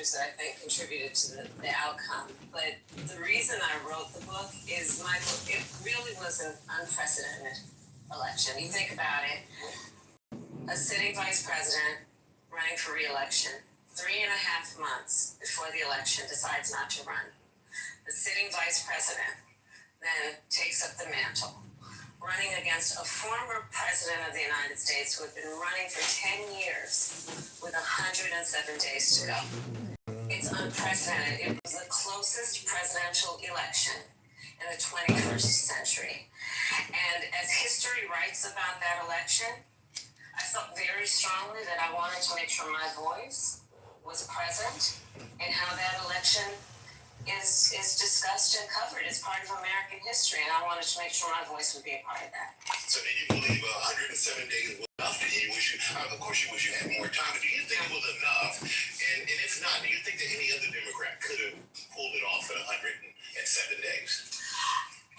factors that I think contributed to the outcome. But the reason I wrote the book is it really was an unprecedented election. You think about it, a sitting vice president running for re-election, 3.5 months before the election decides not to run. The sitting vice president then takes up the mantle, running against a former president of the United States who had been running for 10 years with 107 days to go. It's unprecedented. It was the closest presidential election in the 21st century. And as history writes about that election, I felt very strongly that I wanted to make sure my voice was present in how that election is discussed and covered as part of American history, and I wanted to make sure my voice would be a part of that. So do you believe 107 days was enough? Of course you wish you had more time, but do you think it was enough? And if not, do you think that any other Democrat could have pulled it off in 107 days?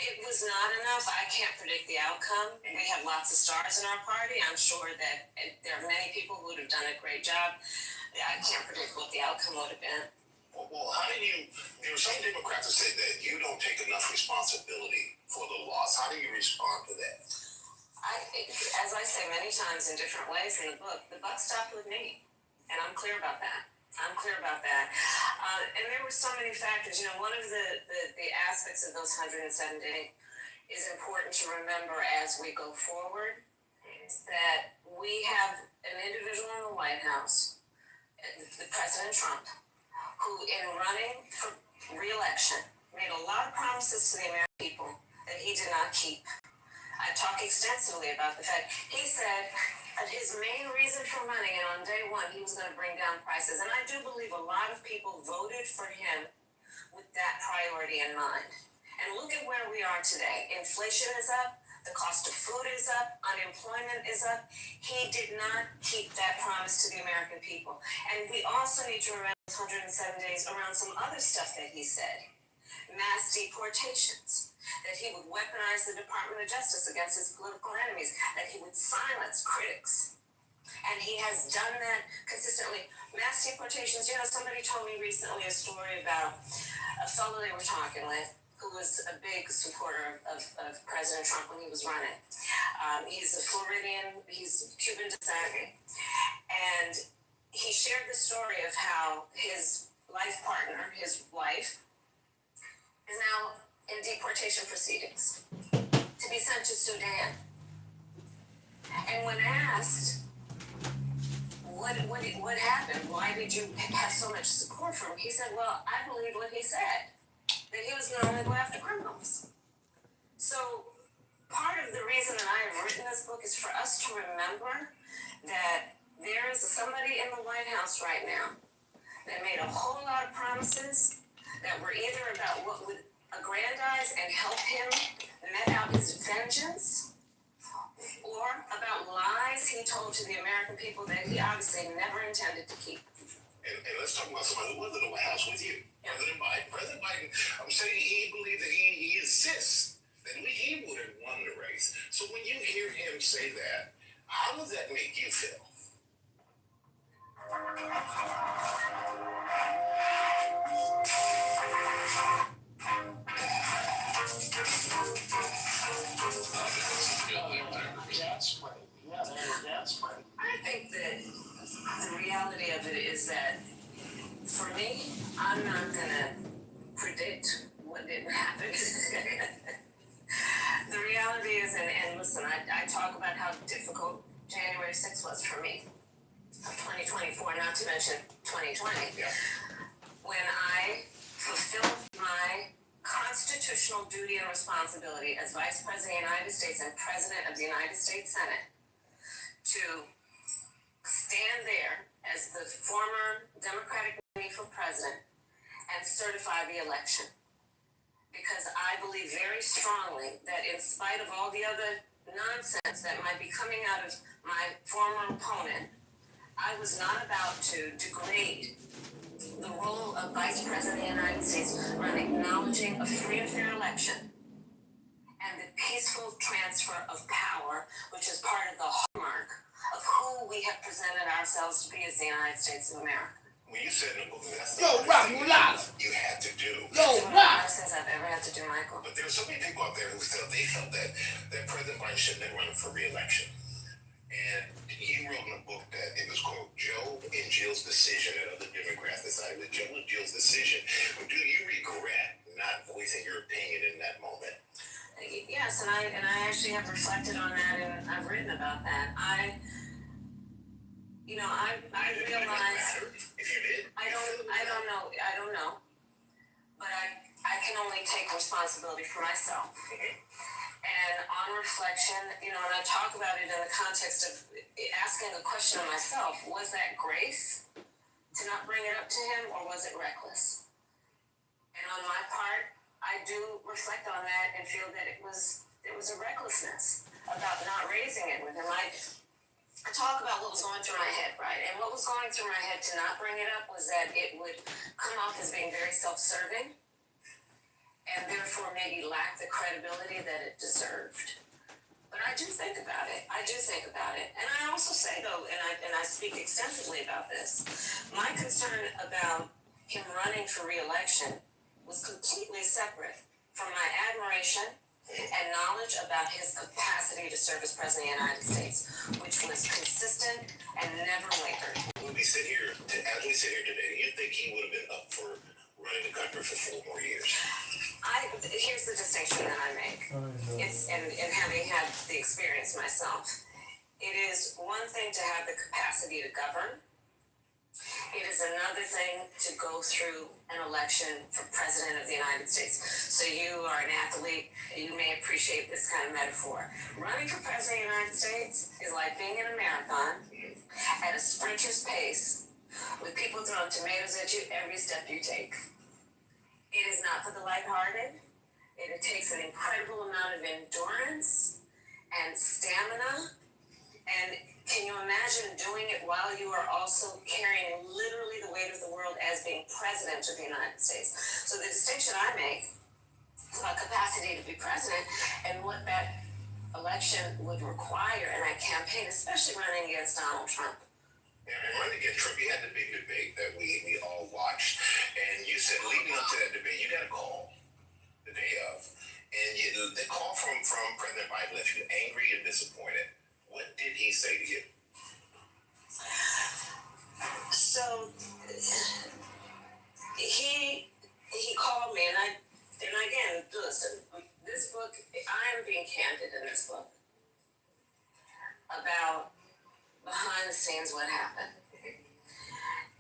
It was not enough. I can't predict the outcome. We have lots of stars in our party. I'm sure that there are many people who would have done a great job. I can't predict what the outcome would have been. Well, there were some Democrats that said that you don't take enough responsibility for the loss. How do you respond to that? As I say many times in different ways in the book, the buck stopped with me, and I'm clear about that. And there were so many factors. You know, one of the aspects of those 107 days is important to remember as we go forward is that we have an individual in the White House, the President Trump, who in running for re-election made a lot of promises to the American people that he did not keep. I talk extensively about the fact he said that his main reason for running, and on day one, he was going to bring down prices. And I do believe a lot of people voted for him with that priority in mind. And look at where we are today. Inflation is up. The cost of food is up. Unemployment is up. He did not keep that promise to the American people. And we also need to remember 107 days around some other stuff that he said. Mass deportations, that he would weaponize the Department of Justice against his political enemies, that he would silence critics. And he has done that consistently. Mass deportations, you know, somebody told me recently a story about a fellow they were talking with who was a big supporter of President Trump when he was running. He's a Floridian, he's Cuban descent, and he shared the story of how his life partner, his wife, is now in deportation proceedings to be sent to Sudan. And when asked, what happened? Why did you have so much support for him? He said, well, I believe what he said, that he was going to only go after criminals. So part of the reason that I have written this book is for us to remember that there is somebody in the White House right now that made a whole lot of promises that were either about what would aggrandize and help him met out his vengeance, or about lies he told to the American people that he obviously never intended to keep. And let's talk about somebody who was in the White House with you. Yeah. President Biden, I'm saying he believed that he insists that he would have won the race. So when you hear him say that, how does that make you feel? I think that the reality of it is that for me, I'm not going to predict what didn't happen. The reality is, and listen, I talk about how difficult January 6th was for me of 2024, not to mention 2020, yeah. when I fulfilled my constitutional duty and responsibility as Vice President of the United States and President of the United States Senate to stand there as the former Democratic nominee for president and certify the election. Because I believe very strongly that in spite of all the other nonsense that might be coming out of my former opponent, I was not about to degrade the role of Vice President of the United States around acknowledging a free and fair election and the peaceful transfer of power, which is part of the hallmark of who we have presented ourselves to be as the United States of America. when you said in the book, that's the Yo, hardest Rock thing Mulata. you had to do. Yo, It's one of the Rock. hardest things I've ever had to do, Michael. But there were so many people out there who felt that President Biden shouldn't have run for re-election. And you wrote in a book that it was, quote, Joe and Jill's decision, and other Democrats decided that Joe and Jill's decision. Do you regret not voicing your opinion in that moment? Yes, and I actually have reflected on that, and I've written about that. I realize If you did, I don't know, but I can only take responsibility for myself. And on reflection, and I talk about it in the context of asking the question of myself: was that grace to not bring it up to him, or was it reckless? And on my part, I do reflect on that and feel that it was a recklessness about not raising it with him. I talk about what was going through my head, right? And what was going through my head to not bring it up was that it would come off as being very self-serving and therefore maybe lack the credibility that it deserved. But I do think about it. And I also say, though, and I speak extensively about this, my concern about him running for re-election was completely separate from my admiration and knowledge about his capacity to serve as President of the United States, which was consistent and never wavered. As we sit here today, do you think he would have been up for running the country for 4 more years? Here's the distinction that I make. It's and having had the experience myself, it is one thing to have the capacity to govern. It is another thing to go through an election for President of the United States. So you are an athlete, and you may appreciate this kind of metaphor. Running for President of the United States is like being in a marathon at a sprinter's pace with people throwing tomatoes at you every step you take. It is not for the lighthearted. It takes an incredible amount of endurance and stamina. And can you imagine doing it while you are also carrying literally the weight of the world as being President of the United States? So the distinction I make about capacity to be president and what that election would require in a campaign, especially running against Donald Trump. Yeah, and running against Trump, you had the big debate that we all watched, and you said leading up to that debate, you got a call the day of, and the call from President Biden left you angry and disappointed. What did he say to you? So he called me, and again, listen, this book, I am being candid in this book about behind the scenes what happened,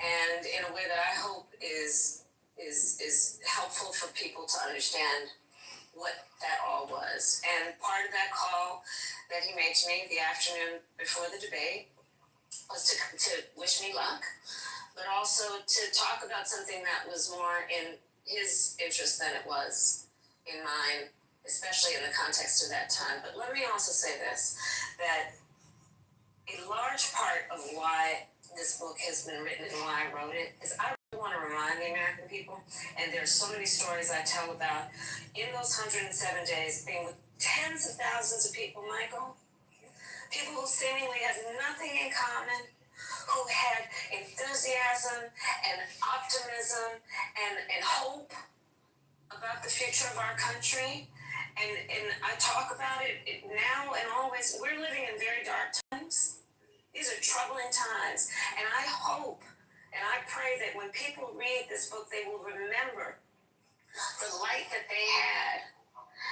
and in a way that I hope is helpful for people to understand what that all was. And part of that call that he made to me the afternoon before the debate was to wish me luck, but also to talk about something that was more in his interest than it was in mine, especially in the context of that time. But let me also say this, that a large part of why this book has been written and why I wrote it is I really want to remind the American people, and there's so many stories I tell about in those 107 days being with tens of thousands of people, Michael, people who seemingly have nothing in common, who had enthusiasm and optimism and hope about the future of our country. And I talk about it now and always. We're living in very dark times. These are troubling times. And I hope and I pray that when people read this book, they will remember the light that they had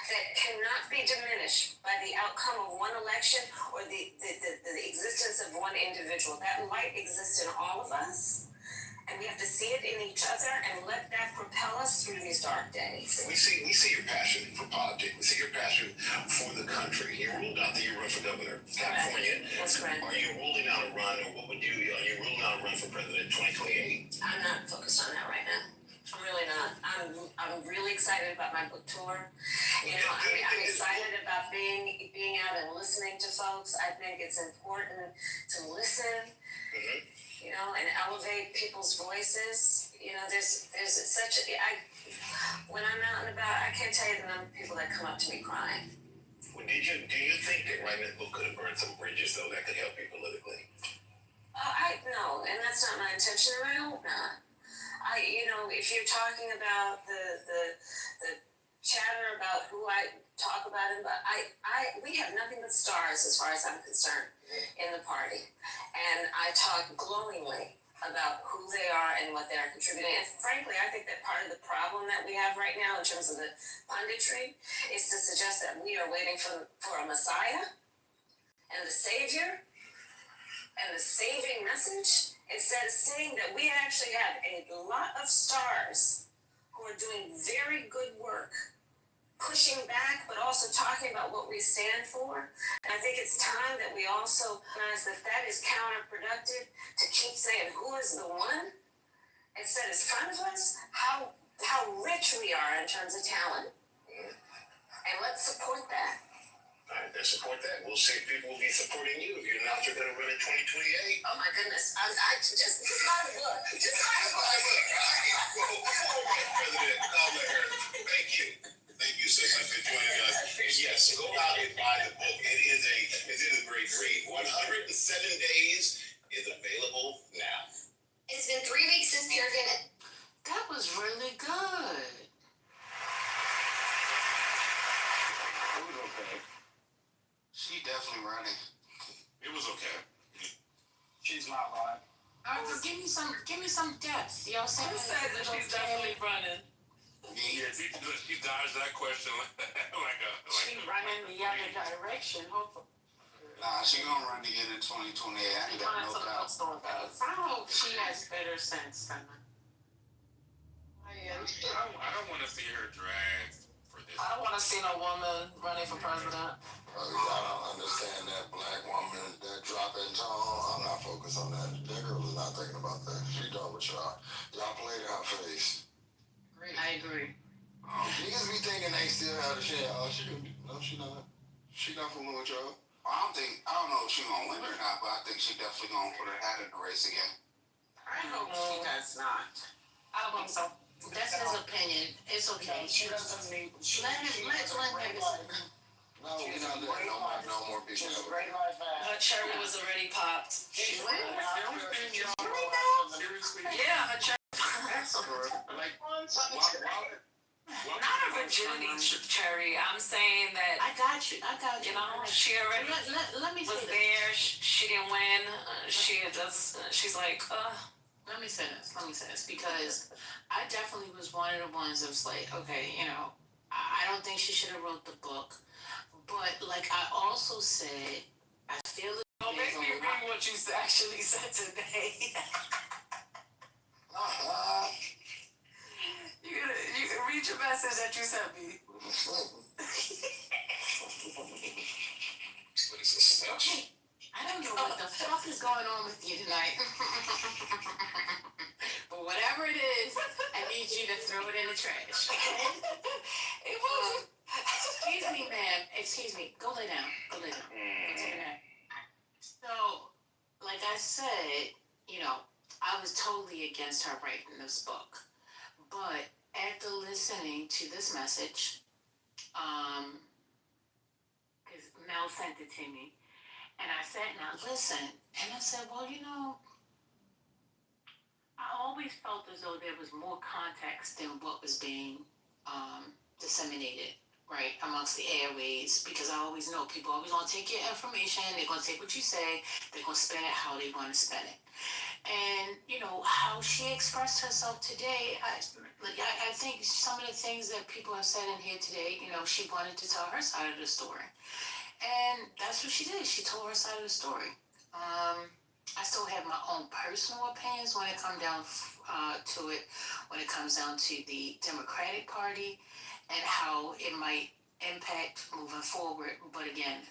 that cannot be diminished by the outcome of one election or the existence of one individual. That light exists in all of us. And we have to see it in each other and let that propel us through these dark days. We see your passion for politics. We see your passion for the country. You ruled out that you run for governor of California. That's correct. Are you ruling out a run, or what would you? Are you ruling out a run for president in 2028? I'm not focused on that right now. I'm really not. I'm really excited about my book tour. I'm excited about being out and listening to folks. I think it's important to listen. Mm-hmm. And elevate people's voices. There's such when I'm out and about, I can't tell you the number of people that come up to me crying. Well, do you think that writing this book could have burned some bridges, though, that could help you politically? No, and that's not my intention, and I hope not. If you're talking about the chatter about who I talk about it, but we have nothing but stars as far as I'm concerned in the party, and I talk glowingly about who they are and what they are contributing. And frankly, I think that part of the problem that we have right now in terms of the punditry is to suggest that we are waiting for a messiah and the savior and the saving message, instead of saying that we actually have a lot of stars who are doing very good work, pushing back, but also talking about what we stand for. And I think it's time that we also recognize that that is counterproductive to keep saying who is the one instead of front of us how rich we are in terms of talent. And let's support that. All right, then support that. We'll see if people will be supporting you if you announce you're going to run in 2028. Oh my goodness. I just buy the book. Just buy the book. Well, President Kamala, thank you. Thank you so much for joining us. And yes, go out and buy the book. It is a great read. 107 Days is available now. It's been 3 weeks since Pierre did it. That was really good. It was okay. She definitely running. It was okay. She's not lying. Arthur, give me some depth. Y'all say Who said that she's definitely running? Yeah, she dodged that question She running the other direction, hopefully. Nah, she gonna run again in 2028. I ain't got no doubt. I hope she has better sense than that. I don't want to see her dragged for this. I don't want to see no woman running for president. I don't understand that black woman, that drop in tone. I'm not focused on that. That girl is not thinking about that. She done with y'all. Y'all played in her face. I agree. Niggas be thinking they still have the shit. Oh, she gonna be. No, she not. She not fooling with y'all. I don't know if she gonna win or not, but I think she definitely gonna put her hat in the race again. I hope she does not. I don't think so. That's his opinion. It's okay. She doesn't need. Let him. No, we not letting no more people She's a have it. great life man. Her cherry was already popped. She went. Seriously? Yeah, her cherry. Like, Not a virginity cherry. I'm saying that, I got you. she already Let me was say this. there. She didn't win. She's like, Let me say this because I definitely was one of the ones that was like, okay, I don't think she should have wrote the book, but like I also said, I feel it. don't make me read what you actually said today. You can read your message that you sent me. What is this stuff? I don't know what the fuck is going on with you tonight. But whatever it is, I need you to throw it in the trash. It wasn't. Excuse me, ma'am. Excuse me. Go lay down. Go take a nap. So, like I said, I was totally against her writing this book. But after listening to this message, because Mel sent it to me, and I sat and I listened, and I said, well, I always felt as though there was more context than what was being disseminated, right, amongst the airways, because I always know people always want to take your information, they're going to take what you say, they're going to spin it how they want to spin it. And, how she expressed herself today, I think some of the things that people have said in here today, she wanted to tell her side of the story. And that's what she did. She told her side of the story. I still have my own personal opinions when it comes down to it, when it comes down to the Democratic Party and how it might impact moving forward. But again,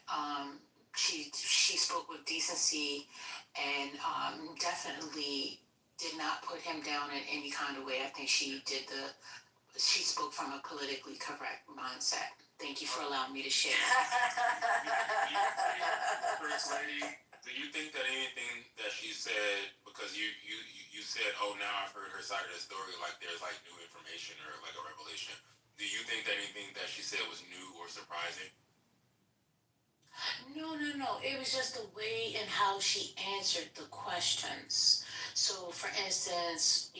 she spoke with decency and definitely did not put him down in any kind of way. I think she spoke from a politically correct mindset. Thank you for allowing me to share. First Lady, do you think that anything that she said, because you said, oh, now I've heard her side of the story, like there's like new information or like a revelation, do you think that anything that she said was new or surprising? No. It was just the way in how she answered the questions. So, for instance,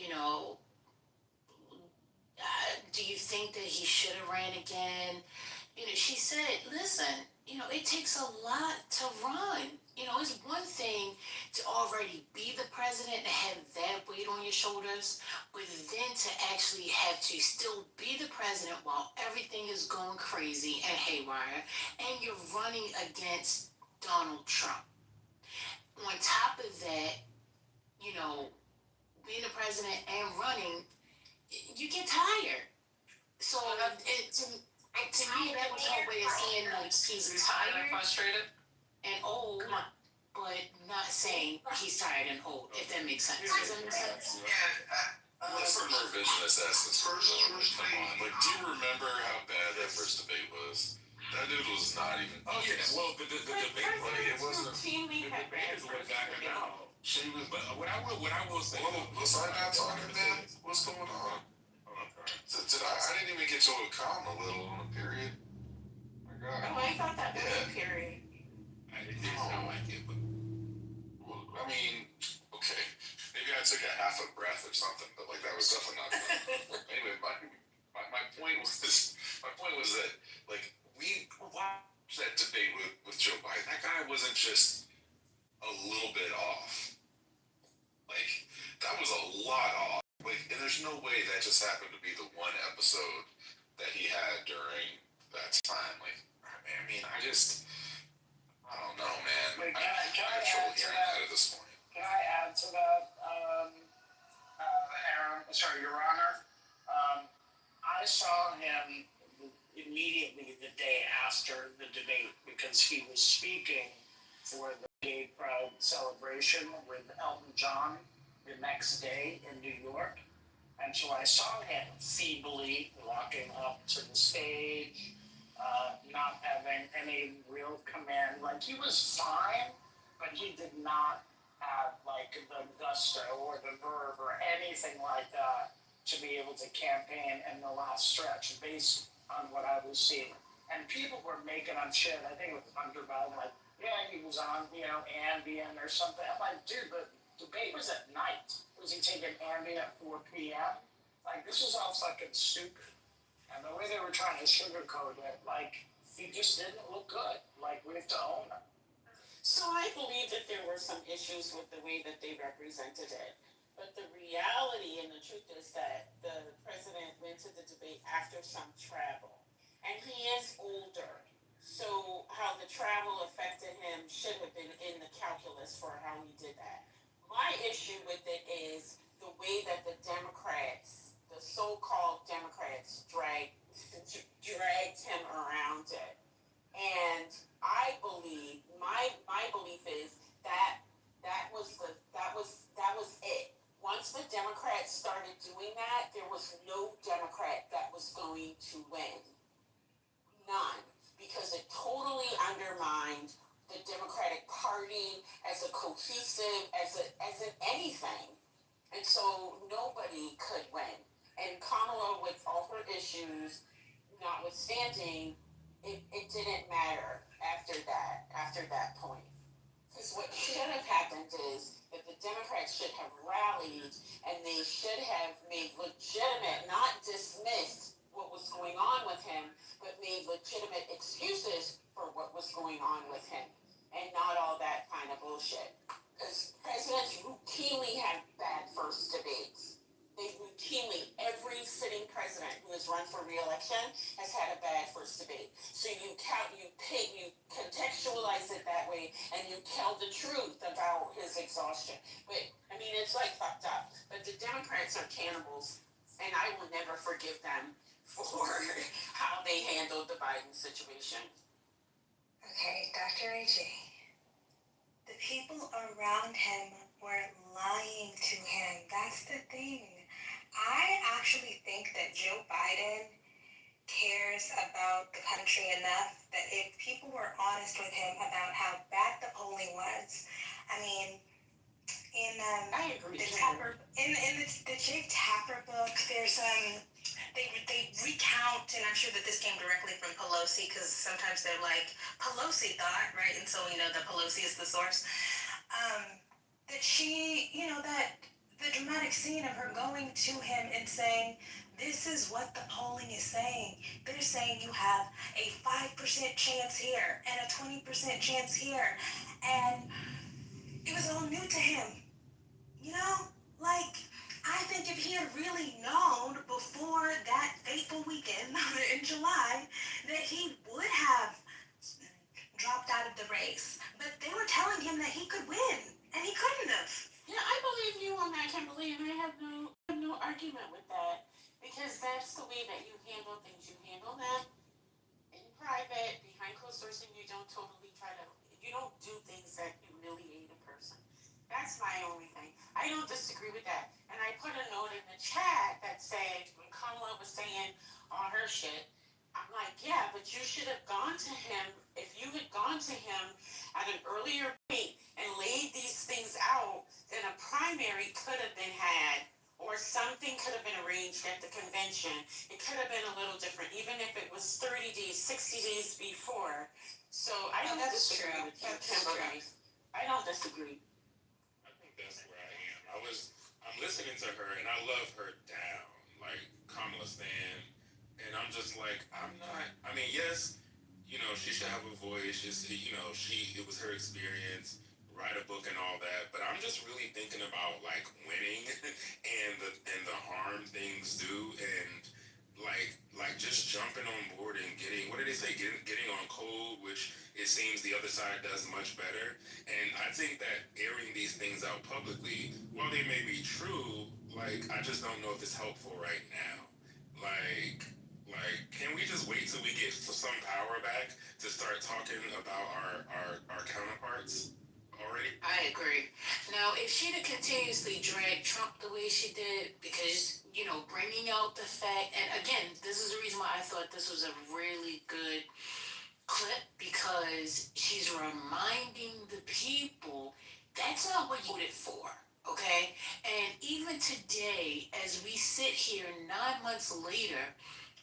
do you think that he should have ran again? She said, listen, it takes a lot to run. It's one thing to already be the president and have that weight on your shoulders, but then to actually have to still be the president while everything is going crazy and haywire, and you're running against Donald Trump. On top of that, you know, being the president and running, you get tired. So to me, that was her way of saying like he's Tired and tired frustrated. and old, Come on. but not saying he's tired and old. If that makes sense. Does that make sense? Let's some revisionist essence. First Come on. thing. Like, do you remember how bad that first debate was? That dude was not even. Oh yeah, well the debate, but it wasn't. routinely The have debate is what got him out. She was. But what I will say. Was I not talking then? What's going on? Oh, I'm sorry. Did I didn't even get to a comma, let alone a period. My God. Oh, I thought that was Yeah. a period. It didn't sound like it, but Well, I mean, okay, maybe I took a half a breath or something, but like that was definitely not. Anyway, my point was this. My point was that like we watched that debate with Joe Biden. That guy wasn't just a little bit off. Like that was a lot off. Like, and there's no way that just happened to be the one episode that he had during that time. Like, I mean, I don't know, man. Wait, I can I have add trouble to hearing that? that at this point. Can I add to that, Your Honor? I saw him immediately the day after the debate because he was speaking for the Gay Pride celebration with Elton John the next day in New York. And so I saw him feebly walking up to the stage, not having any real command. Like, he was fine, but he did not have like the gusto or the verve or anything like that to be able to campaign in the last stretch based on what I was seeing. And people were making up shit. I think it was Hunter Biden, like, yeah, he was on, Ambien or something. I'm like, dude, the debate was at night. Was he taking Ambien at 4 p.m.? Like, this is all fucking stupid. And the way they were trying to sugarcoat it, like, he just didn't look good. Like, we have to own it. So I believe that there were some issues with the way that they represented it. But the reality and the truth is that the president went to the debate after some travel. And he is older. So how the travel affected him should have been in the calculus for how he did that. My issue with it is the way that the Democrats, the so-called Democrats, dragged him around it. And I believe my belief is that was it. Once the Democrats started doing that, there was no Democrat that was going to win. None. Because it totally undermined the Democratic Party as a cohesive, as an anything. And so nobody could win. And Kamala, with all her issues notwithstanding, it didn't matter after that point. Because what should have happened is that the Democrats should have rallied and they should have made legitimate, not dismissed what was going on with him, but made legitimate excuses for what was going on with him. And not all that kind of bullshit. Because presidents routinely have bad first debates. They routinely, every sitting president who has run for re-election has had a bad first debate. So you contextualize it that way, and you tell the truth about his exhaustion. But I mean, it's like fucked up. But the Democrats are cannibals, and I will never forgive them for how they handled the Biden situation. Okay, Dr. A.J. The people around him were lying to him. That's the thing. I actually think that Joe Biden cares about the country enough that if people were honest with him about how bad the polling was, I mean, in I agree. the Tapper, in the Jake Tapper book, there's they recount, and I'm sure that this came directly from Pelosi because sometimes they're like Pelosi thought, right? And so we know that Pelosi is the source. Um, that she, that the dramatic scene of her going to him and saying, "This is what the polling is saying. They're saying you have a 5% chance here and a 20% chance here," and it was all new to him. You know, like, I think if he had really known before that fateful weekend in July that he would have dropped out of the race, but they were telling him that he could win, and he couldn't have. Yeah, I believe you on that, Kimberly, and I have no argument with that because that's the way that you handle things. You handle them in private, behind closed doors, and you don't you don't do things that humiliate a person. That's my only thing. I don't disagree with that. And I put a note in the chat that said, when Kamala was saying all her shit, I'm like, yeah, but you should have gone to him. If you had gone to him at an earlier point and laid these things out, then a primary could have been had or something could have been arranged at the convention. It could have been a little different, even if it was 30 days, 60 days before. So I don't disagree with you, Kimberly. I don't disagree. I think that's where I am. I'm listening to her and I love her down, like Kamala Stan, and I'm just like, I'm not. I mean, yes, she should have a voice. It was her experience, write a book and all that. But I'm just really thinking about like winning and the harm things do, and like just jumping on board and getting, what did they say, getting on code, which it seems the other side does much better. And I think that airing these things out publicly, while they may be true, like I just don't know if it's helpful right now. Like, can we just wait till we get some power back to start talking about our counterparts already? I agree. Now, if she'd have continuously dragged Trump the way she did, because, bringing out the fact, and again, this is the reason why I thought this was a really good clip, because she's reminding the people that's not what you voted for, okay? And even today, as we sit here 9 months later,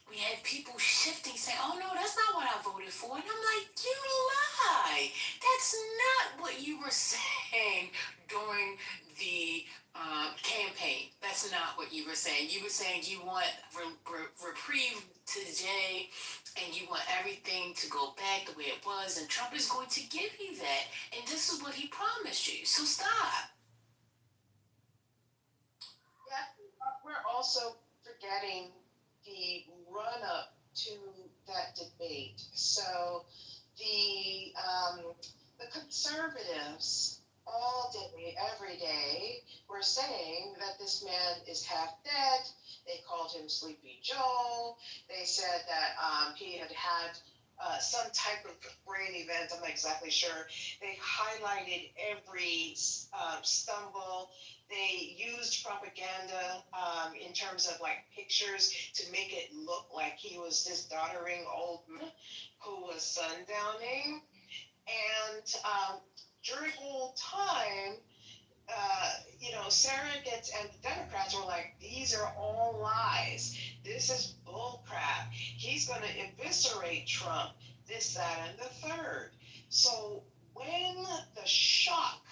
we had people shifting, saying, "Oh no, that's not what I voted for," and I'm like, "You lie! That's not what you were saying during the campaign. That's not what you were saying. You were saying you want reprieve today, and you want everything to go back the way it was, and Trump is going to give you that, and this is what he promised you. So stop." Yeah, we're also forgetting the run up to that debate. So the conservatives all day, every day, were saying that this man is half dead. They called him Sleepy Joe. They said that he had some type of brain event. I'm not exactly sure. They highlighted every stumble. They used propaganda in terms of like pictures to make it look like he was this doddering old man who was sundowning. And during the whole time, surrogates and the Democrats were like, these are all lies. This is bullcrap. He's going to eviscerate Trump, this, that, and the third. So when the shock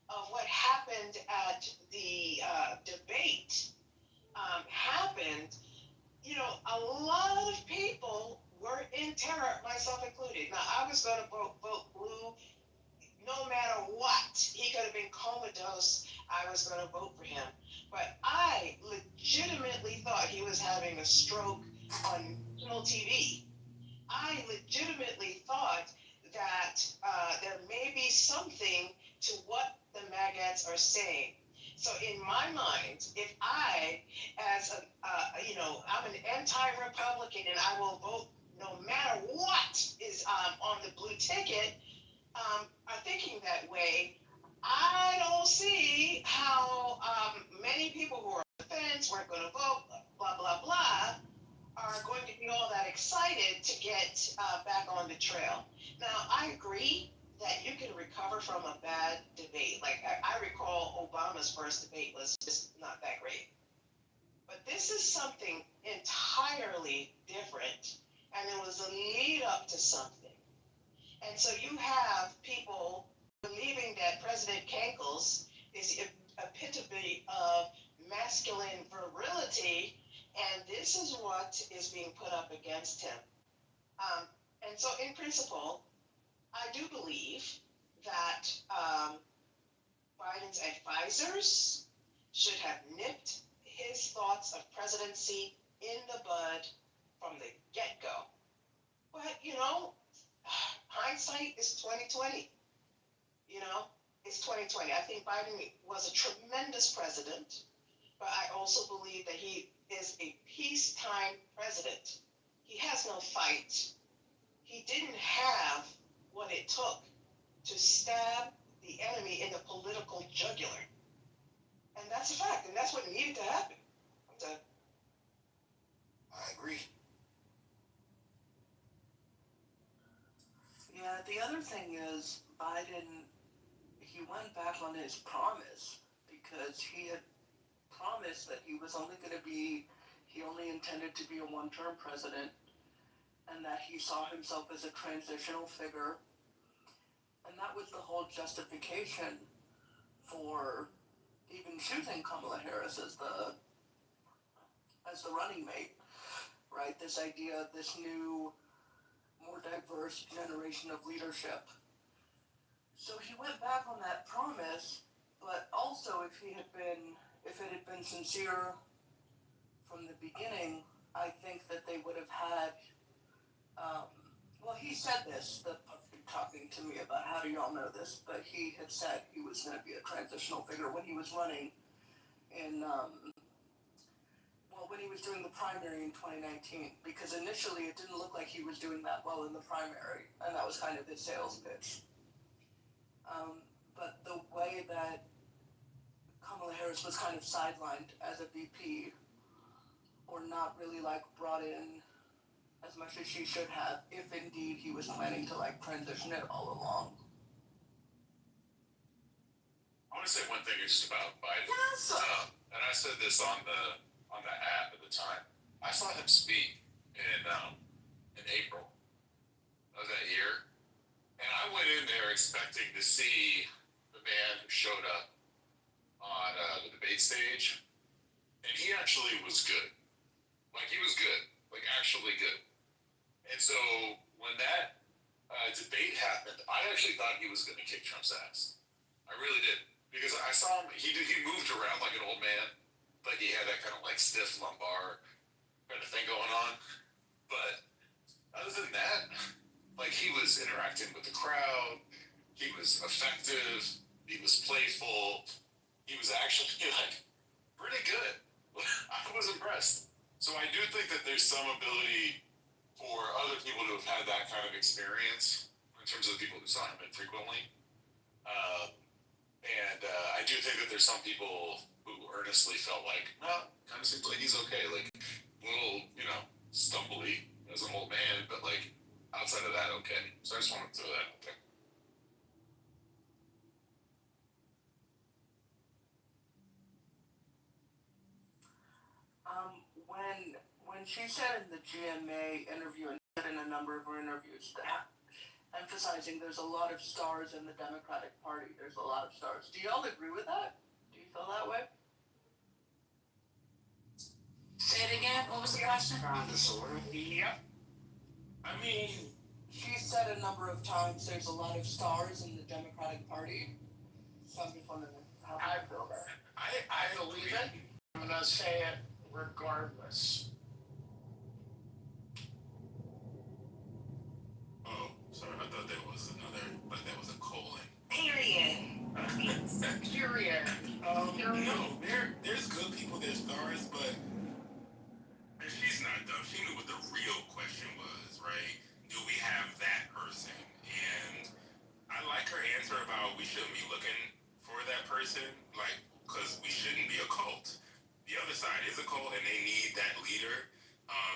of what happened at the debate happened, a lot of people were in terror, myself included. Now, I was going to vote blue no matter what. He could have been comatose. I was going to vote for him. But I legitimately thought he was having a stroke on national TV. I legitimately thought that there may be something to what the maggots are saying. So in my mind, if I, as I'm an anti-Republican and I will vote no matter what is on the blue ticket, are thinking that way, I don't see how many people who are on the fence weren't going to vote, blah, blah, blah, are going to be all that excited to get back on the trail. Now, I agree that you can recover from a bad debate. Like, I recall Obama's first debate was just not that great. But this is something entirely different, and it was a lead up to something. And so you have people believing that President Kankles is the epitome of masculine virility, and this is what is being put up against him. And so, in principle, I do believe that Biden's advisors should have nipped his thoughts of presidency in the bud from the get-go. But hindsight is 2020. It's 2020. I think Biden was a tremendous president, but I also believe that he is a peacetime president. He has no fight. He didn't have what it took to stab the enemy in the political jugular. And that's a fact, and that's what needed to happen. I'm done. I agree. Yeah, the other thing is Biden, he went back on his promise because he had promised that he only intended to be a one-term president, and that he saw himself as a transitional figure. And that was the whole justification for even choosing Kamala Harris as the running mate, right? This idea of this new, more diverse generation of leadership. So he went back on that promise, but also if it had been sincere from the beginning, I think that they would have had, well, he said this, talking to me about how do y'all know this, but he had said he was going to be a transitional figure when he was running when he was doing the primary in 2019, because initially it didn't look like he was doing that well in the primary, and that was kind of his sales pitch. But the way that Kamala Harris was kind of sidelined as a VP, or not really brought in as much as she should have, if indeed he was planning to transition it all along. I want to say one thing just about Biden. Yes. And I said this on the app at the time. I saw him speak in April of that year, and I went in there expecting to see the man who showed up on the debate stage, and he actually was good. He was good, actually good. And so when that debate happened, I actually thought he was going to kick Trump's ass. I really did. Because I saw him, he moved around like an old man. He had that kind of stiff lumbar kind of thing going on. But other than that, he was interacting with the crowd. He was effective. He was playful. He was actually pretty good. I was impressed. So I do think that there's some ability for other people to have had that kind of experience in terms of the people who saw him infrequently. And I do think that there's some people who earnestly felt kind of seems like he's okay, a little, stumbly as an old man, but outside of that, okay. So I just wanted to throw that out there. When she said in the GMA interview, and said in a number of her interviews, emphasizing there's a lot of stars in the Democratic Party. There's a lot of stars. Do y'all agree with that? Do you feel that way? Say it again. What was the question? Yep. I mean, she said a number of times there's a lot of stars in the Democratic Party. So I'm just wondering how you feel about it. I believe it. I'm going to say it regardless. Oh, sorry. I thought there was another, that was a colon. Period. Period. No, there's good people, there's stars, but she's not dumb. She knew what the real question was, right? Do we have that person? And I like her answer about we shouldn't be looking for that person, because we shouldn't be a cult. The other side is a cult, and they need that leader.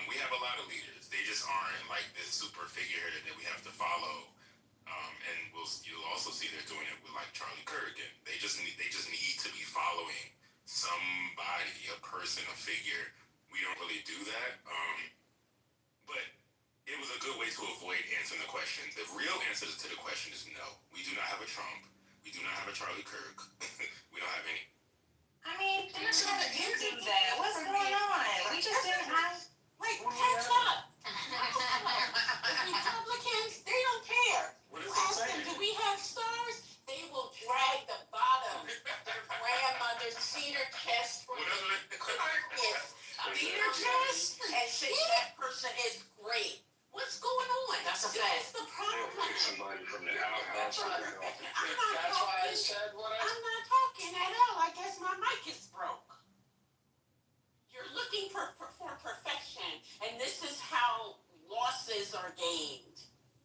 We have a lot of leaders. They just aren't this super figurehead that we have to follow. And you'll also see they're doing it with Charlie Kirk, and they just need to be following somebody, a person, a figure. We don't really do that. But it was a good way to avoid answering the question. The real answer to the question is no. We do not have a Trump. We do not have a Charlie Kirk. We don't have any. I mean, that's not a you do that. What's going on? We just didn't have. Like, catch up. The Republicans, they don't care. What You is it ask them, saying? do we have stars? They will drag the bottom, their grandmother's cedar chest from What is the it? carcass of their chest and say that person is great. What's going on? That's a This fact. is the problem. Somebody from the outhouse. I'm not That's why I talking. said what I. I'm not talking at all. I guess my mic is broke. You're looking for perfection, and this is how losses are gained.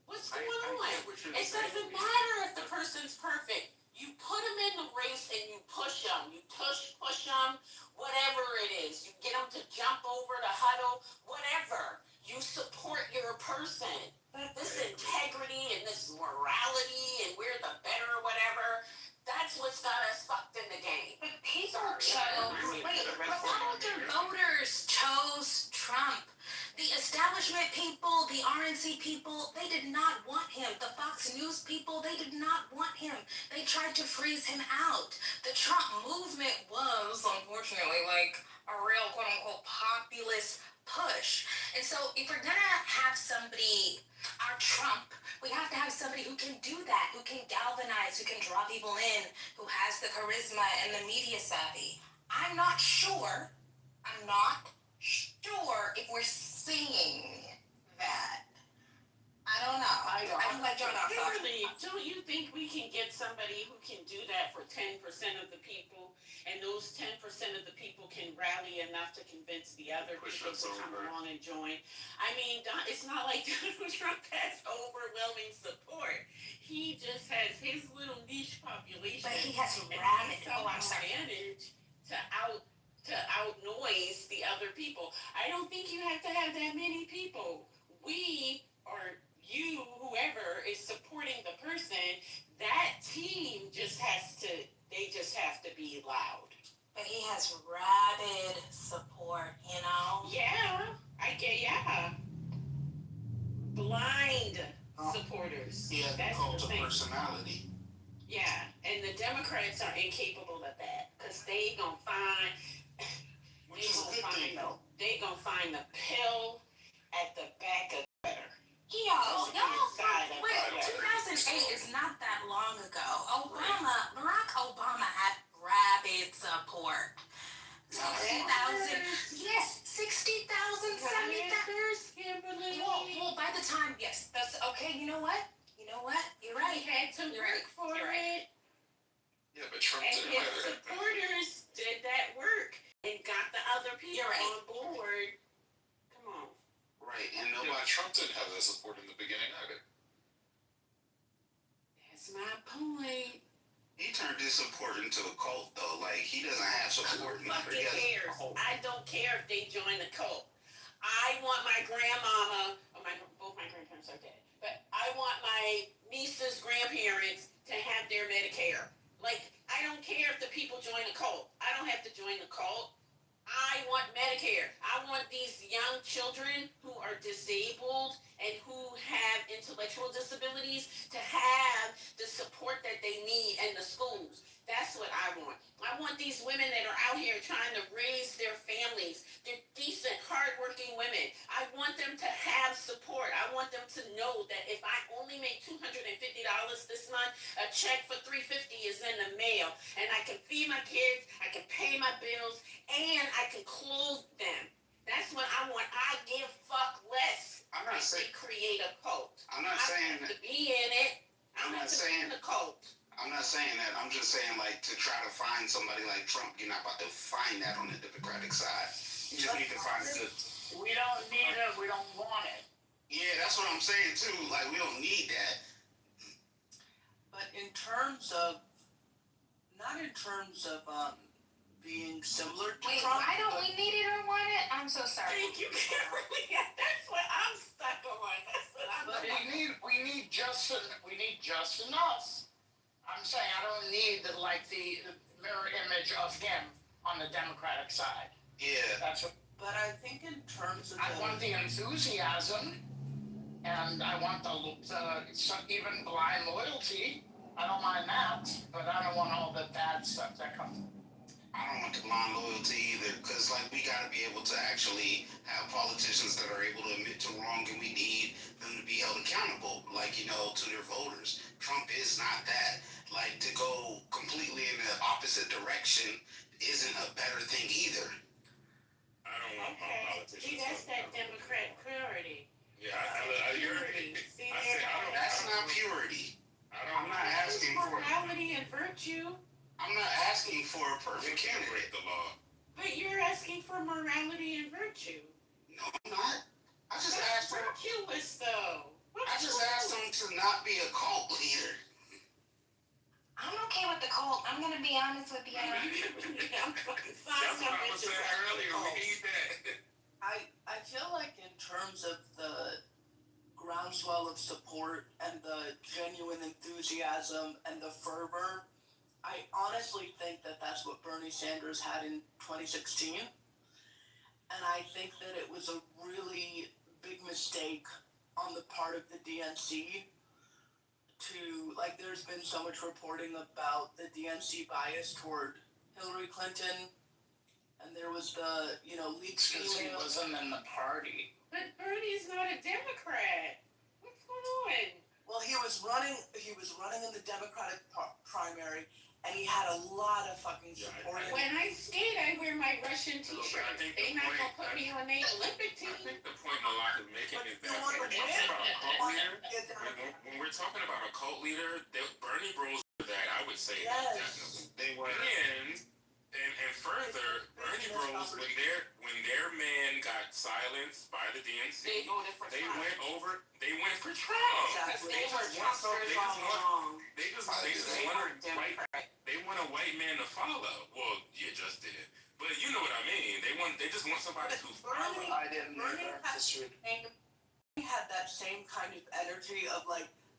What's going on? It doesn't matter if the person's perfect. You put them in the race and you push them. You push them, whatever it is. You get them to jump over the huddle, whatever. You support your person. This integrity and this morality and we're the better whatever, that's what's got us fucked in the game. But people voters chose Trump. The establishment people, the RNC people, they did not want him. The Fox News people, they did not want him. They tried to freeze him out. The Trump movement was, unfortunately, like a real quote-unquote populist push. And so if we're gonna have somebody, our Trump, we have to have somebody who can do that, who can galvanize, who can draw people in, who has the charisma and the media savvy. I'm not sure if we're seeing that. I don't know. I don't like John Oxford. Kimberly, don't you think we can get somebody who can do that for 10% of the people, and those 10% of the people can rally enough to convince the other people to come along and join? I mean, it's not like Donald Trump has overwhelming support. He just has his little niche population. But he has and rabid. he's Oh, I'm sorry. managed to outnoise the other people. I don't think you have to have that many people. We or you, whoever is supporting the person, that team just has to be loud. But he has rabid support, you know? Yeah. Blind supportters. He has a That's cult the of thing. personality. Yeah, and the Democrats are incapable of that because they gonna find. Which is a good thing, though. They gonna find the pill at the back of the letter. Y'all, wait, Wait, 2008 is not that long ago. Barack Obama had rabid support. 60,000, yes, 60,000, 70,000. Kimberly. Well, by the time, yes, that's okay. You know what? You're right. He had to work for it. Yeah, but Trump And didn't his have it. supporters did that work and got the other people on board. Come on. Right, and Yeah, nobody. but Trump didn't have that support in the beginning either. That's my point. He turned his support into a cult, though. Like, he doesn't have support. Who fucking cares? I don't care if they join the cult. I want my grandmama, both my grandparents are dead, but I want my niece's grandparents to have their Medicare. Like, I don't care if the people join the cult. I don't have to join the cult. I want Medicare. I want these young children who are disabled and who have intellectual disabilities to have the support that they need in the schools. That's what I want. I want these women that are out here trying to raise their families. They're decent, hardworking women. I want them to have support. I want them to know that if I only make $250 this month, a check for $350 is in the mail, and I can feed my kids, I can pay my bills, and I can clothe them. That's what I want. I give fuck less. I'm not saying. Create a cult. I'm not I saying have that. to be in it. I I'm have not to saying. be in the cult. I'm not saying that. I'm just saying, like, to try to find somebody like Trump, you're not about to find that on the Democratic side. You just need to find a good. We don't need it. We don't want it. Yeah, that's what I'm saying too. Like, we don't need that. But in terms of, not in terms of being similar to Wait, Trump. why don't we need it or want it? I'm so sorry. Thank you, Kimberly. That's what I'm stuck on. That's what I'm But stuck on. we need just enough. I'm saying I don't need the mirror image of him. on the Democratic side. Yeah. That's what But I think in terms of I want the enthusiasm, and I want even blind loyalty. I don't mind that, but I don't want all the bad stuff that comes. I don't want the blind loyalty either, because like we got to be able to actually have politicians that are able to admit to wrong, and we need them to be held accountable, like to their voters. Trump is not that. Like to go completely in the opposite direction isn't a better thing either. I don't want my politicians. See, that's that Democrat purity. Yeah, I Purity. See, I say I don't. That's not purity. I'm not asking for it. morality and virtue. I'm not asking for a perfect candidate. The law. But you're asking for morality and virtue. No, I'm not. I just asked for. Virtuous, though. I just asked him to not be a cult leader. I'm okay with the cult. I'm gonna be honest with you. I'm fucking That's what I was saying earlier. We need that. I feel like in terms of the groundswell of support and the genuine enthusiasm and the fervor, I honestly think that that's what Bernie Sanders had in 2016. And I think that it was a really big mistake on the part of the DNC there's been so much reporting about the DNC bias toward Hillary Clinton, and there was the, leaked Because he email. wasn't in the party. But Bernie's not a Democrat. What's going on? Well, he was running in the Democratic primary, and he had a lot of fucking support. When I skate, I wear my Russian t-shirt. I think They the not point- gonna put me on their Olympic team. I think the point Malak is making is that You want when to we're win? talking about a cult leader, Get down. when we're talking about a cult leader, Bernie bros are that. I would say Yes. that definitely. They were. And further, Bernie bros when their man got silenced by the DNC, They voted for Trump. They went for Trump. Exactly. They were Trumpers all along. They just They want were a white. Democrat. They want a white man to follow. Well, you just did, but you know what I mean. They just want somebody to follow. I didn't Bernie either. He had that same kind of energy of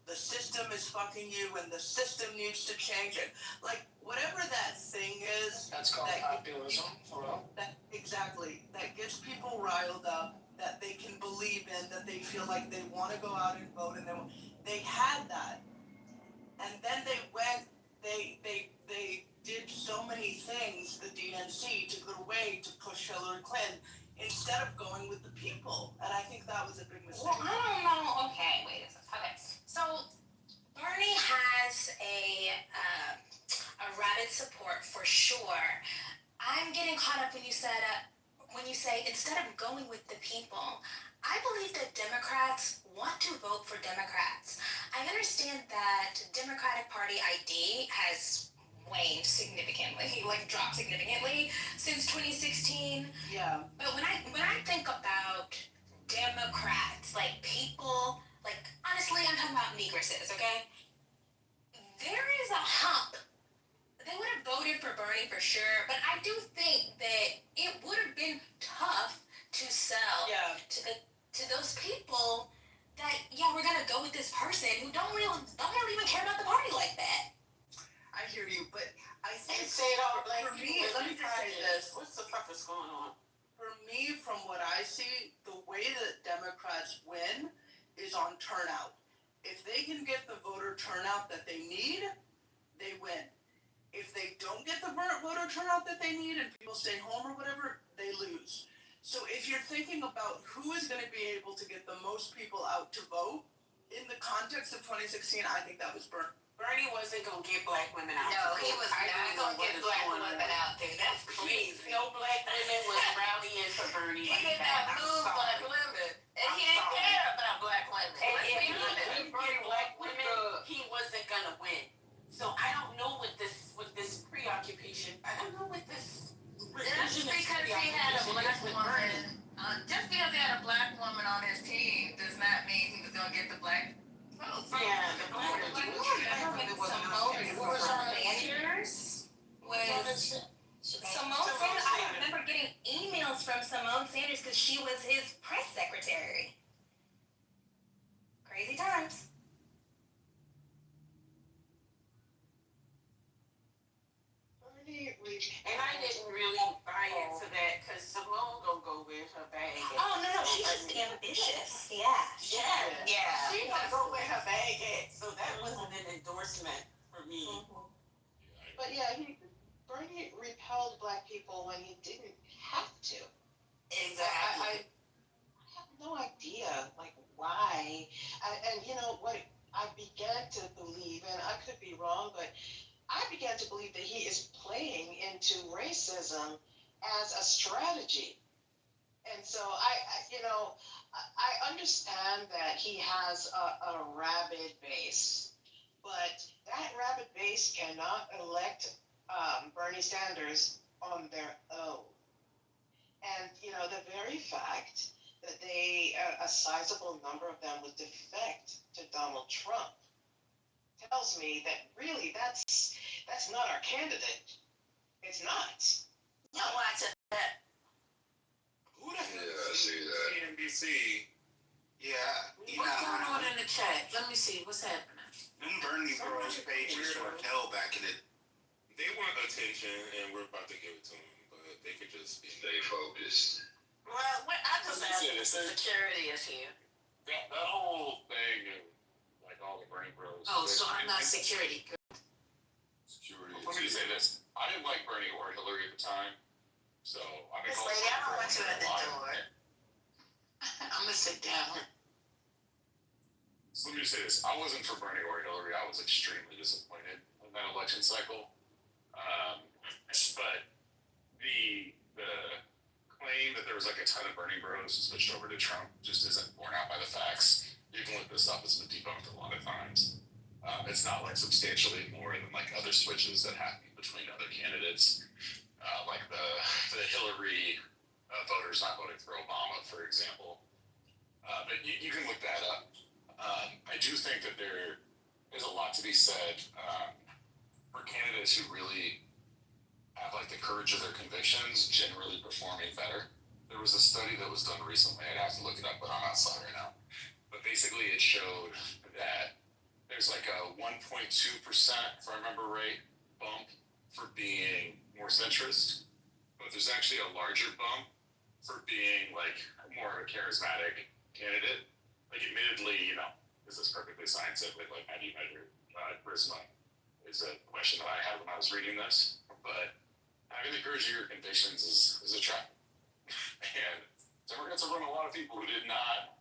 the system is fucking you and the system needs to change it. Whatever that thing is. That's called that populism. Hello? Exactly. That gets people riled up, that they can believe in, that they feel like they want to go out and vote, and they had that. And then they did so many things, the DNC, to their way to push Hillary Clinton instead of going with the people. And I think that was a big mistake. Well, I don't know. Okay, wait a second. Okay, so Bernie has a rabid support for sure. I'm getting caught up when you say instead of going with the people. I believe that Democrats want to vote for Democrats. I understand that Democratic Party ID has waned significantly, dropped significantly since 2016. Yeah. But when I think about Democrats, people, honestly, I'm talking about Negresses, okay? There is a hump. They would have voted for Bernie for sure, but I do think that it would have been tough to sell to those people that, we're gonna go with this person who don't really even care about the party like that. I hear you, but I think Say it all for me, let me try this. What's the purpose going on? For me, from what I see, the way that Democrats win is on turnout. If they can get the voter turnout that they need, they win. If they don't get the voter turnout that they need and people stay home or whatever, they lose. So if you're thinking about who is going to be able to get the most people out to vote, in the context of 2016, I think that was Bernie. Bernie wasn't gonna get black women out. No, he was I not don't know gonna what get is black going on. women out there. That's crazy. No black women was rallying for Bernie. He did not move black women, and he didn't care about black women. And Let's if be he honest. didn't get black women, he wasn't gonna win. So I don't know with this preoccupation. I don't know with this. Just because he had a black woman, just because he had a black woman on his team does not mean he was gonna get the black vote. Yeah, the black women. Simone Sanders was. Simone Sanders, I remember getting emails from Simone Sanders because she was his press secretary. Crazy times. And I didn't really She's just ambitious. Yeah. Yeah. She don't go where her bag at, so that wasn't an endorsement for me. But yeah, Bernie repelled black people when he didn't have to. Exactly. I have no idea, like, why. And you know what? I began to believe, and I could be wrong, but I began to believe that he is playing into racism as a strategy. And so I understand that he has a rabid base, but that rabid base cannot elect Bernie Sanders on their own. And the very fact that a sizable number of them would defect to Donald Trump tells me that really that's not our candidate. It's not. Y'all watching that? Who the hell Yeah, I is see that. CNBC? Yeah, What's going on in the chat? Let me see. What's happening? them Bernie Bros pages were hell back in the. They want attention, and we're about to give it to them, but they could just Stay focused. Well, I just asked if security is here. That whole thing, and like all the Bernie Bros. Oh, so I'm not security. Security. Let me say this: I didn't like Bernie or Hillary at the time, so I mean, Miss Lady, I don't want you at the door. I'm gonna sit down. So let me just say this: I wasn't for Bernie or Hillary. I was extremely disappointed in that election cycle. But the claim that there was like a ton of Bernie Bros switched over to Trump just isn't borne out by the facts. You can look this up; it's been debunked a lot of times. It's not like substantially more than like other switches that happen between other candidates, like the Hillary voters not voting for Obama, for example. But you can look that up. I do think that there is a lot to be said for candidates who really have like the courage of their convictions generally performing better. There was a study that was done recently. I'd have to look it up, but I'm outside right now. But basically, it showed that there's like a 1.2%, if I remember right, bump for being more centrist, but there's actually a larger bump for being like more of a charismatic candidate. Like, admittedly, this is perfectly scientific. Like, how do you measure charisma? Is a question that I had when I was reading this. But having the courage of your convictions is a trap. And Democrats have run a lot of people who did not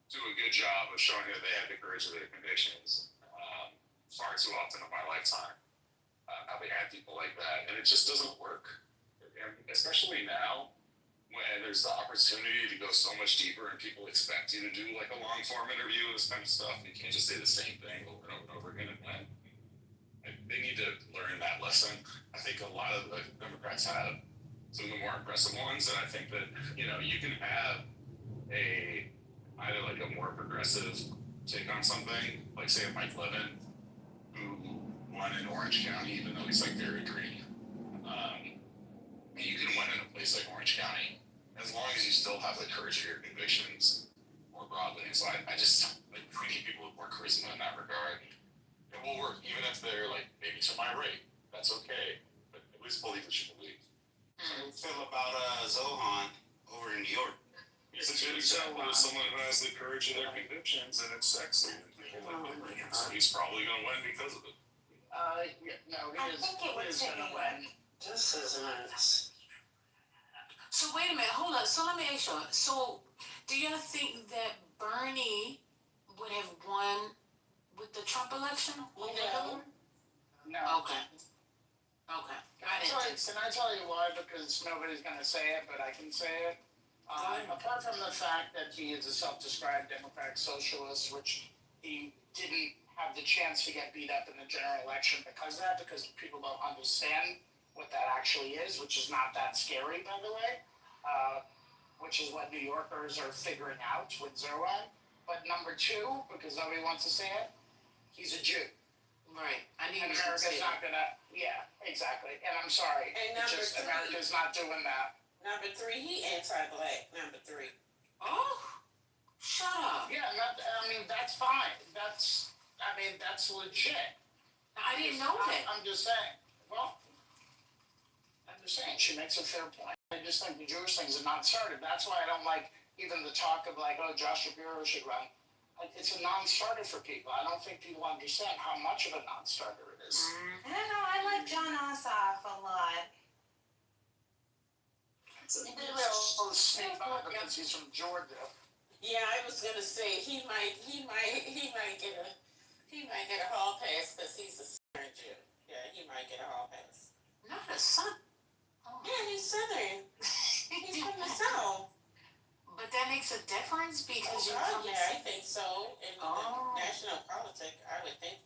do a good job of showing that they had the courage of their convictions far too often in my lifetime. How they had people like that, and it just doesn't work. And especially now, when there's the opportunity to go so much deeper, and people expect you to do like a long form interview and this kind of stuff. You can't just say the same thing over and over and over again and win. They need to learn that lesson. I think a lot of the Democrats have some of the more impressive ones, and I think that you can have either like a more progressive take on something, like say a Mike Levin, who won in Orange County, even though he's like very green. You can win in a place like Orange County as long as you still have the courage of your convictions more broadly. And so I just like we need people with more charisma in that regard. It will work, even if they're like maybe to my rate. That's okay, but at least believe what you believe. How do you feel about Zohan over in New York? He's a good example of someone who has the courage of their convictions, and it's sexy. So he's probably going to win because of it. No, I think it was going to win. This is nuts. So wait a minute, hold up. So let me ask you. So do you think that Bernie would have won with the Trump election? No. Okay. Can I tell you why? Because nobody's going to say it, but I can say it. Apart from the fact that he is a self-described Democratic socialist, which he didn't have the chance to get beat up in the general election because people don't understand what that actually is, which is not that scary, by the way, which is what New Yorkers are figuring out with Zohan. But number two, because nobody wants to say it, he's a Jew. Right. I knew And you were America's not gonna, yeah, exactly. And I'm sorry, And it's number just three. America's not doing that. Number 3, he anti-black. Number 3. Oh, shut up. Yeah, that's fine. That's legit. I didn't know that. I'm just saying. Well, I'm just saying she makes a fair point. I just think the Jewish things have not started. That's why I don't like, even the talk of like, oh, Josh Shapiro should run. It's a non-starter for people. I don't think people understand how much of a non-starter it is. I don't know. I like John Ossoff a lot. He may be able to sneak by because he's from Georgia. Yeah, I was gonna say he might get a hall pass because he's a Southern Jew. Yeah, he might get a hall pass. Not a son. Oh. Yeah, he's Southern. He's from the South. But that makes a difference because you're Oh, from yeah, I think so. In Oh. the national politics, I would think.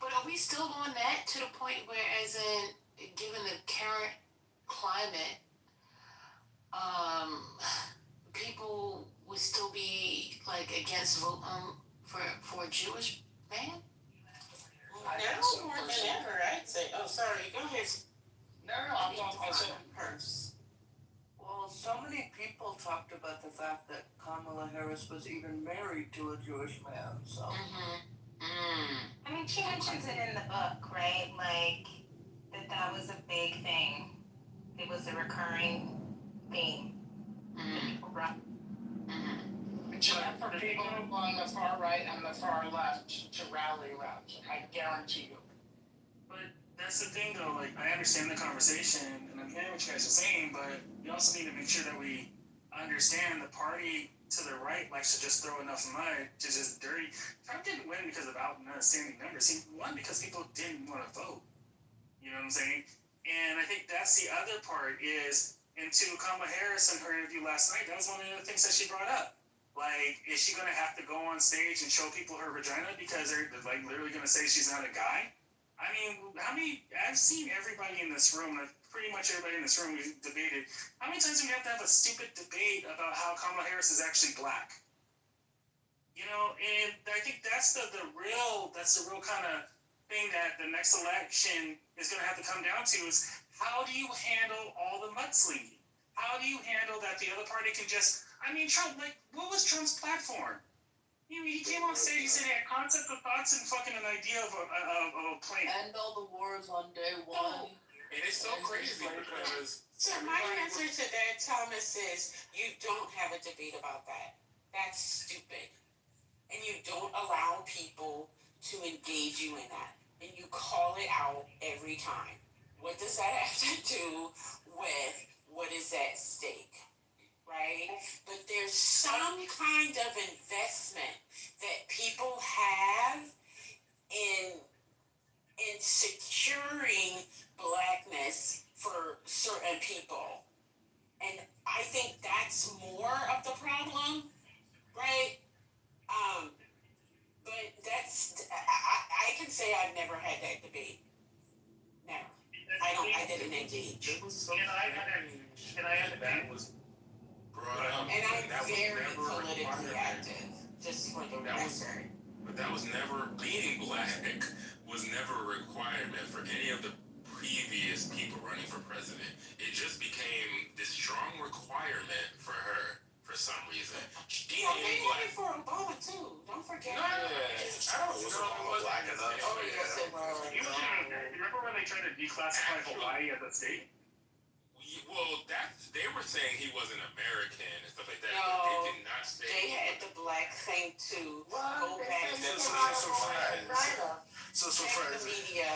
But are we still on that to the point where, as in, given the current climate, people would still be like against voting for a Jewish man? Now more than ever, I'd say. Oh, sorry. Go ahead. No, I'm talking about Purse. Well, so many people talked about the fact that Kamala Harris was even married to a Jewish man, so. I mean, she mentions it in the book, right? Like, that was a big thing. It was a recurring theme. People brought. for people on the far right and the far left to rally around. I guarantee you. But that's the thing, though. Like, I understand the conversation, and I'm hearing what you guys are saying, but we also need to make sure that we understand the party to the right likes to just throw enough mud to just dirty. Trump didn't win because of outstanding numbers. He won because people didn't want to vote. You know what I'm saying? And I think that's the other part is, and to Kamala Harris in her interview last night, that was one of the things that she brought up. Like, is she going to have to go on stage and show people her vagina because they're like literally going to say she's not a guy? I mean, I've seen everybody in this room, pretty much everybody in this room we've debated. How many times do we have to have a stupid debate about how Kamala Harris is actually black? You know, and I think that's the real kind of thing that the next election is going to have to come down to is how do you handle all the mudslinging? How do you handle that the other party can just, I mean, Trump, like, what was Trump's platform? He came on stage, he said he had concept of thoughts and fucking an idea of a plan. End all the wars on day one. And it's so crazy because So my answer to that, Thomas, is you don't have a debate about that. That's stupid. And you don't allow people to engage you in that. And you call it out every time. What does that have to do with what is at stake? Right? But there's some kind of investment that people have in securing blackness for certain people. And I think that's more of the problem, right? But I can say I've never had that debate. Never. I didn't engage. it was so Can I add that was brought up. And I'm that was very never a politically requirement. active, just for the record. But that was never, being black was never a requirement for any of the previous people running for president. It just became this strong requirement for her for some reason. She Yeah, they ain't had black. it for Obama too. Don't forget. No, I don't know. Black enough. Oh, yes, it was. You remember when they tried to declassify Hawaii as a state? Well, they were saying he wasn't American and stuff like that, but No, they did not say. They had the black thing too. Go back to So the media.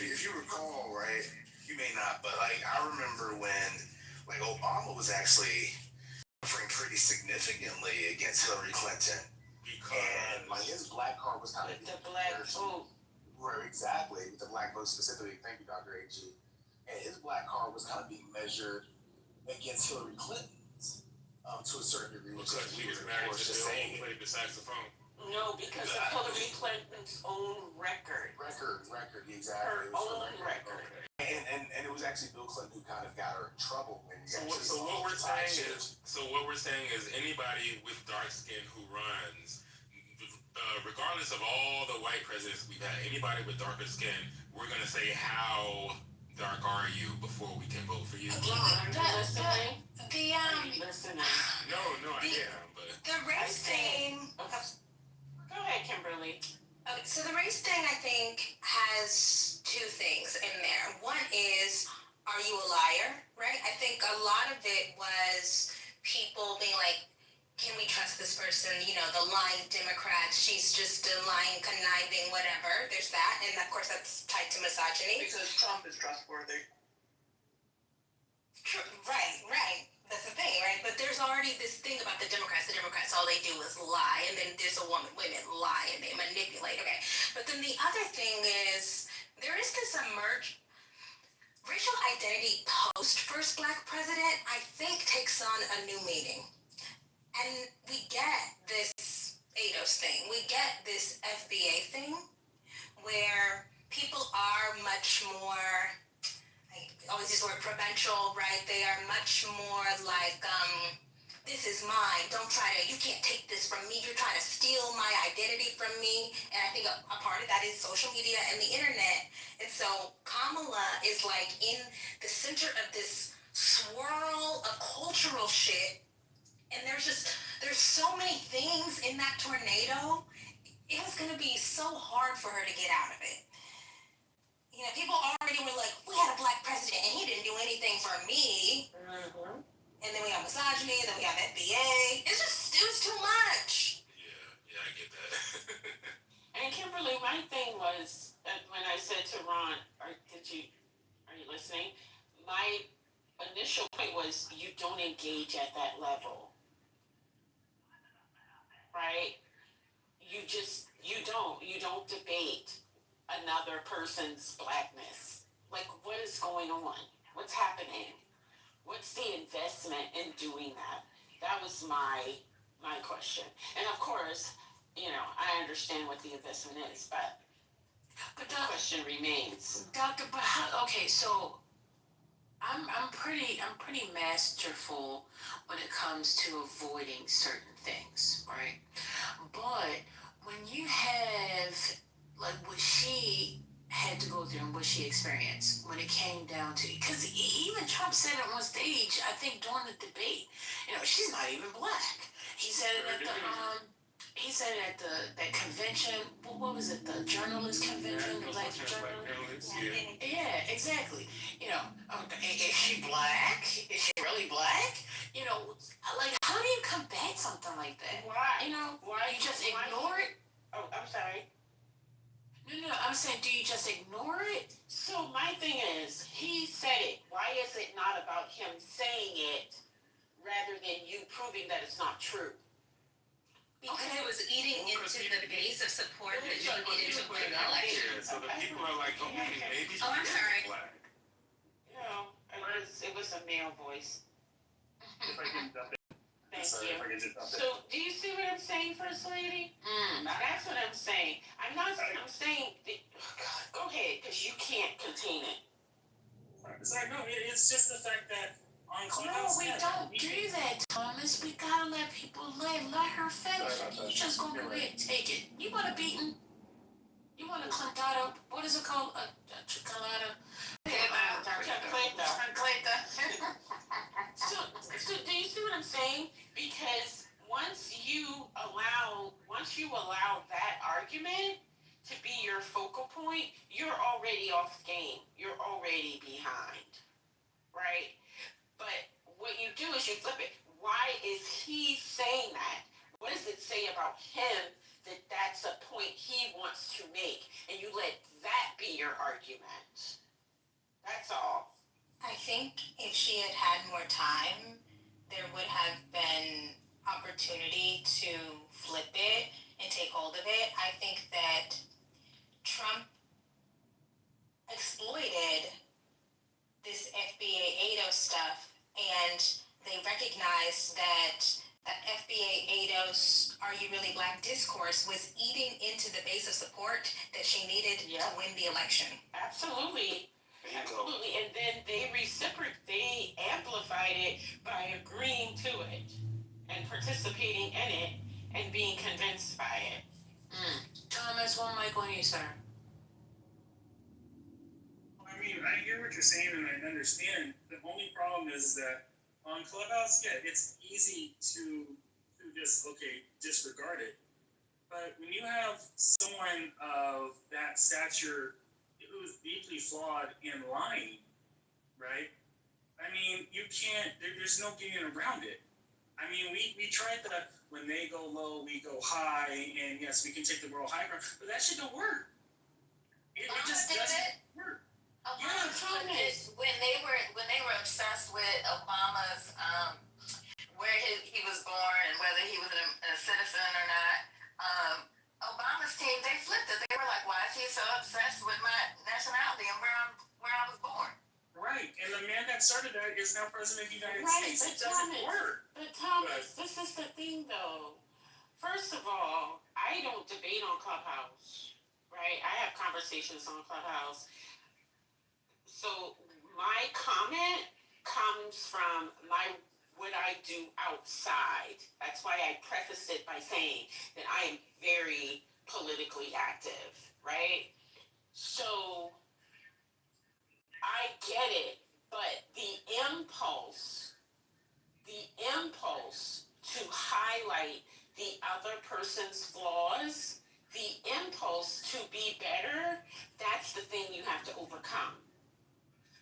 if you recall, right, you may not, but like I remember when like Obama was actually suffering pretty significantly against Hillary Clinton, and like his black card was kind of The black vote. Right, exactly, with the black vote specifically. Thank you, Dr. H. And his black card was kind of being measured against Hillary Clinton's to a certain degree. Because he was married to Bill who played the saxophone. No, because of Hillary Clinton's own record. Record, exactly. Her own record. And it was actually Bill Clinton who kind of got her in trouble. When So what we're saying is anybody with dark skin who runs, regardless of all the white presidents we've had, anybody with darker skin, we're gonna say how dark are you before we can vote for you. Listening? Listening. No, I am, but The race thing. Go ahead, Kimberly. Okay, so the race thing, I think, has two things in there. One is, are you a liar, right? I think a lot of Democrats. She's just a lying, conniving, whatever. There's that, and of course that's tied to misogyny. Because Trump is trustworthy. Right. That's the thing, right? But there's already this thing about the Democrats. The Democrats, all they do is lie, and then there's women lie, and they manipulate. Okay, but then the other thing is there is this racial identity post first Black president. I think takes on a new meaning, and we get this ADOS thing. We get this FBA thing, where people are much more. I always use the word provincial, right? They are much more like, this is mine. Don't try to, you can't take this from me. You're trying to steal my identity from me. And I think a part of that is social media and the internet. And so Kamala is like in the center of this swirl of cultural shit. And there's so many things in that tornado. It was going to be so hard for her to get out of it. You know, people already were like, we had a Black president and he didn't do anything for me. Mm-hmm. And then we have misogyny, and then we have FBA. It was too much. Yeah, I get that. And Kimberly, my thing was, when I said to Ron, are you listening? My initial point was, you don't engage at that level. Right? You don't debate another person's Blackness. Like, what is going on? What's happening? What's the investment in doing that? That was my question. And of course, I understand what the investment is, but the question remains. Doctor, but okay, so I'm pretty masterful when it comes to avoiding certain things, right? But when you have like what she had to go through and what she experienced when it came down to, because even Trump said it on stage, I think during the debate, she's not even Black. He said it at that convention. What was it? The journalist convention, the Black journalist. Yeah, exactly. Is she Black? Is she really Black? Like, how do you combat something like that? Why? Why you just ignore it? Oh, I'm sorry. No, I'm saying, do you just ignore it? So my thing is, he said it. Why is it not about him saying it rather than you proving that it's not true? Because it was eating into the base of support that you needed to win the election. Yeah, so the people are like, maybe she's I'm sorry. Black. It was a male voice. If I can jump in. Thank Sorry, you. if I can just jump in. So, do you see what I'm saying, First Lady? That's what I'm saying. I'm saying, go ahead, because you can't contain it. Sorry, no, it's just the fact that on Clubhouse. No, we don't do that, Thomas. We gotta let people let her finish. You just gonna go ahead and take it. You want a beating? You want a clantado? What is it called? A chocolata? So do you see what I'm saying? Because once you allow that argument to be your focal point, you're already off game. You're already behind, right? But what you do is you flip it. Why is he saying that? What does it say about him that that's a point he wants to make? And you let that be your argument. That's all. I think if she had had more time, there would have been opportunity to flip it and take hold of it. I think that Trump exploited this FBA ADOS stuff, and they recognized that the FBA ADOS Are You Really Black discourse was eating into the base of support that she needed to win the election. Absolutely. Absolutely. And then they amplified it by agreeing to it and participating in it and being convinced by it. Thomas, one mic on you, sir. I mean, I hear what you're saying and I understand. The only problem is that on Clubhouse, it's easy to just, disregard it. But when you have someone of that stature who's deeply flawed and lying, right? I mean, you can't, there's no getting around it. I mean, we tried the when they go low, we go high, and yes, we can take the moral high ground, but that shit don't work. It just doesn't work. Obama when they were obsessed with Obama's where he was born and whether he was a citizen or not. Obama's team, they flipped it. They were like, "Why is he so obsessed with my nationality and where I was born?" Right, and the man that started that is now president of the United States. It doesn't work. But Thomas, this is the thing, though. First of all, I don't debate on Clubhouse, right? I have conversations on Clubhouse. So my comment comes from what I do outside. That's why I preface it by saying that I am very politically active, right? So I get it, but the impulse to highlight the other person's flaws, the impulse to be better, that's the thing you have to overcome.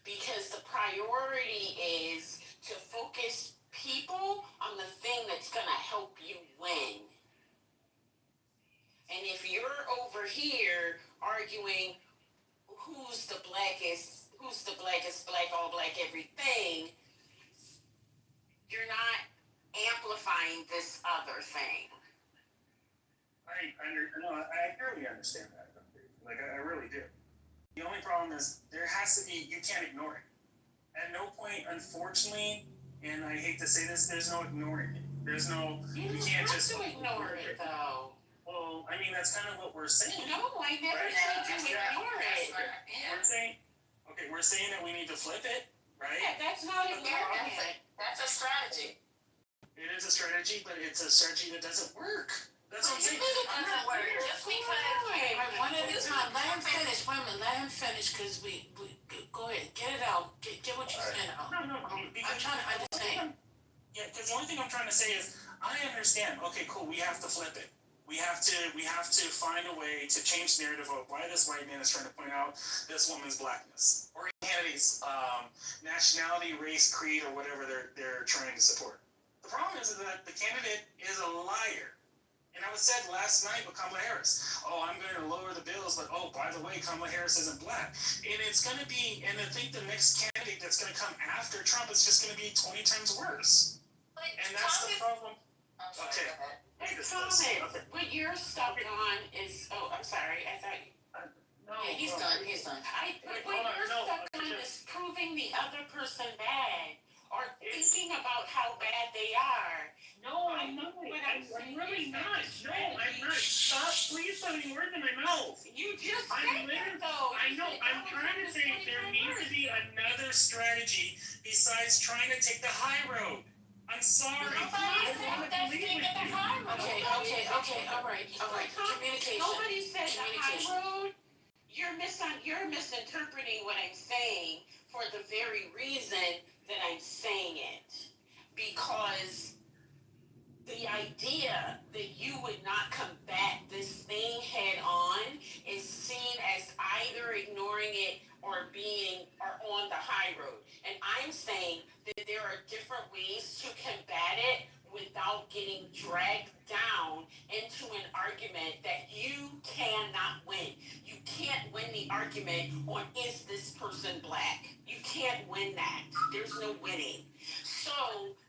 Because the priority is to focus people on the thing that's going to help you win. And if you're over here arguing who's the blackest black, all black, everything, you're not amplifying this other thing. I really understand that. Like, I really do. The only problem is there has to be, you can't ignore it. At no point, unfortunately, and I hate to say this, there's no ignoring it. There's no, you can't just ignore it, though. Well, I mean, that's kind of what we're saying. No, I never said you ignore it. We're saying that we need to flip it, right? Yeah, that's not ignoring it. That's a strategy. It is a strategy, but it's a strategy that doesn't work. That's what I'm saying. It doesn't work just because. One at a time. Let him finish. Wait a minute. Let him finish, because we go ahead. Get it out. Get what you're saying out. No. I'm trying to understand. Yeah, because the only thing I'm trying to say is I understand. Okay, cool. We have to flip it. We have to find a way to change the narrative of why this white man is trying to point out this woman's blackness or humanity's nationality, race, creed, or whatever they're trying to support. The problem is that the candidate is a liar. And I was said last night with Kamala Harris, oh, I'm going to lower the bills, but oh, by the way, Kamala Harris isn't black. And it's going to be, and I think the next candidate that's going to come after Trump is just going to be 20 times worse. And that's the problem. Okay. Hey, Thomas, what you're stuck on is, I'm sorry, I thought you. No, yeah, he's done. What you're stuck on is proving the other person bad or thinking about how bad they are. No, I'm not. I'm really not. No, I'm not. Stop, please, putting words in my mouth. You just said that, though. I know. I'm trying to say there needs to be another strategy besides trying to take the high road. I'm sorry. Nobody said that's taking the high road. Okay. All right. Communication. Nobody said the high road. You're misinterpreting what I'm saying for the very reason that I'm saying it. Because the idea that you would not combat this thing head on is seen as either ignoring it or on the high road. And I'm saying that there are different ways to combat it without getting dragged down into an argument that you cannot win. You can't win the argument on is this person black. You can't win that. There's no winning. So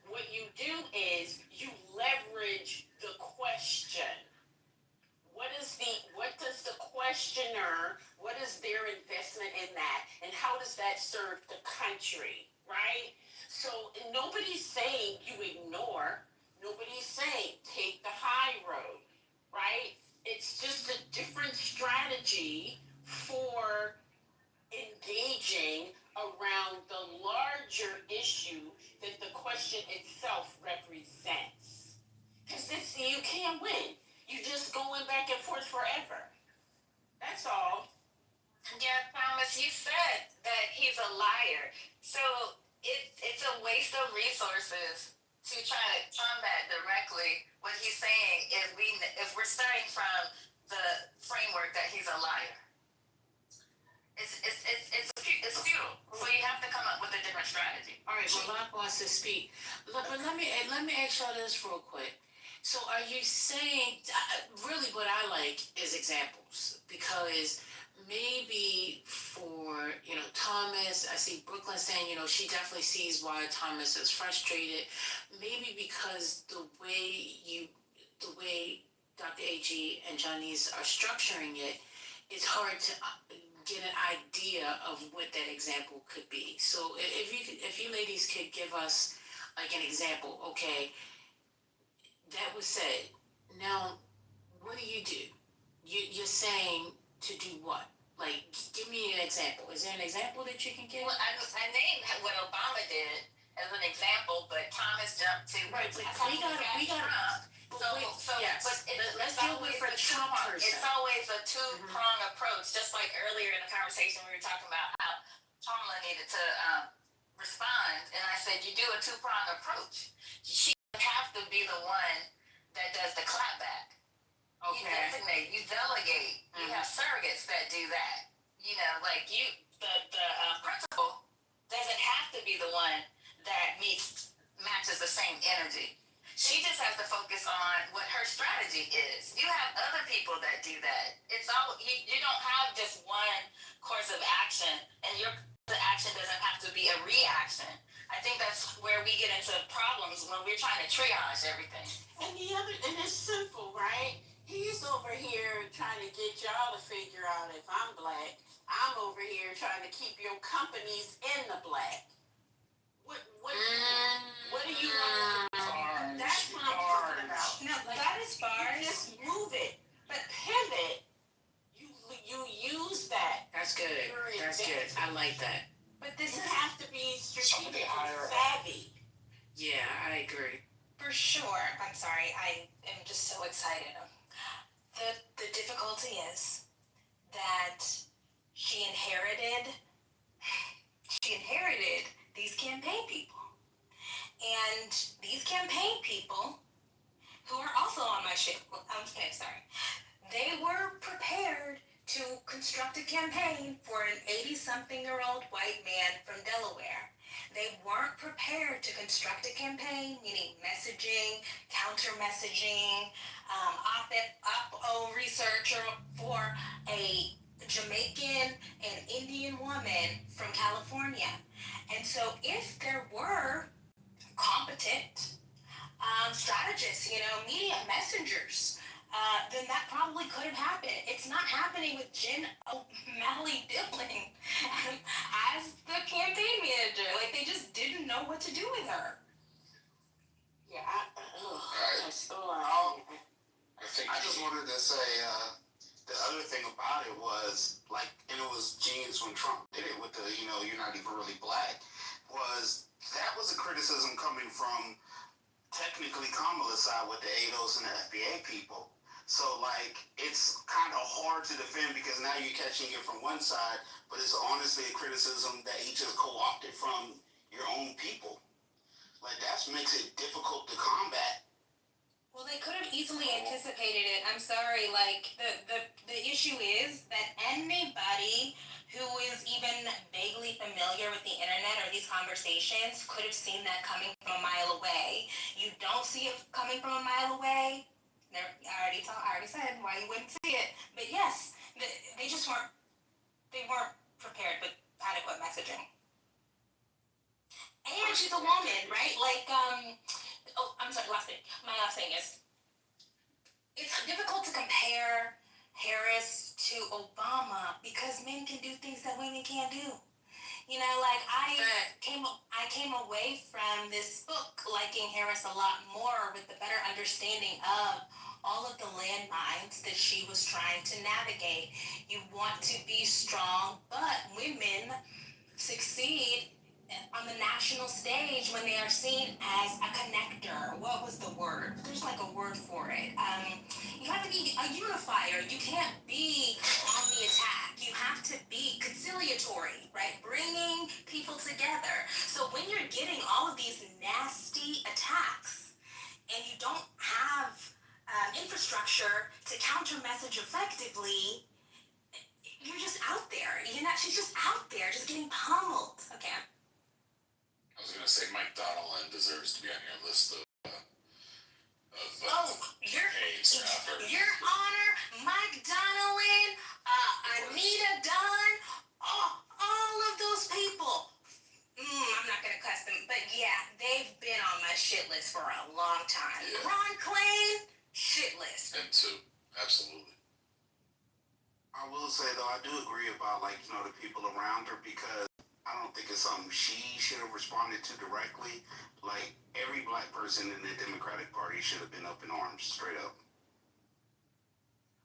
what you do is you leverage the question. What does the questioner, what is their investment in that? And how does that serve the country, right? So nobody's saying you ignore. Nobody's saying take the high road, right? It's just a different strategy for engaging around the larger issue that the question itself represents. Because you can't win. You're just going back and forth forever. That's all. Yeah, Thomas, you said that he's a liar. So it's a waste of resources to try to combat directly what he's saying if we're starting from the framework that he's a liar. It's futile. So you have to come up with a different strategy. All right, Malak wants to speak. But let me ask y'all this real quick. So are you saying, really what I like is examples, because maybe for, Thomas, I see Brooklyn saying, she definitely sees why Thomas is frustrated. Maybe because the way Dr. AG and Johnny's are structuring it, it's hard to get an idea of what that example could be. So if you ladies could give us like an example, okay, that was said. Now, what do? You're saying to do what? Like, give me an example. Is there an example that you can give? Well, I named what Obama did as an example, but Thomas jumped to Right, but we got Trump. Yes. Let's deal with the Trump person. It's always a two-prong approach. Just like earlier in the conversation, we were talking about how Kamala needed to respond, and I said you do a two-prong approach. She doesn't have to be the one that does the clapback. Okay. You designate, you delegate. You have surrogates that do that. Like the principal doesn't have to be the one that matches the same energy. She just has to focus on what her strategy is. You have other people that do that. It's all you don't have just one course of action, and your action doesn't have to be a reaction. I think that's where we get into problems when we're trying to triage everything. And it's simple, right? He's over here trying to get y'all to figure out if I'm black. I'm over here trying to keep your companies in the black. What do you want to do? That's what I'm talking about. No, that is bars. You just move it, but pivot. You use that. That's good. That's good. I like that. But this You is have to be strategically savvy. Yeah, I agree. for sure. I'm sorry. I am just so excited. The difficulty is that she inherited these campaign people. And these campaign people, who are also on my ship, they were prepared to construct a campaign for an 80-something-year-old white man from Delaware. They weren't prepared to construct a campaign, meaning messaging, counter-messaging, op-ed research for a Jamaican and Indian woman from California. And so if there were competent strategists, media messengers, then that probably could have happened. It's not happening with Jen O'Malley Dillon as the campaign manager. Like, they just didn't know what to do with her. Yeah, I just wanted to say, the other thing about it was, like, and it was genius when Trump did it with the, you're not even really black, that was a criticism coming from technically Kamala's side with the ADOS and the FBA people. So, like, it's kind of hard to defend because now you're catching it from one side, but it's honestly a criticism that he just co-opted from your own people. Like, that makes it difficult to combat. Well, they could have easily anticipated it. I'm sorry. Like, the issue is that anybody who is even vaguely familiar with the internet or these conversations could have seen that coming from a mile away. You don't see it coming from a mile away. I already said why you wouldn't see it. But yes, they just weren't prepared with adequate messaging. And she's a woman, right? Like, I'm sorry, my last thing is, it's difficult to compare Harris to Obama because men can do things that women can't do. I came away from this book liking Harris a lot more with the better understanding of all of the landmines that she was trying to navigate. You want to be strong, but women succeed on the national stage when they are seen as a connector. What was the word? There's like a word for it. You have to be a unifier. You can't be on the attack. You have to be conciliatory, right? Bringing people together. So when you're getting all of these nasty attacks and you don't have infrastructure to counter message effectively, you're just out there. She's just out there, just getting pummeled. Okay. I was gonna say Mike Donilon deserves to be on your list of Oh, Your Honor, Mike Donilon, Anita Dunn, all of those people. I'm not gonna cuss them, but yeah, they've been on my shit list for a long time. Yeah. Ron Klain, shit list. And two, absolutely. I will say though, I do agree about the people around her because I don't think it's something she should have responded to directly. Like every black person in the Democratic Party should have been up in arms, straight up.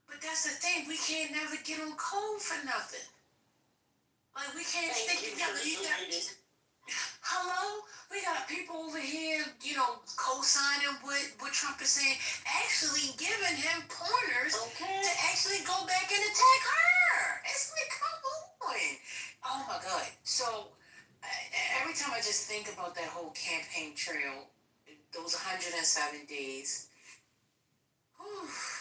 But that's the thing, we can't never get on code for nothing. Like we can't stick together. Hello? We got people over here, co-signing what Trump is saying, actually giving him pointers to actually go back and attack her. It's like, come on. Oh my God. So every time I just think about that whole campaign trail, those 107 days.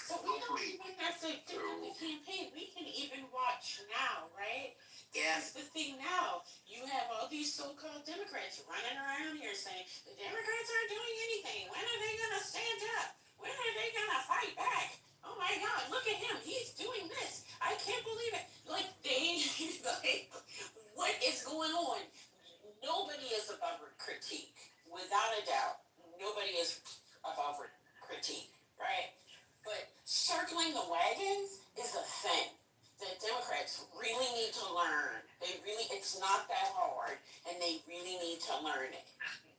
So we don't even have to do the campaign. We can even watch now, right? Yeah. This is the thing now. You have all these so-called Democrats running around here saying the Democrats aren't doing anything. When are they gonna stand up? When are they gonna fight back? Oh my God, look at him. He's doing this. I can't believe it. Like what is going on? Nobody is above critique, without a doubt. Nobody is above critique, right? But circling the wagons is a thing that Democrats really need to learn. It's not that hard, and they really need to learn it.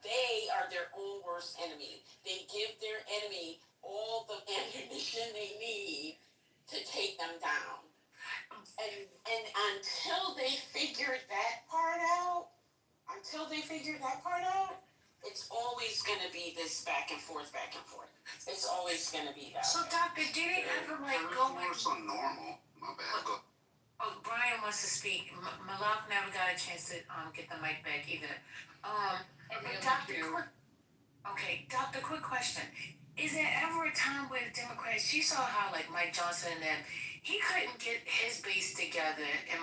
They are their own worst enemy. They give their enemy all the ammunition they need to take them down. And until they figure that part out, it's always going to be this back and forth. It's always going to be that. So, Doctor, did it ever go more so normal? My bad. Go. Oh, Brian wants to speak. Malak never got a chance to get the mic back either. Doctor, quick question. Is there ever a time where the Democrats, you saw how Mike Johnson and them, he couldn't get his base together and,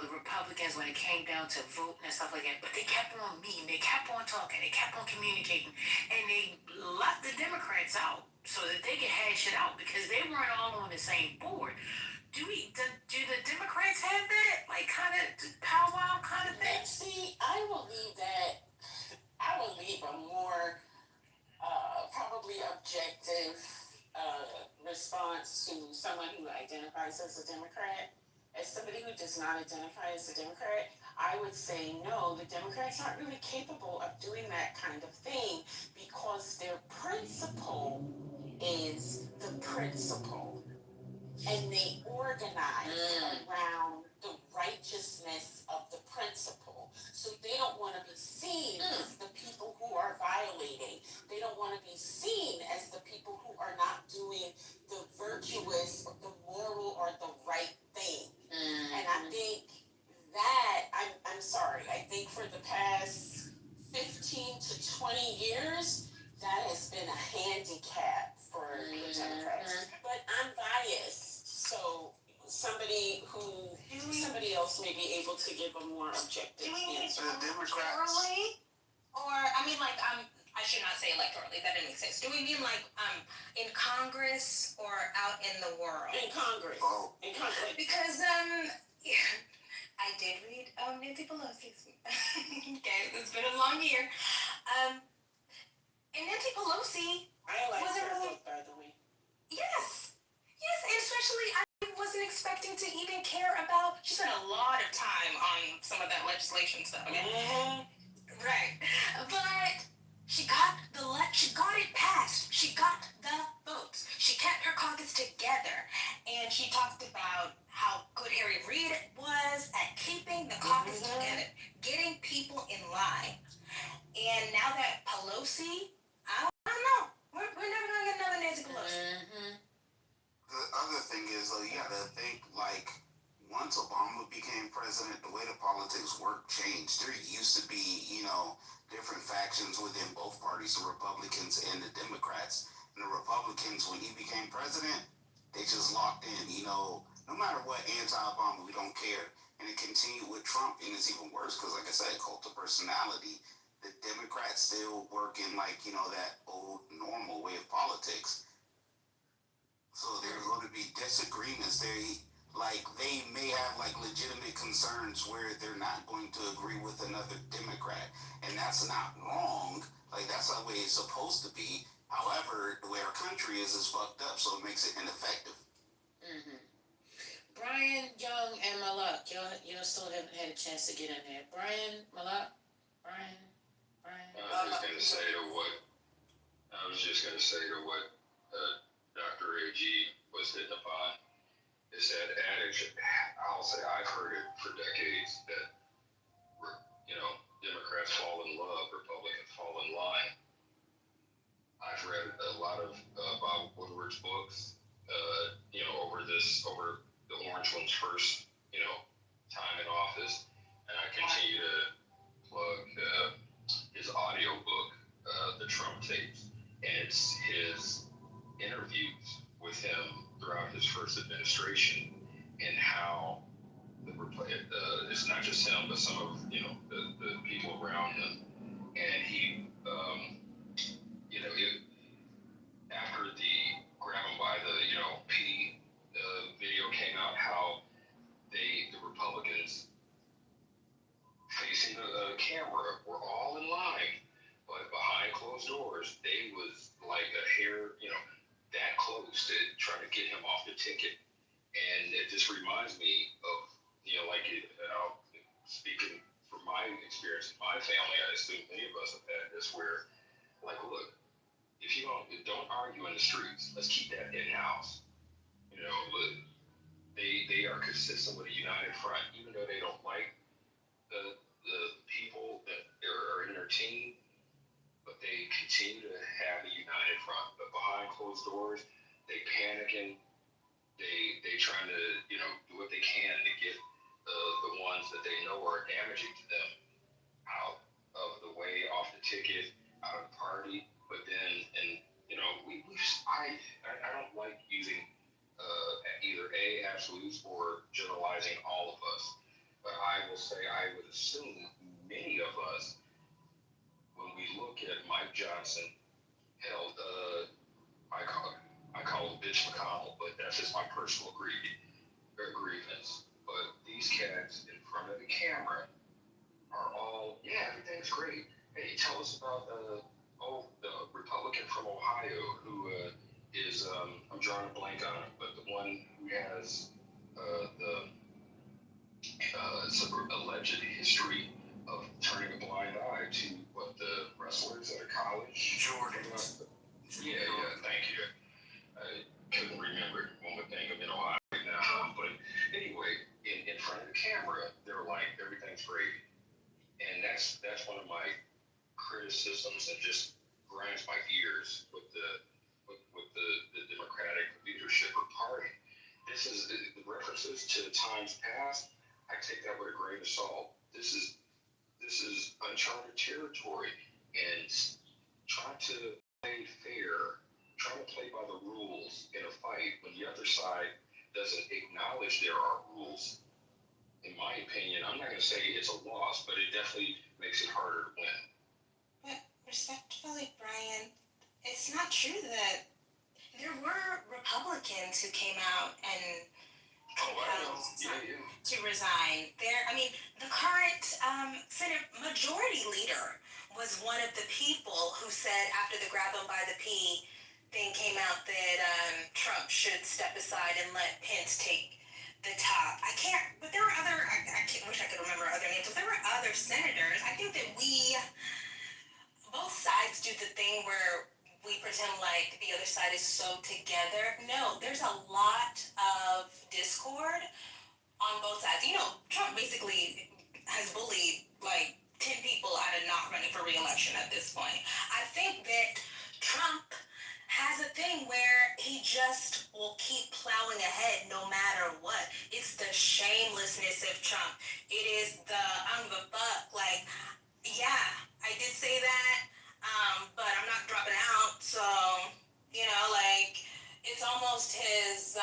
the Republicans when it came down to voting and stuff like that, but they kept on meeting, they kept on talking, they kept on communicating, and they left the Democrats out so that they could hash it out because they weren't all on the same board. Do the Democrats have that kind of powwow kind of thing? See, I will leave a more probably objective response to someone who identifies as a Democrat. As somebody who does not identify as a Democrat, I would say no, the Democrats aren't really capable of doing that kind of thing because their principle is the principle. And they organize around the righteousness of the principle. So they don't want to be seen as the people who are violating. They don't want to be seen as the people who are not doing the virtuous or the moral or the right thing. And I think that, I'm sorry, I think for the past 15 to 20 years, that has been a handicap for the Democrats. But I'm biased, so somebody else may be able to give a more objective answer. The Democrats. Or, I should not say electorally, that didn't make sense. Do we mean in Congress or out in the world? In Congress. Oh. In Congress. Because, I did read Nancy Pelosi's. Okay, it's been a long year. And Nancy Pelosi was her book, by the way. Yes, and especially I wasn't expecting to even care about. She spent a lot of time on some of that legislation stuff. Okay? Right, but she got it passed. She got the votes. She kept her caucus together, and she talked about how good Harry Reid was at keeping the caucus together, getting people in line. And now that Pelosi, I don't know. We're never gonna get another Nancy Pelosi. The other thing is, you gotta think once Obama became president, the way the politics work changed. There used to be, different factions within both parties, the Republicans and the Democrats. And the Republicans, when he became president, they just locked in, no matter what, anti-Obama, we don't care. And it continued with Trump, and it's even worse because, like I said, cult of personality. the Democrats still work in like, you know, that old normal way of politics. So there's going to be disagreements. They may have like legitimate concerns where they're not going to agree with another Democrat, and that's not wrong. Like that's the way it's supposed to be. However, the way our country is fucked up, so it makes it ineffective. Mm-hmm. Brian, Young, and Malak, y'all still haven't had a chance to get in there. Brian, Malak, Brian. I was just gonna say to what Dr. AG was hitting upon is that adage. I'll say I've heard it for decades that Democrats fall in love, Republicans fall in line. I've read a lot of Bob Woodward's books, over the Orange one's first, time in office, and I continue to plug his audio book, The Trump Tapes, and it's his interviews with him throughout his first administration and how it's not just him, but some of the people around him, and he after the grab him by the P video came out, how the Republicans facing the camera were all in line, but behind closed doors they was like a hair that close to trying to get him off the ticket. And it just reminds me of speaking from my experience in my family, I assume many of us have had this where look, if you don't argue in the streets, let's keep that in house. Look, they are consistent with a united front, even though they don't like the people that are in their team, but they continue to have a united front. But behind closed doors, they panicking. They trying to do what they can to get the ones that they know are damaging to them out of the way, off the ticket, out of the party. But then, I don't like using either absolutes or generalizing all of us. But I will say I would assume many of us, when we look at Mike Johnson, held I call him Bitch McConnell, but that's just my personal grievance. But these cats in front of the camera are all, everything's great. Hey, tell us about the Republican from Ohio who is, I'm drawing a blank on it, but the one who has some alleged history of turning a blind eye to what the wrestlers at a college. Jordan. Yeah, thank you. I couldn't remember one thing. I'm in Ohio right now. But anyway, in front of the camera, they're like, everything's great. And that's one of my criticisms and just grinds my gears with the Democratic leadership or party. This is the references to times past. I take that with a grain of salt. This is uncharted territory, and trying to play fair, trying to play by the rules in a fight when the other side doesn't acknowledge there are rules. In my opinion, I'm not going to say it's a loss, but it definitely makes it harder to win. But respectfully, Brian, it's not true that there were Republicans who came out and proposed to resign. The current Senate Majority Leader was one of the people who said after the grab him by the P thing came out that Trump should step aside and let Pence take the top. But there were other, I wish I could remember other names, but there were other senators. I think that both sides do the thing where we pretend like the other side is so together. No, there's a lot of discord on both sides. Trump basically has bullied like 10 people out of not running for re-election at this point. I think that Trump has a thing where he just will keep plowing ahead no matter what. It's the shamelessness of Trump. It is the I don't give a fuck. Like, yeah, I did say that, but I'm not dropping out. So, it's almost his,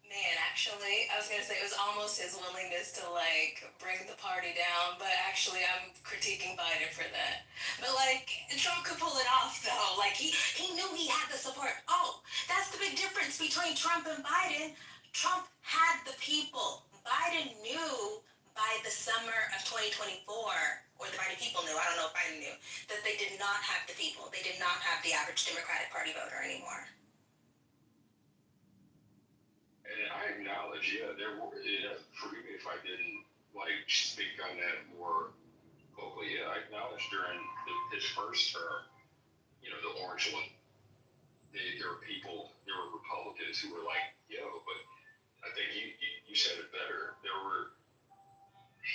man, actually, actually, I was gonna say it was almost his willingness to like bring the party down, but actually I'm critiquing Biden for that. But like Trump could pull it off though. Like he knew he had the support. Oh, that's the big difference between Trump and Biden. Trump had the people. Biden knew by the summer of 2024, or the Biden people knew, I don't know if Biden knew, that they did not have the people. They did not have the average Democratic Party voter anymore. And I acknowledge, yeah, there were, forgive me if I didn't like speak on that more vocally. Yeah, I acknowledge during his first term, the orange one, there were people, there were Republicans who were like, yo, but I think you said it better.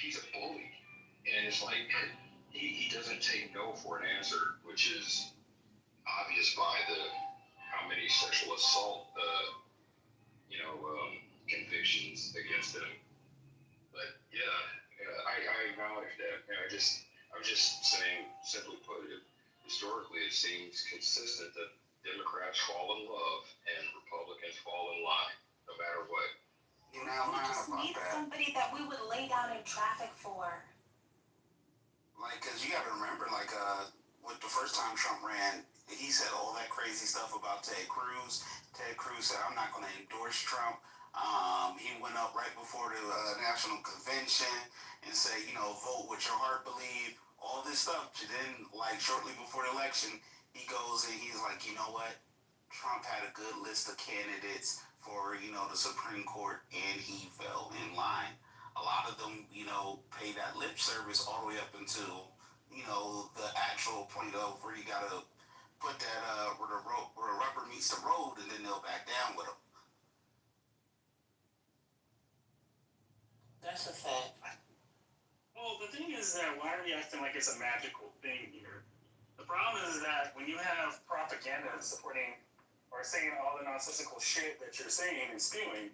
He's a bully. And it's like, he doesn't take no for an answer, which is obvious by how many sexual assault, convictions against him. But I acknowledge that. And I'm just saying, simply put it, historically it seems consistent that Democrats fall in love and Republicans fall in line, no matter what. We just need somebody that we would lay down in traffic for. Like, cause you gotta remember, like, with the first time Trump ran, he said all that crazy stuff about Ted Cruz. Ted Cruz said, I'm not gonna endorse Trump. He went up right before the national convention and said, vote what your heart believe, all this stuff. And then, like, shortly before the election, he goes and he's like, you know what? Trump had a good list of candidates for, the Supreme Court, and he fell in line. A lot of them, pay that lip service all the way up until, the actual point of where you gotta put that, where the rubber meets the road, and then they'll back down with them. That's a fact. Well, the thing is that why are we acting like it's a magical thing here? The problem is that when you have propaganda supporting or saying all the nonsensical shit that you're saying and spewing,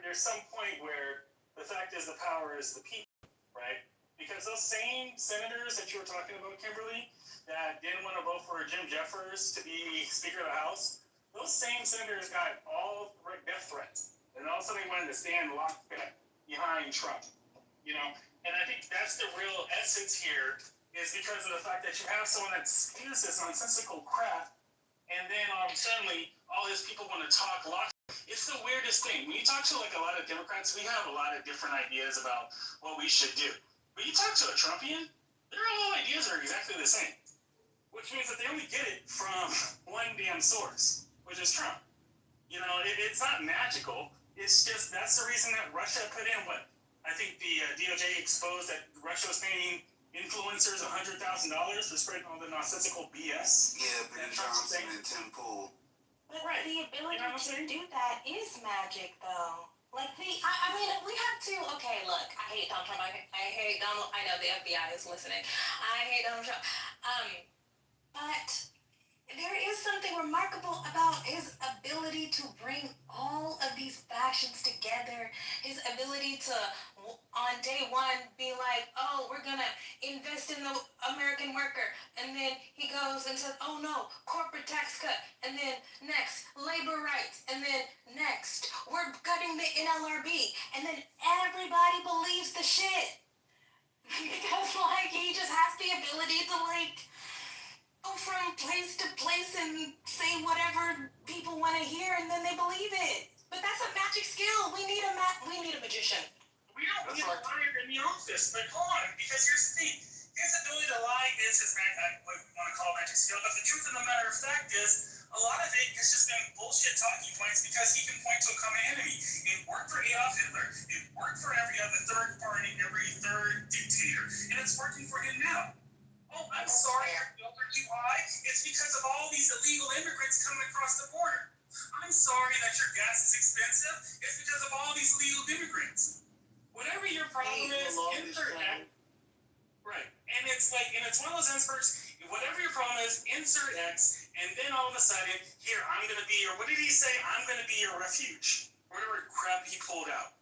there's some point where the fact is the power is the people, right? Because those same senators that you were talking about, Kimberly, that didn't want to vote for Jim Jeffers to be Speaker of the House, those same senators got all death threats. And all of a sudden they wanted to stand locked behind Trump, And I think that's the real essence here, is because of the fact that you have someone that spews this nonsensical crap, and then suddenly all these people want to talk lock. It's the weirdest thing. When you talk to like a lot of Democrats, we have a lot of different ideas about what we should do. But you talk to a Trumpian, their all ideas are exactly the same, which means that they only get it from one damn source, which is Trump. It's not magical. It's just that's the reason that Russia put in what I think the DOJ exposed that Russia was paying influencers $100,000 for spreading all the nonsensical BS. Yeah, Ben Johnson and Tim Pool. But the ability to do that is magic, though. Like I mean, we have to. Okay, look, I hate Donald Trump. I hate Donald. I know the FBI is listening. I hate Donald Trump. But there is something remarkable about his ability to bring all of these factions together. His ability to, on day one, be like, oh, we're going to invest in the American worker. And then he goes and says, oh no, corporate tax cut. And then next, labor rights. And then next, we're cutting the NLRB. And then everybody believes the shit. Because, he just has the ability to, go from place to place and say whatever people want to hear, and then they believe it. But that's a magic skill. We need a magician. We don't need a liar in the office, but hold on, because here's the thing. His ability to lie is his what we want to call magic skill, but the truth of the matter of fact is, a lot of it has just been bullshit talking points because he can point to a common enemy. It worked for Adolf Hitler. It worked for every other third party, every third dictator, and it's working for him now. Oh, I'm sorry, your bills are too high. It's because of all these illegal immigrants coming across the border. I'm sorry that your gas is expensive. It's because of all these illegal immigrants. Whatever your problem is, insert X. Right. And it's one of those experts, whatever your problem is, insert X, and then all of a sudden, here, I'm going to be your, what did he say? I'm going to be your refuge. Whatever crap he pulled out.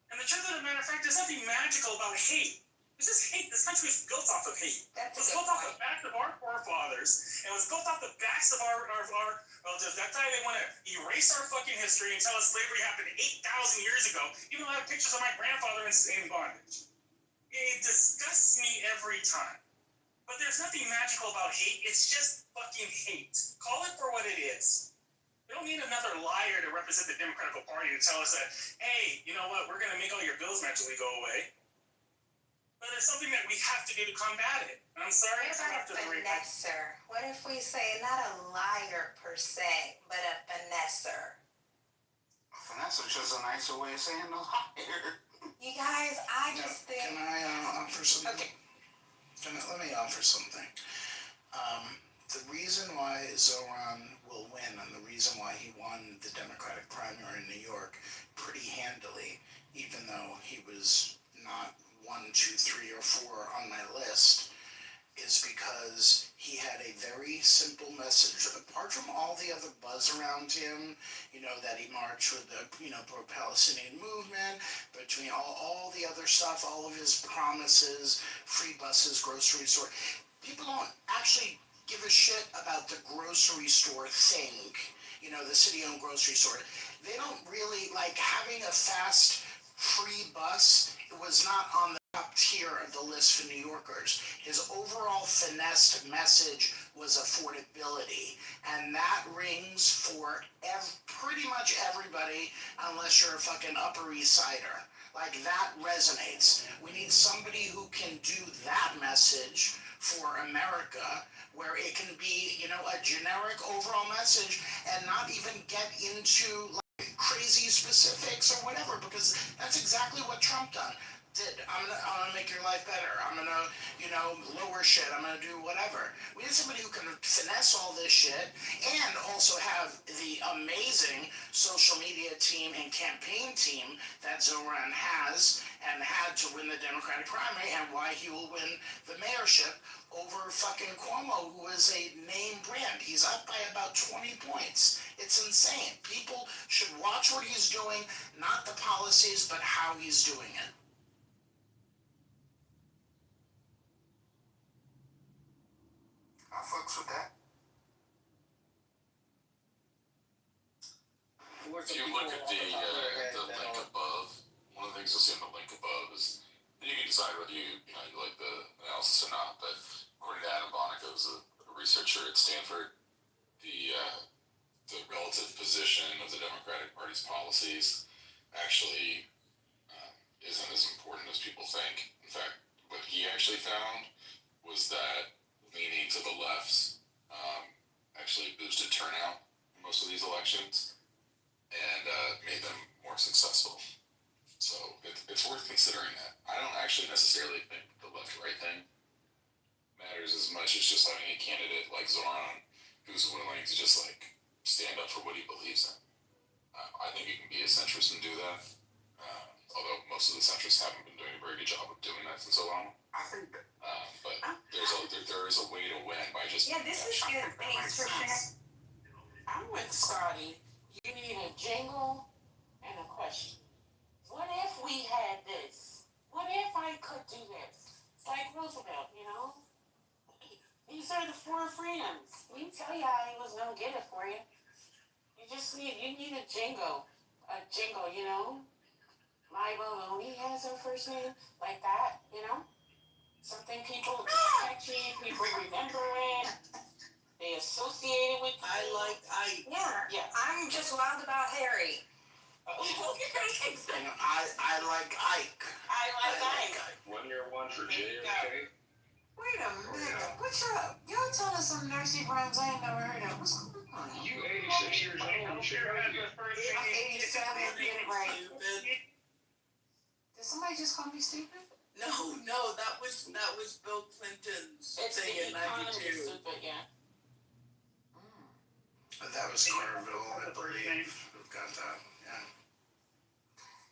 And the truth of the matter of fact, there's nothing magical about hate. It's just hate. This country was built off of hate. That's It was a built good off the point. backs of our forefathers. And it was built off the backs of our relatives. That's why they want to erase our fucking history and tell us slavery happened 8,000 years ago. Even though I have pictures of my grandfather in bondage. It disgusts me every time. But there's nothing magical about hate. It's just fucking hate. Call it for what it is. We don't need another liar to represent the Democratic Party to tell us that, hey, you know what, we're going to make all your bills magically go away. But there's something that we have to do to combat it. And I'm sorry What if I'm about after a the right. finesser? What if we say not a liar per se, but a finesser? Finesse is just a nicer way of saying no liar. You guys, I just think. Can I offer something? Okay. Let me offer something. The reason why Zoran will win and the reason why he won the Democratic primary in New York pretty handily, even though he was not 1, 2, 3, or 4 on my list, is because he had a very simple message. Apart from all the other buzz around him, that he marched with the, pro-Palestinian movement, between all the other stuff, all of his promises, free buses, grocery store, people don't actually give a shit about the grocery store thing, the city-owned grocery store. They don't really, like, having a fast, free bus, it was not on the top tier of the list for New Yorkers. His overall finessed message was affordability, and that rings for pretty much everybody, unless you're a fucking Upper East Sider. Like, that resonates. We need somebody who can do that message for America, where it can be, a generic overall message and not even get into like crazy specifics or whatever, because that's exactly what Trump did. I'm gonna make your life better. I'm gonna, lower shit. I'm gonna do whatever. We need somebody who can finesse all this shit and also have the amazing social media team and campaign team that Zoran has and had to win the Democratic primary, and why he will win the mayorship over fucking Cuomo, who is a name brand. He's up by about 20 points. It's insane. People should watch what he's doing, not the policies, but how he's doing it. I fucks with that. If you look at the link above, one of the things you'll see on the link above is, and you can decide whether you like the analysis or not, but according to Adam Bonica, who's a researcher at Stanford, the relative position of the Democratic Party's policies actually isn't as important as people think. In fact, what he actually found was that leaning to the lefts actually boosted turnout in most of these elections and made them more successful. So it's worth considering that. I don't actually necessarily think the left-right thing matters as much as just having a candidate like Zoran who's willing to just like stand up for what he believes in. I think you can be a centrist and do that. Although most of the centrists haven't been doing a very good job of doing that since Obama. I think that. But there is a way to win by just. Yeah, this is good. Thanks for sharing. I'm with Scotty. You need a jingle and a question. What if we had this? What if I could do this? It's like Roosevelt, These are the 4 freedoms. We can tell you how he was gonna get it for you. You need a jingle. My Baloney has her first name, like that, Something people catchy, people remember it. They associate it with you. Yeah. I'm just wild about Harry. I like Ike. I like Ike. 1 year one for JFK. Wait a minute. What's up? Y'all telling some nursing rhymes I ain't never heard of. What's going on? You 86 years old. I'm 87, get it right. Did somebody just call me stupid? No, that was Bill Clinton's thing in '92. Stupid, yeah. That was Carville, I believe, who got that.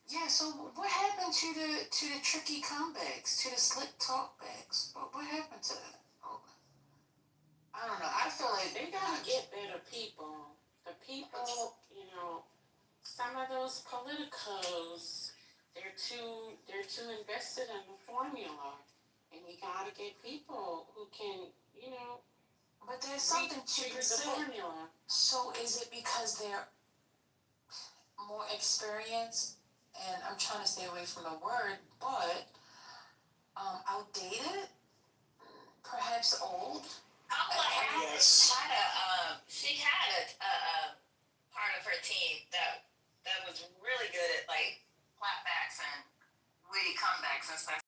Yeah, so what happened to the tricky comebacks, to the slick talkbacks? What happened to that? I don't know. I feel like They gotta get better people. The people, some of those politicos, they're too invested in the formula. and you gotta get people who can, But there's something to read the consider. formula. So is it because they're more experienced, and I'm trying to stay away from the word, but outdated? Perhaps old? Kamala Harris she had a part of her team that was really good at like clapbacks and witty comebacks and stuff.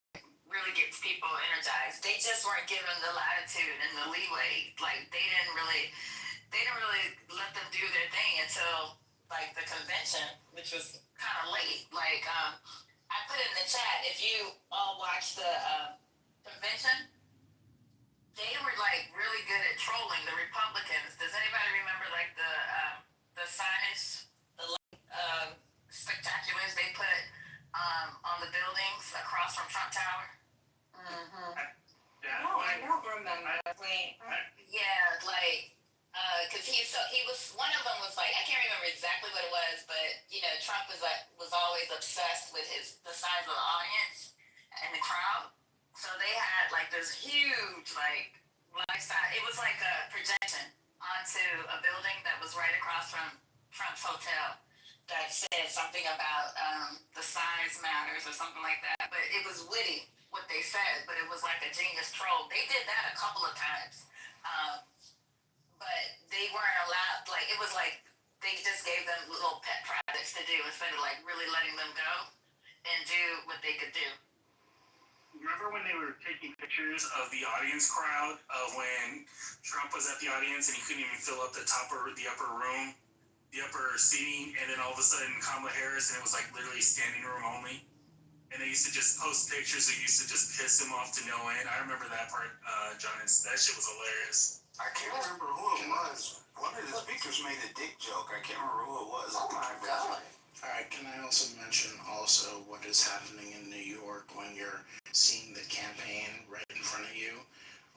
Really gets people energized. They just weren't given the latitude and the leeway. Like they didn't really let them do their thing until like the convention, which was kind of late. Like I put it in the chat. If you all watched the convention, they were like really good at trolling the Republicans. Does anybody remember like the signage, the spectaculars they put on the buildings across from Trump Tower? Mm-hmm. Yeah. No, I don't remember. Wait. Yeah, like, cause he was one of them was like I can't remember exactly what it was, but Trump was always obsessed with the size of the audience and the crowd. So they had like this huge like lifestyle. It was like a projection onto a building that was right across from Trump's hotel that said something about the size matters or something like that. But it was witty what they said, but it was like a genius troll. They did that a couple of times, but they weren't allowed. Like it was like they just gave them little pet projects to do instead of like really letting them go and do what they could do. Remember when they were taking pictures of the audience crowd of when Trump was at the audience and he couldn't even fill up the upper room, the upper seating, and then all of a sudden Kamala Harris, and it was like literally standing room only. And they used to just post pictures that used to just piss him off to no end. I remember that part, John. That shit was hilarious. I can't remember who it was. One of the speakers made a dick joke. I can't remember who it was. Oh my God. Alright, can I also mention also what is happening in New York when you're seeing the campaign right in front of you?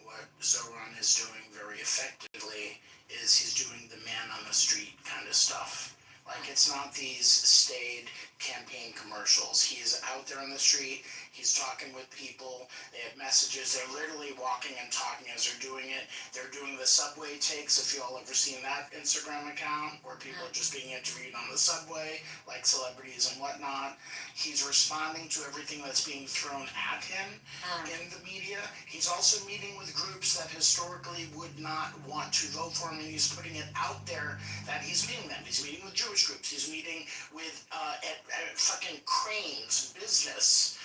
What Zoran is doing very effectively is he's doing the man on the street kind of stuff. Like it's not these staid campaign commercials. He's out there on the street, he's talking with people, they have messages, they're literally walking and talking as they're doing it. They're doing the subway takes, if y'all ever seen that Instagram account where people are just being interviewed on the subway, like celebrities and whatnot. He's responding to everything that's being thrown at him in the media. He's also meeting with groups that historically would not want to vote for him, and he's putting it out there that he's meeting them. He's meeting with Jewish groups. He's meeting with at fucking Crane's business.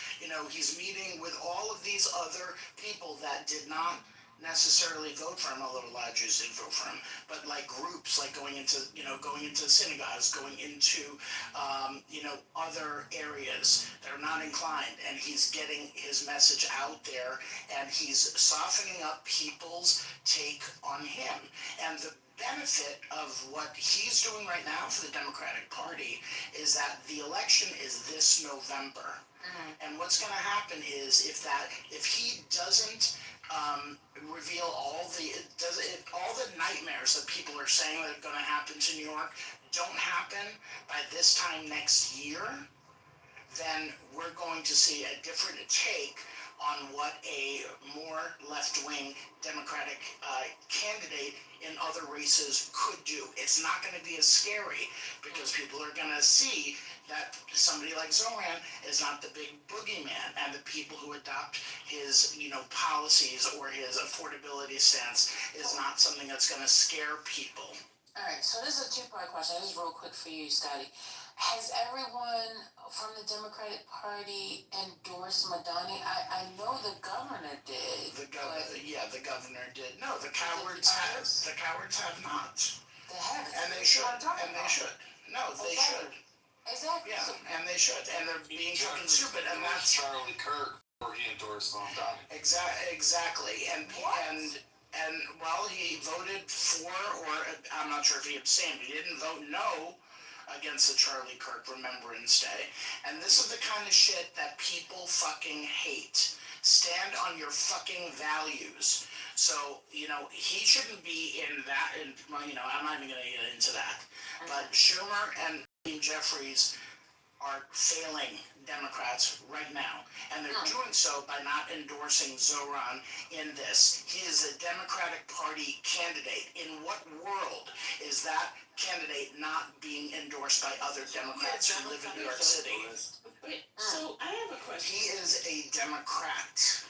He's meeting with all of these other people that did not necessarily vote for him, although a lot of Jews did vote for him, but like groups like going into synagogues, going into other areas that are not inclined, and he's getting his message out there, and he's softening up people's take on him. And the benefit of what he's doing right now for the Democratic Party is that the election is this November. And what's going to happen is if he doesn't reveal all the nightmares that people are saying that are going to happen to New York don't happen by this time next year, then we're going to see a different take on what a more left-wing Democratic candidate in other races could do. It's not going to be as scary because people are going to see that somebody like Zoran is not the big boogeyman, and the people who adopt his, policies or his affordability stance is not something that's going to scare people. All right, so this is a two-part question. This is real quick for you, Scotty. Has everyone from the Democratic Party endorsed Madani? I know the governor did. The governor did. No, the cowards have. The cowards have not. They haven't. And they should. And they should. No, they should. Exactly. Yeah, and they should. And they're being fucking stupid. And that's Charlie Kirk, where he endorsed Madani. Exactly. And well, he voted for, or I'm not sure if he abstained. He didn't vote no against the Charlie Kirk Remembrance Day. And this is the kind of shit that people fucking hate. Stand on your fucking values. So, he shouldn't be in that, I'm not even going to get into that. But Schumer and Jeffries are failing Democrats right now, and they're doing so by not endorsing Zoran in this. He is a Democratic Party candidate. In what world is that candidate not being endorsed by other Democrats who live in New York City? But, so I have a question. He is a Democrat.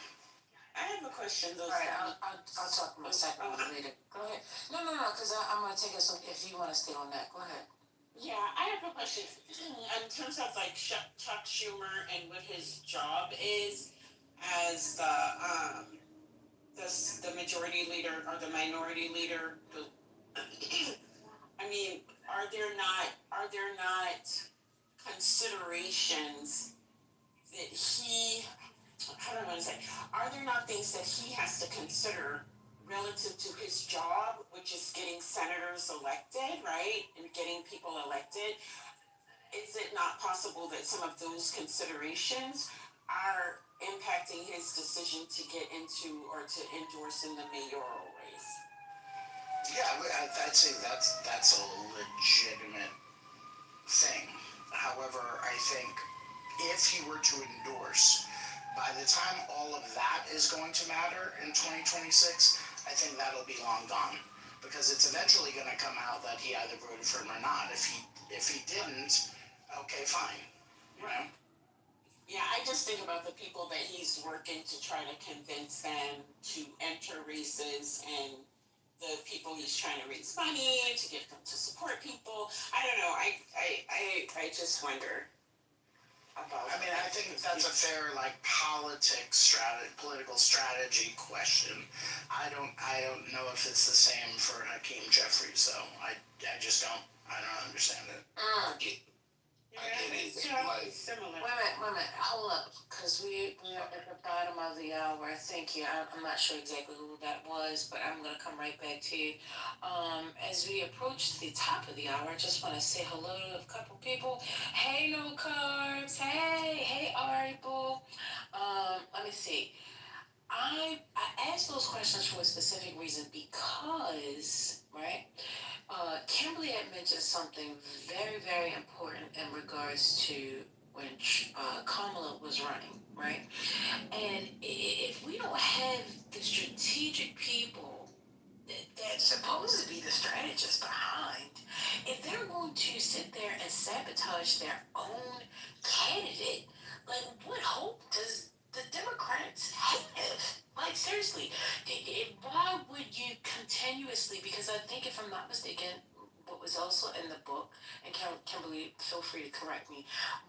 I have a question though. Alright, I'll talk about second one later. Go ahead. No, cause I'm gonna take us, if you wanna stay on that, go ahead. Yeah, I have a question. In terms of like Chuck Schumer and what his job is as the majority leader or the minority leader. I mean, are there not considerations that he? How do I want to say? Are there not things that he has to consider relative to his job, which is getting senators elected, right, and getting people elected? Is it not possible that some of those considerations are impacting his decision to get into or to endorse in the mayoral race? Yeah, I'd say that's a legitimate thing. However, I think if he were to endorse, by the time all of that is going to matter in 2026, I think that'll be long gone. Because it's eventually going to come out that he either voted for him or not. If he didn't, okay, fine. You know? Yeah, I just think about the people that he's working to try to convince them to enter races and the people he's trying to raise money to get them to support people. I don't know. I just wonder about. I mean, I think that's a fair political strategy question. I don't know if it's the same for Hakeem Jeffries though. I just don't. I don't understand it. Mm. I get it. Similar. Wait a minute, hold up, cause we are at the bottom of the hour. Thank you. I'm not sure exactly who that was, but I'm gonna come right back to you. As we approach the top of the hour, I just want to say hello to a couple people. Hey, No Carbs. Hey, Ari Boo. Let me see. I asked those questions for a specific reason because, right? Kimberly had mentioned something very, very important in regards to when Kamala was running, right? And if we don't have the strategic people that's supposed to be the strategists behind, if they're going to sit there and sabotage their own candidate, like what hope does the Democrats have? Like seriously, why would you continuously? Because I think, if I'm not mistaken, what was also in the book, and Kimberly, feel free to correct me,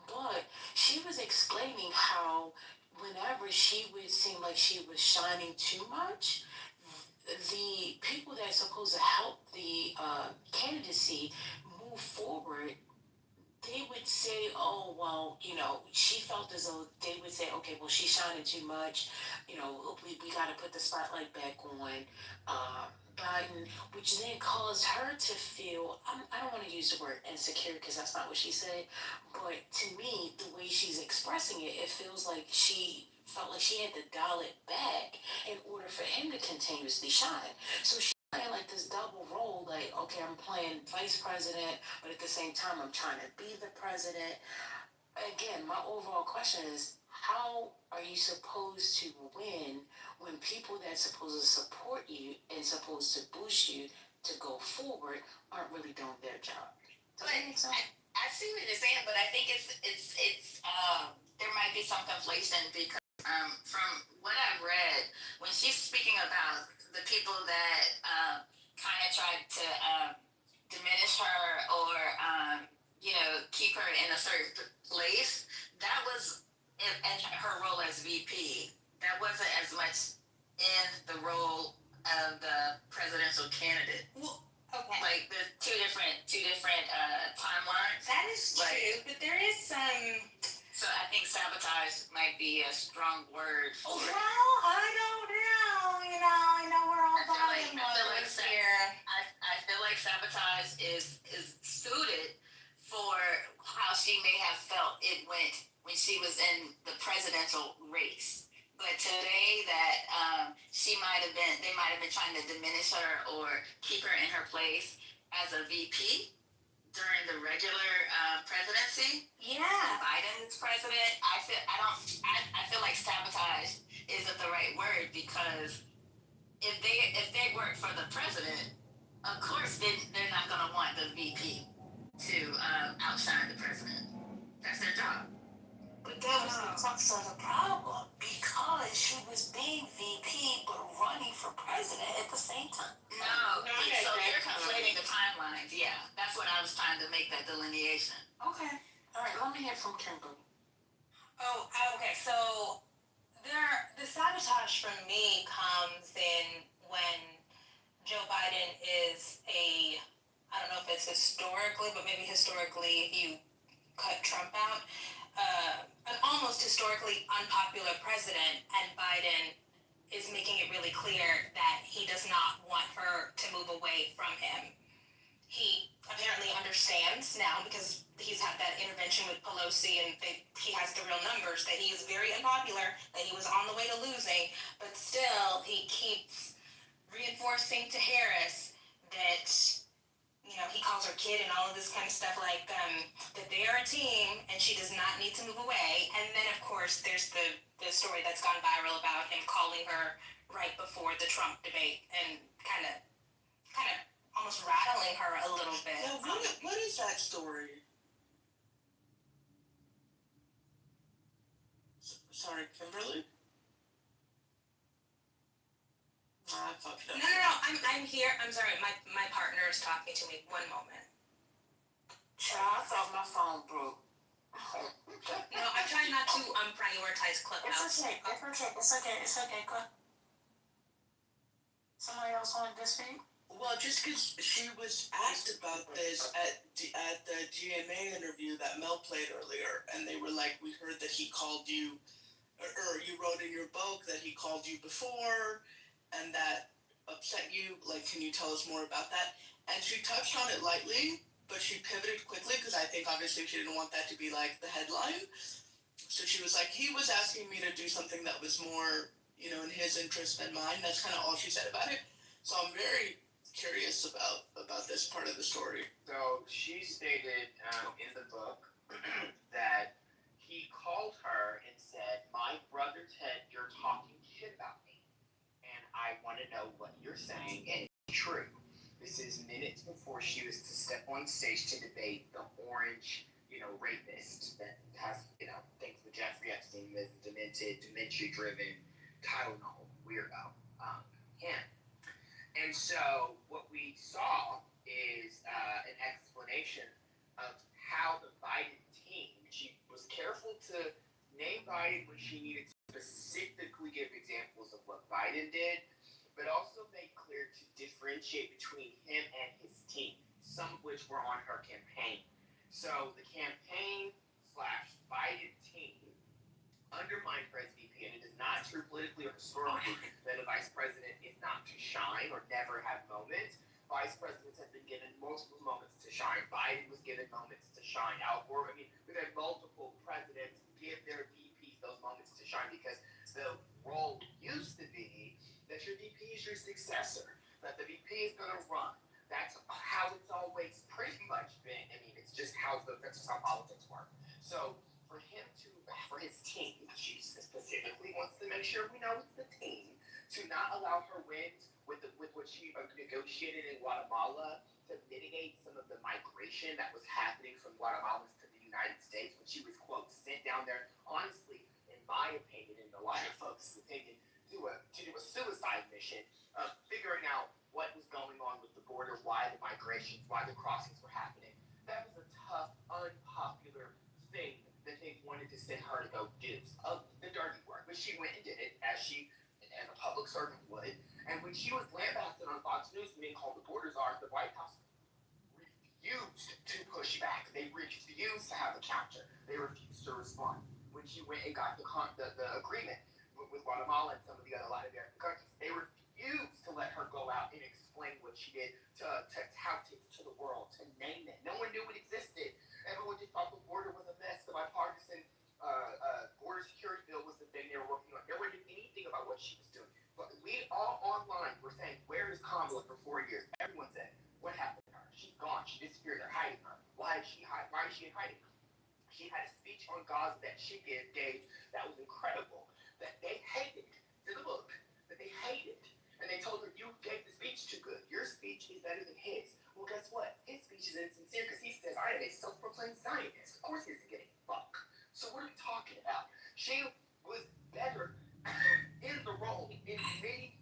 but she was explaining how whenever she would seem like she was shining too much, the people that are supposed to help the candidacy move forward, they would say, oh, well, she felt as though they would say, okay, well, she's shining too much. We got to put the spotlight back on Biden, which then caused her to feel, I don't want to use the word insecure because that's not what she said, but to me, the way she's expressing it, it feels like she felt like she had to dial it back in order for him to continuously shine. So she playing like this double role, like, okay, I'm playing vice president, but at the same time, I'm trying to be the president. Again, my overall question is, how are you supposed to win when people that's supposed to support you and supposed to boost you to go forward aren't really doing their job? Does that make sense? I see what you're saying, but I think it's there might be some conflation because from what I've read, when she's speaking about the people that kind of tried to diminish her or keep her in a certain place, that was in her role as VP. That wasn't as much in the role of the presidential candidate. Well, okay. Like the two different timelines. That is true, but there is some. So I think sabotage might be a strong word. Well, I don't know. I know we're all bottom lovers here. I feel like sabotage is suited for how she may have felt it went when she was in the presidential race. But today that they might have been trying to diminish her or keep her in her place as a VP during the regular presidency. Yeah, Biden's president, I feel like sabotage isn't the right word, because if they work for the president, of course they're not going to want the VP to outshine the president. That's their job. But that was the crux of the problem, because she was being VP but running for president at the same time. No, so you're conflating the timelines. Yeah, that's what I was trying to make that delineation. Okay. All right, let me hear from Kimberly. Oh, okay. So the sabotage from me comes in when Joe Biden is I don't know if it's historically, but maybe historically, if you cut Trump out, an almost historically unpopular president, and Biden is making it really clear that he does not want her to move away from him. He apparently understands now, because he's had that intervention with Pelosi, and he has the real numbers, that he is very unpopular, that he was on the way to losing, but still he keeps reinforcing to Harris that, he calls her kid and all of this kind of stuff, like that they are a team and she does not need to move away. And then of course there's the story that's gone viral about him calling her right before the Trump debate and kind of almost rattling her a little bit. Now, what is that story? Sorry, Kimberly? I fucked up. No, I'm here. I'm sorry, my partner is talking to me. One moment. Child, I thought my phone broke. No, I'm trying not to prioritize Clubhouse. It's okay. Go. Somebody else wanted to speak? Well, just because she was asked about this at the GMA interview that Mel played earlier, and they were like, we heard that he called you, or you wrote in your book that he called you before, and that upset you. Like, can you tell us more about that? And she touched on it lightly, but she pivoted quickly, because I think obviously she didn't want that to be like the headline. So she was like, he was asking me to do something that was more, in his interest than mine. That's kind of all she said about it. So I'm very curious about this part of the story. So she stated in the book that he called her and said, "My brother Ted, you're talking shit about me, and I want to know what you're saying, and it's true." This is minutes before she was to step on stage to debate the orange, rapist that has, things with Jeffrey Epstein, the dementia-driven, Tylenol weirdo, him. And so what we saw is an explanation of how the Biden team, she was careful to name Biden when she needed to specifically give examples of what Biden did, but also made clear to differentiate between him and his team, some of which were on her campaign. So the campaign / Biden team undermined President VP, and it is not true politically or historically that a vice president is not to shine or never have moments. Vice presidents have been given multiple moments to shine. Biden was given moments to shine. Al Gore, we've had multiple presidents give their VPs those moments to shine, because the role used to be that your VP is your successor, that the VP is going to run. That's how it's always pretty much been. It's just that's just how politics work. So for his team, she specifically wants to make sure we know it's the team, to not allow her wins with what she negotiated in Guatemala to mitigate some of the migration that was happening from Guatemalans to the United States when she was, quote, sent down there, honestly, in my opinion, and a lot of folks' opinion, to do a suicide mission of figuring out what was going on with the border, why the migrations, why the crossings were happening. That was a tough, unpopular thing that they wanted to send her to go do, the dirty work. But she went and did it, as a public servant would. And when she was lambasted on Fox News being called the border czar, the White House refused to push back. They refused to have a counter. They refused to respond. When she went and got the agreement with Guatemala and some of the other Latin American countries, they refused to let her go out and explain what she did, to tout it to the world, to name it. No one knew it existed. Everyone just thought the border was a mess. The bipartisan border security bill was the thing they were working on. No one knew anything about what she was doing. But we all online were saying, "Where is Kamala for 4 years?" Everyone said, "What happened to her? She's gone. She disappeared. They're hiding her. Why is she in hiding?" She had a speech speech on Gaza that she gave that was incredible, that they hated, in the book, that they hated. And they told her, you gave the speech too good. Your speech is better than his. Well, guess what? His speech is insincere because he says, I am a self-proclaimed Zionist. Of course he isn't getting fuck. So what are we talking about? She was better in the role in many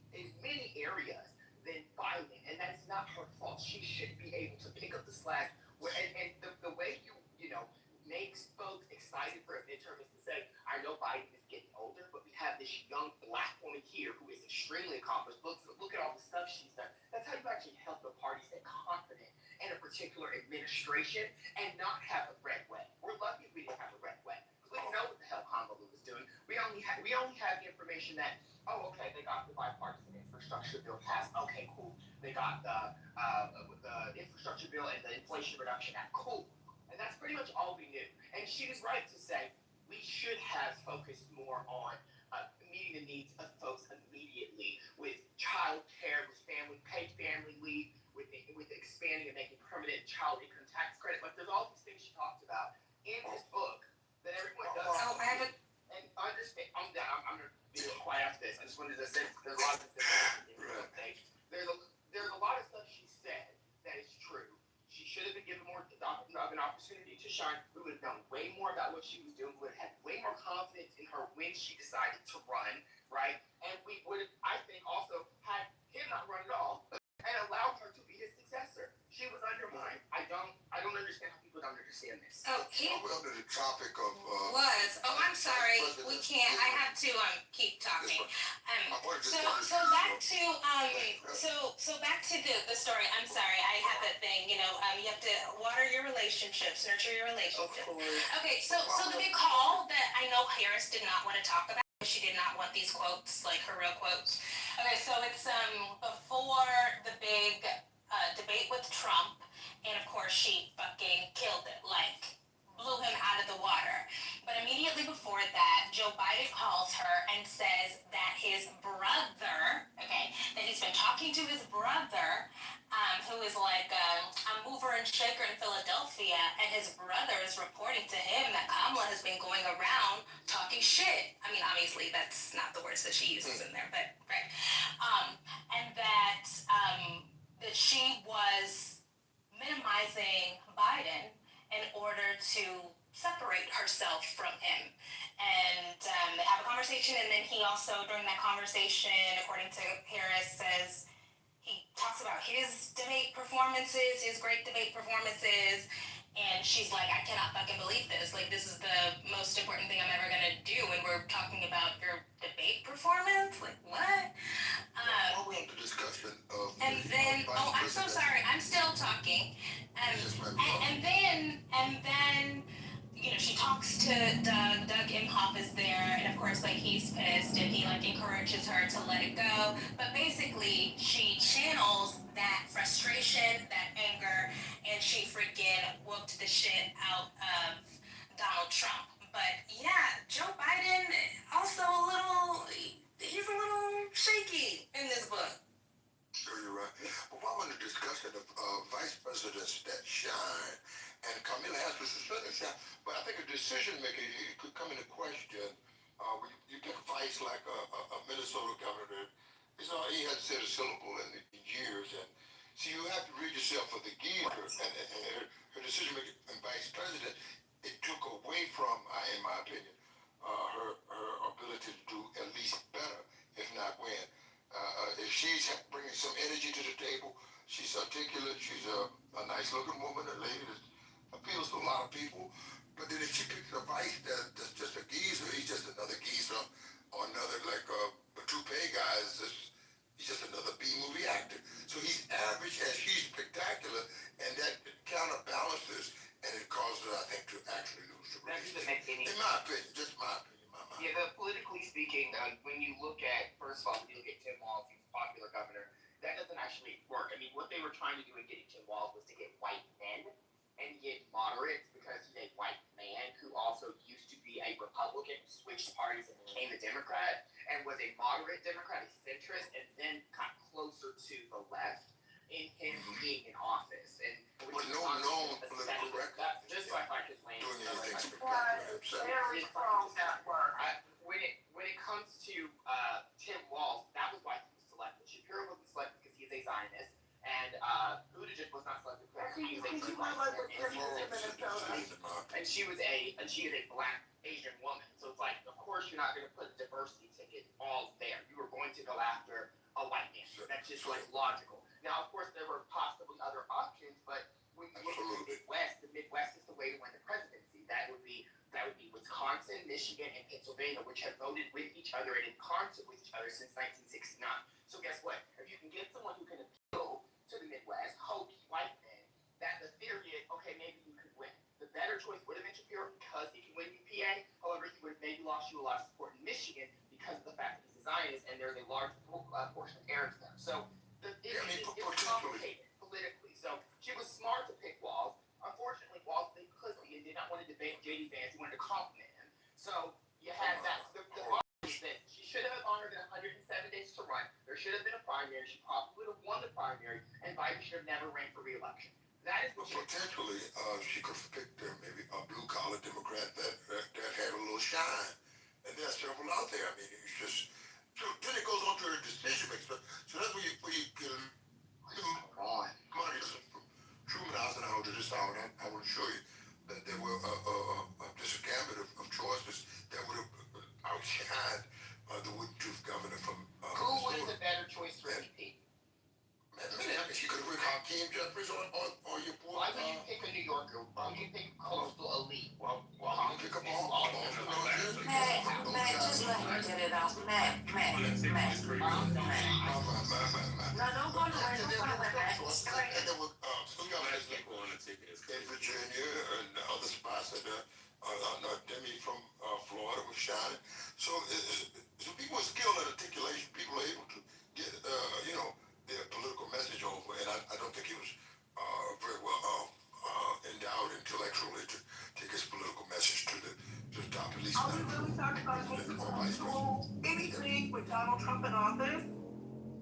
areas than Biden, and that's not her fault. She should be able to pick up the slack. And the way you know makes folks excited for a midterm is to say, I know Biden is getting older, but we have this young black woman here who is extremely accomplished. Look at all the stuff she's done. That's how you actually help the party stay confident in a particular administration and not have a red wave. We're lucky we didn't have a red wave. We didn't know what the hell Kamala was doing. We only have the information that, oh, okay, they got the bipartisan infrastructure bill passed. Okay, cool. They got the infrastructure bill and the Inflation Reduction Act. Cool. And that's pretty much all we knew. And she was right to say we should have focused more on meeting the needs of folks immediately with child care, with paid family leave, with expanding and making permanent child income tax credit. But there's all these things she talked about in this book that everyone does. Oh, I have a And understand, I'm done. I'm going to be quiet after this. I just wanted to say there's a lot of things that there's a lot of stuff she said that is true. She should have been given more of an opportunity to shine. We would have known way more about what she was doing. We would have had way more confidence in her when she decided to run, right? And we would have, I think, also had him not run at all and allowed her to be his successor. She was undermined. I don't understand how people don't understand this. oh he We're under the topic of was. Oh, I'm sorry. We can't. I have to keep talking. So back to back to the story. I'm sorry. I have that thing. You have to water your relationships, nurture your relationships. Of course. Okay. So the big call that I know Harris did not want to talk about. She did not want these quotes, like her real quotes. Okay. So it's before the big debate with Trump, and of course she fucking killed it. Like, blew him out of the water. But immediately before that, Joe Biden calls her and says that his brother, that he's been talking to his brother, who is like a mover and shaker in Philadelphia, and his brother is reporting to him that Kamala has been going around talking shit. I mean, obviously that's not the words that she uses in there, but right. And that she was minimizing Biden in order to separate herself from him. And they have a conversation, and then he also, during that conversation, according to Harris, says he talks about his debate performances, his great debate performances, and she's like, I cannot fucking believe this. Like, this is the most important thing I'm ever gonna do, and we're talking about your debate performance? Like, what? we're on the discussion of And then, I'm so sorry, I'm still talking. And then, she talks to Doug. Doug Imhoff is there, and of course, like, he's pissed, and he, like, encourages her to let it go. But basically, she channels that frustration, that anger, and she freaking whooped the shit out of Donald Trump. But yeah, Joe Biden also he's a little shaky in this book. Sure, you're right. But while we're in the discussion of vice presidents that shine, and Kamala Harris was certainly shine, but I think a decision maker could come into question. When you take a vice like a Minnesota governor, he hasn't said a syllable in years, and so you have to read yourself for the geezer, and her decision making and vice president, it took away from, in my opinion, her ability to do at least better, if not win. If she's bringing some energy to the table, she's articulate, she's a nice looking woman, a lady that appeals to a lot of people. But then if she picks a vice that's just a geezer, he's just another geezer, or another like a toupee guy, he's just another B-movie actor. So he's average and she's spectacular, and that counterbalances, and it causes her, I think, to actually lose the race. In my opinion, just my opinion. Yeah, politically speaking, when you look at, first of all, when you look at Tim Walz, he's a popular governor, that doesn't actually work. I mean, what they were trying to do in getting Tim Walz was to get white men and get moderates, because he's a white man who also used to be a Republican, switched parties and became a Democrat, and was a moderate Democrat, a centrist, and then got closer to the left. in him being in office. And but no known political record. Just so I can explain. Doing anything Very strong at work. When it comes to Tim Walz, that was why he was selected. Shapiro wasn't selected because he's a Zionist, and Buttigieg was not selected because he is a and she is a black Asian woman. So it's like, of course, you're not going to put a diversity ticket all there. You were going to go after a white man. That's just like logical. Now, of course, there were possibly other options, but when you look at the Midwest is the way to win the presidency. That would be Wisconsin, Michigan, and Pennsylvania, which have voted with each other and in concert with each other since 1969. So guess what? If you can get someone who can appeal to the Midwest, hokey white men, that the theory is, okay, maybe you could win. The better choice would have been Shapiro because he can win in PA. However, he would have maybe lost you a lot of support in Michigan because of the fact that he's a Zionist and there's a large portion of Arabs there. So it's complicated politically. So she was smart to pick Walz. Unfortunately, Walz played pussy and did not want to debate J.D. Vance. He wanted to compliment him. So you had that. The is that she should have longer than 107 days to run. There should have been a primary. She probably would have won the primary, and Biden should have never ran for re-election. That is potentially she could have picked maybe a blue collar Democrat that had a little shine, and there are several out there. I mean, it's just so then it goes on to her decision making. So that's where you get money from Truman Eisenhower to this hour. I want to show you that there were just a gambit of choices that would have outshined the wooden tooth governor from. Who was a better choice for VP? She could have picked Hakeem Jeffries or your boy. Why would you pick a New Yorker? Why would you pick coastal elite? Well, you pick up all Matt, just let him get it out. Matt. No, don't go nowhere. Don't go nowhere, Matt. And there were some guys in Virginia and other spots that Demi from Florida was shining. So people with skill and articulation, people are able to get their political message over, and I don't think he was very well endowed intellectually to take his political message to the top, at least. Are we really talking about anything with Donald Trump in office?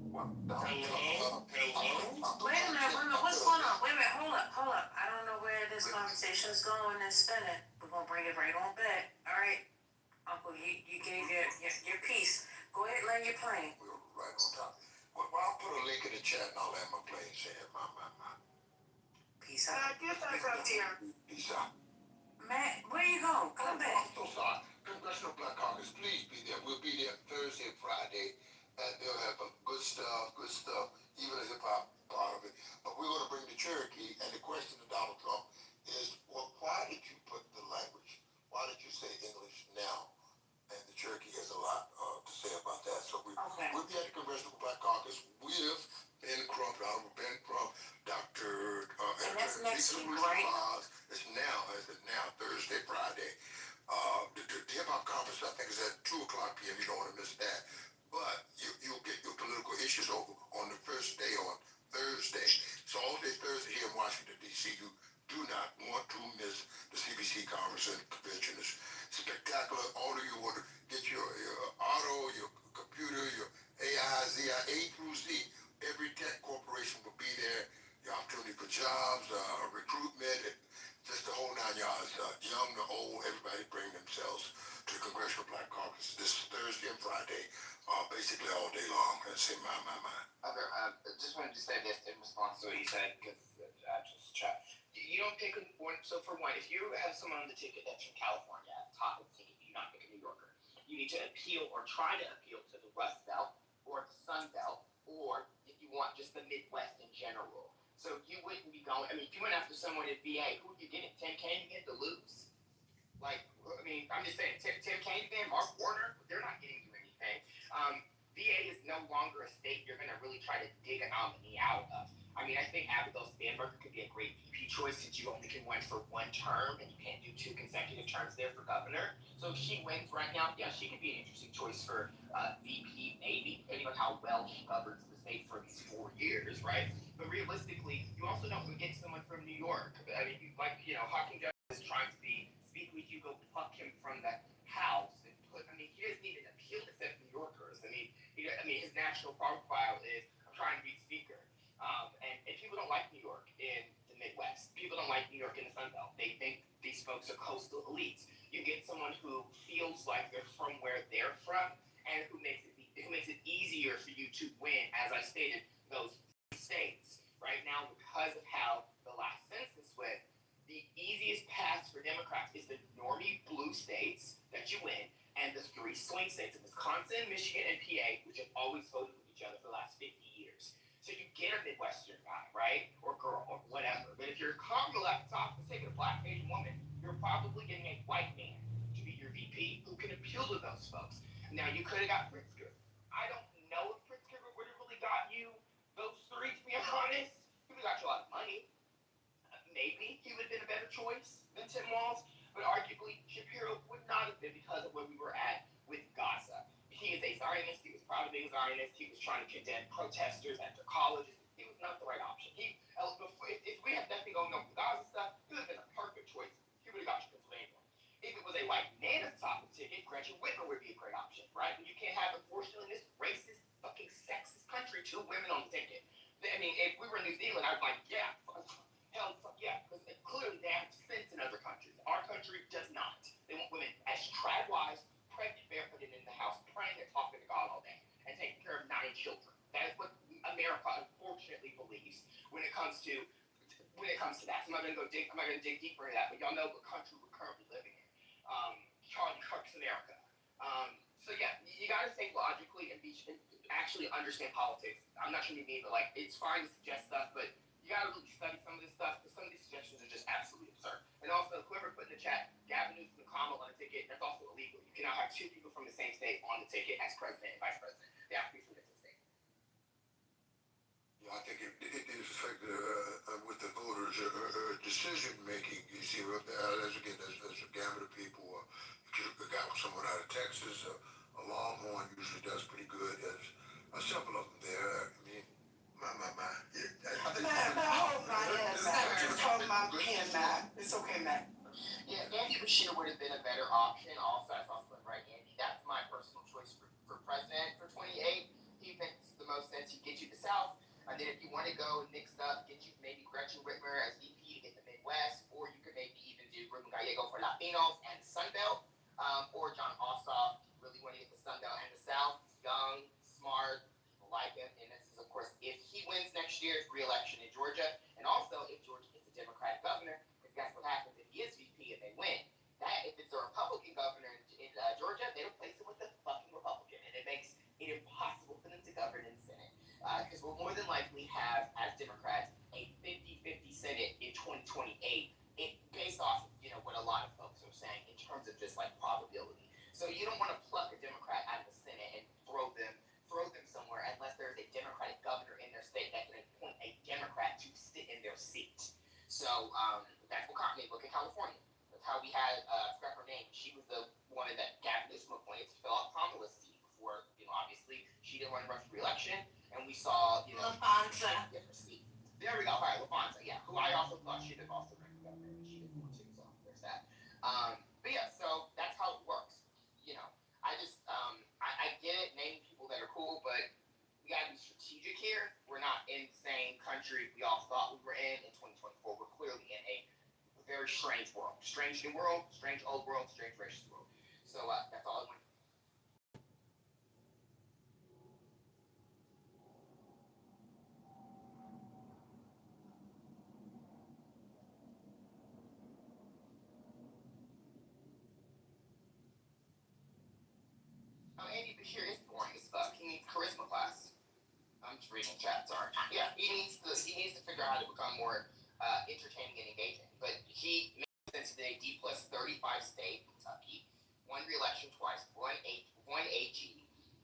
Hello? Wait a minute, what's going on? Wait a minute, hold up. I don't know where this conversation's going and spinning. We're gonna bring it right on back. All right, Uncle, you gave your piece. Go ahead, land your plane. We were right on top. Well, I'll put a link in the chat and I'll land my plane saying my. Peace out. Get back up here. Peace out. Matt, where you going? Come back. I'm so sorry. Congressional Black Caucus, please be there. We'll be there Thursday, Friday, and they'll have good stuff, even a hip hop part of it. But we're going to bring the Cherokee, and the question to Donald Trump is, well, why did you put the language? Why did you say English now? And the Cherokee has a lot to say about that. So we'll be at the Congressional Black Caucus with Ben Crump, Honorable Ben Crump, Dr. And that's next week, right? It's now, Thursday, Friday. The hip hop conference, I think, is at 2:00 p.m. You don't want to miss that. But you'll get your political issues over on the first day on Thursday. So all day Thursday here in Washington, D.C., you do not want to miss the CBC conference and convention. It's spectacular. All of you want to get your auto, your computer, your AI, ZI, A through Z. Every tech corporation will be there. The opportunity for jobs, recruitment, just the whole 9 yards. Young to old, everybody bring themselves to the Congressional Black Caucus this Thursday and Friday, basically all day long. And say, my. Okay, just wanted to say this in response to what you said, because I just chat. You don't pick one. So for one, if you have someone on the ticket that's from California, top of the ticket, you not pick a New Yorker. You need to appeal or try to appeal to the Rust Belt or the Sun Belt, or if you want just the Midwest in general. So you wouldn't be going. I mean, if you went after someone at VA, who are you getting? Tim Kaine again to lose? Like, I mean, I'm just saying, Tim Kaine again, Mark Warner, they're not getting you anything. VA is no longer a state you're going to really try to dig a nominee out of. I mean, I think Abigail Spanberger could be a great VP choice since you only can run for one term and you can't do 2 consecutive terms there for governor. So if she wins right now, yeah, she could be an interesting choice for VP, maybe, depending on how well she governs the state for these 4 years, right? But realistically, you also don't get someone from New York. I mean, Hakeem Jeffries is trying to speak with you, go pluck him from the house and put. I mean, he doesn't even appeal to 7 New Yorkers. I mean, his national profile is I'm trying to be speaker. And folks are coastal elites. You get someone who feels like they're from where they're from, and who makes it easier for you to win, as I stated, those states. Right now, because of how the last census went, the easiest path for Democrats is the normie blue states that you win, and the 3 swing states of Wisconsin, Michigan, and PA, which have always voted with each other for the last 50 years. So you get a Midwestern guy, right? Or girl, or whatever. But if you're a Congress at the top, let's take a black Asian woman, you're probably getting a white man to be your VP who can appeal to those folks. Now, you could have got Pritzker. I don't know if Pritzker would have really got you those 3, to be honest. He would have got you a lot of money. Maybe he would have been a better choice than Tim Walz, but arguably Shapiro would not have been because of where we were at with Gaza. He is a Zionist. He was proud of being a Zionist. He was trying to condemn protesters at their colleges. He was not the right option. If we had nothing going on with the Gaza stuff, he would have been a perfect choice. He would have got you Pennsylvania. If it was a white man at the top of the ticket, Gretchen Whitmer would be a great option, right? But you can't have, unfortunately, in this racist, fucking sexist country, 2 women on the ticket. I mean, if we were in New Zealand, I'd be like, yeah, hell, fuck yeah, because clearly they have sense in other countries. Our country does not. They want women as trad-wise, pregnant, barefooted in the house, praying and talking to God all day, and taking care of 9 children. That is what America unfortunately believes when it comes to that. So I'm not gonna dig deeper into that, but y'all know what country we're currently living in. Charlie Kirk's America. So yeah, you gotta think logically and actually understand politics. I'm not trying to be mean, but like it's fine to suggest stuff, but you gotta really study some of this stuff because some of these suggestions are just absolutely absurd. And also, whoever put in the chat, Gavin Newsom and Kamala on a ticket, that's also illegal. You cannot have 2 people from the same state on the ticket as president and vice president. They have to be from different states. Yeah, I think it is affected with the voters' decision making. You see, as a gamut of people. You got someone out of Texas, a Longhorn usually does pretty good. There's a couple of them there. I mean, my. Yeah, I think. Hold my hand back. Just hold my hand back. It's okay, Matt. Yeah, Andy Bashir would have been a better option. Also, I thought, right, Andy? That's my personal choice for president for 28. He makes the most sense. He gets you the South. And then if you want to go mixed up, get you maybe Gretchen Whitmer as VP to get the Midwest, or you could maybe even do Ruben Gallego for Latinos and the Sun Belt, or John Ossoff. Really want to get the Sun Belt and the South. He's young, smart, people like him. And this is, of course, if he wins next year's re-election in Georgia, and also if Georgia gets a Democratic governor, because guess what happens if he is VP and they win? That if it's a Republican governor in Georgia, they replace him with a fucking Republican, and it makes it impossible for them to govern in the Senate. Because we'll more than likely have, as Democrats, a 50-50 Senate in 2028, based off of, what a lot of folks are saying in terms of just like probability. So you don't want to pluck a Democrat out of the Senate and throw them somewhere unless there's a Democratic governor in their state that can appoint a Democrat to sit in their seat. So that's what look at California. That's how we had, I forgot her name. She was the one that Gavin Newsom appointed to fill out Kamala's seat before, obviously she didn't run for re-election. And we saw, LaFonza. There we go. All right, LaFonza, yeah, who I also thought should have also ran for governor, but she didn't want to, so there's that. But yeah, so that's how it works. I just, I get it, naming people that are cool, but we gotta be strategic here. We're not in the same country we all thought we were in 2024. We're clearly in a very strange world. Strange new world, strange old world, strange racist world. So that's all I want. Andy Bashir is boring as fuck. He needs charisma class. I'm just reading the chat, sorry. Yeah, he needs to figure out how to become more entertaining and engaging. But he makes sense today, D plus 35 state, Kentucky, won re-election twice, won AG.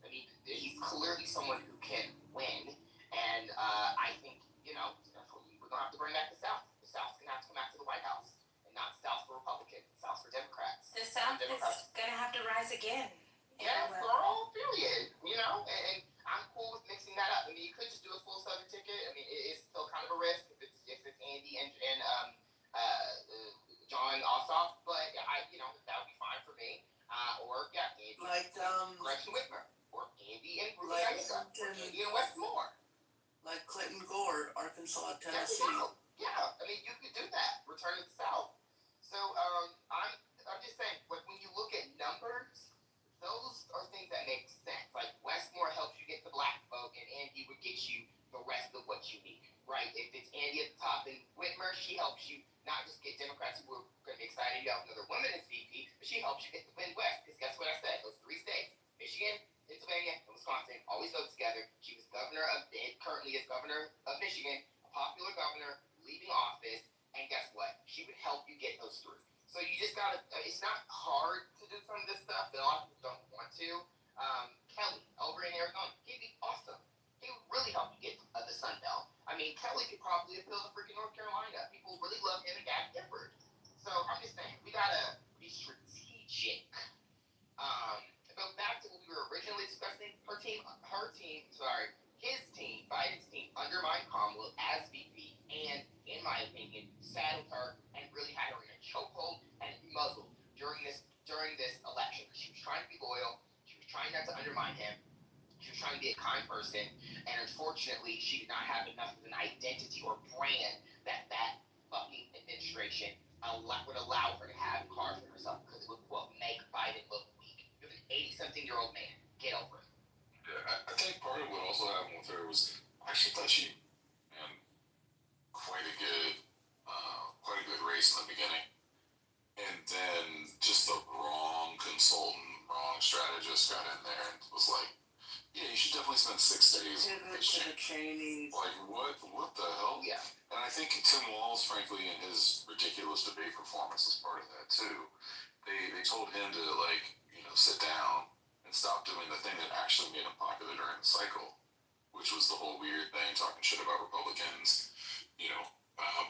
I mean, he's clearly someone who can win. And I think, we're going to have to bring back the South. The South's going to have to come back to the White House. And not the South for Republicans, the South for Democrats. The South is going to have to rise again. Yeah, girl, period. And I'm cool with mixing that up. I mean, you could just do a full Southern ticket. I mean, it's still kind of a risk if it's Andy and John Ossoff, but that would be fine for me. Or Andy Gretchen Whitmer, or Andy and Ruben Gallego, or Andy and Westmore. Like Clinton Gore, Arkansas, Tennessee. Yeah, I mean, you could do that. Return to the South. So So I'm just saying, like when you look at numbers, those are things that make sense. Like Westmore helps you get the black vote, and Andy would get you the rest of what you need, right? If it's Andy at the top, and Whitmer, she helps you not just get Democrats who are going to be excited you have another woman as VP, but she helps you get the Midwest. Because guess what I said? Those three states, Michigan, Pennsylvania, and Wisconsin, always go together. She was governor of, currently is governor of Michigan, a popular governor, leaving office, and guess what? She would help you get those through. So you just gotta, it's not hard to do some of this stuff that a lot of people don't want to. Kelly, over in Arizona, he'd be awesome. He would really help you get the Sun Belt. I mean, Kelly could probably appeal to freaking North Carolina. People really love him and Gab Gifford. So I'm just saying, we gotta be strategic. But back to what we were originally discussing, his team, Biden's team, undermined Kamala as VP, and in my opinion, saddled her and really had her in a chokehold and muzzled during this election. She was trying to be loyal. She was trying not to undermine him. She was trying to be a kind person, and unfortunately, she did not have enough of an identity or brand that fucking administration would allow her to have carved for herself, because it would make Biden look weak. You're an 80-something-year-old man. Get over it. Yeah, I think part of what also happened with her was I actually thought she ran quite a good race in the beginning, and then just the wrong consultant, wrong strategist got in there and was like, "Yeah, you should definitely spend 6 days with this chick." Like, what the hell? Yeah. And I think Tim Walz, frankly, in his ridiculous debate performance was part of that too. They told him to sit down and stop doing the thing that actually made him popular during the cycle, which was the whole weird thing, talking shit about Republicans,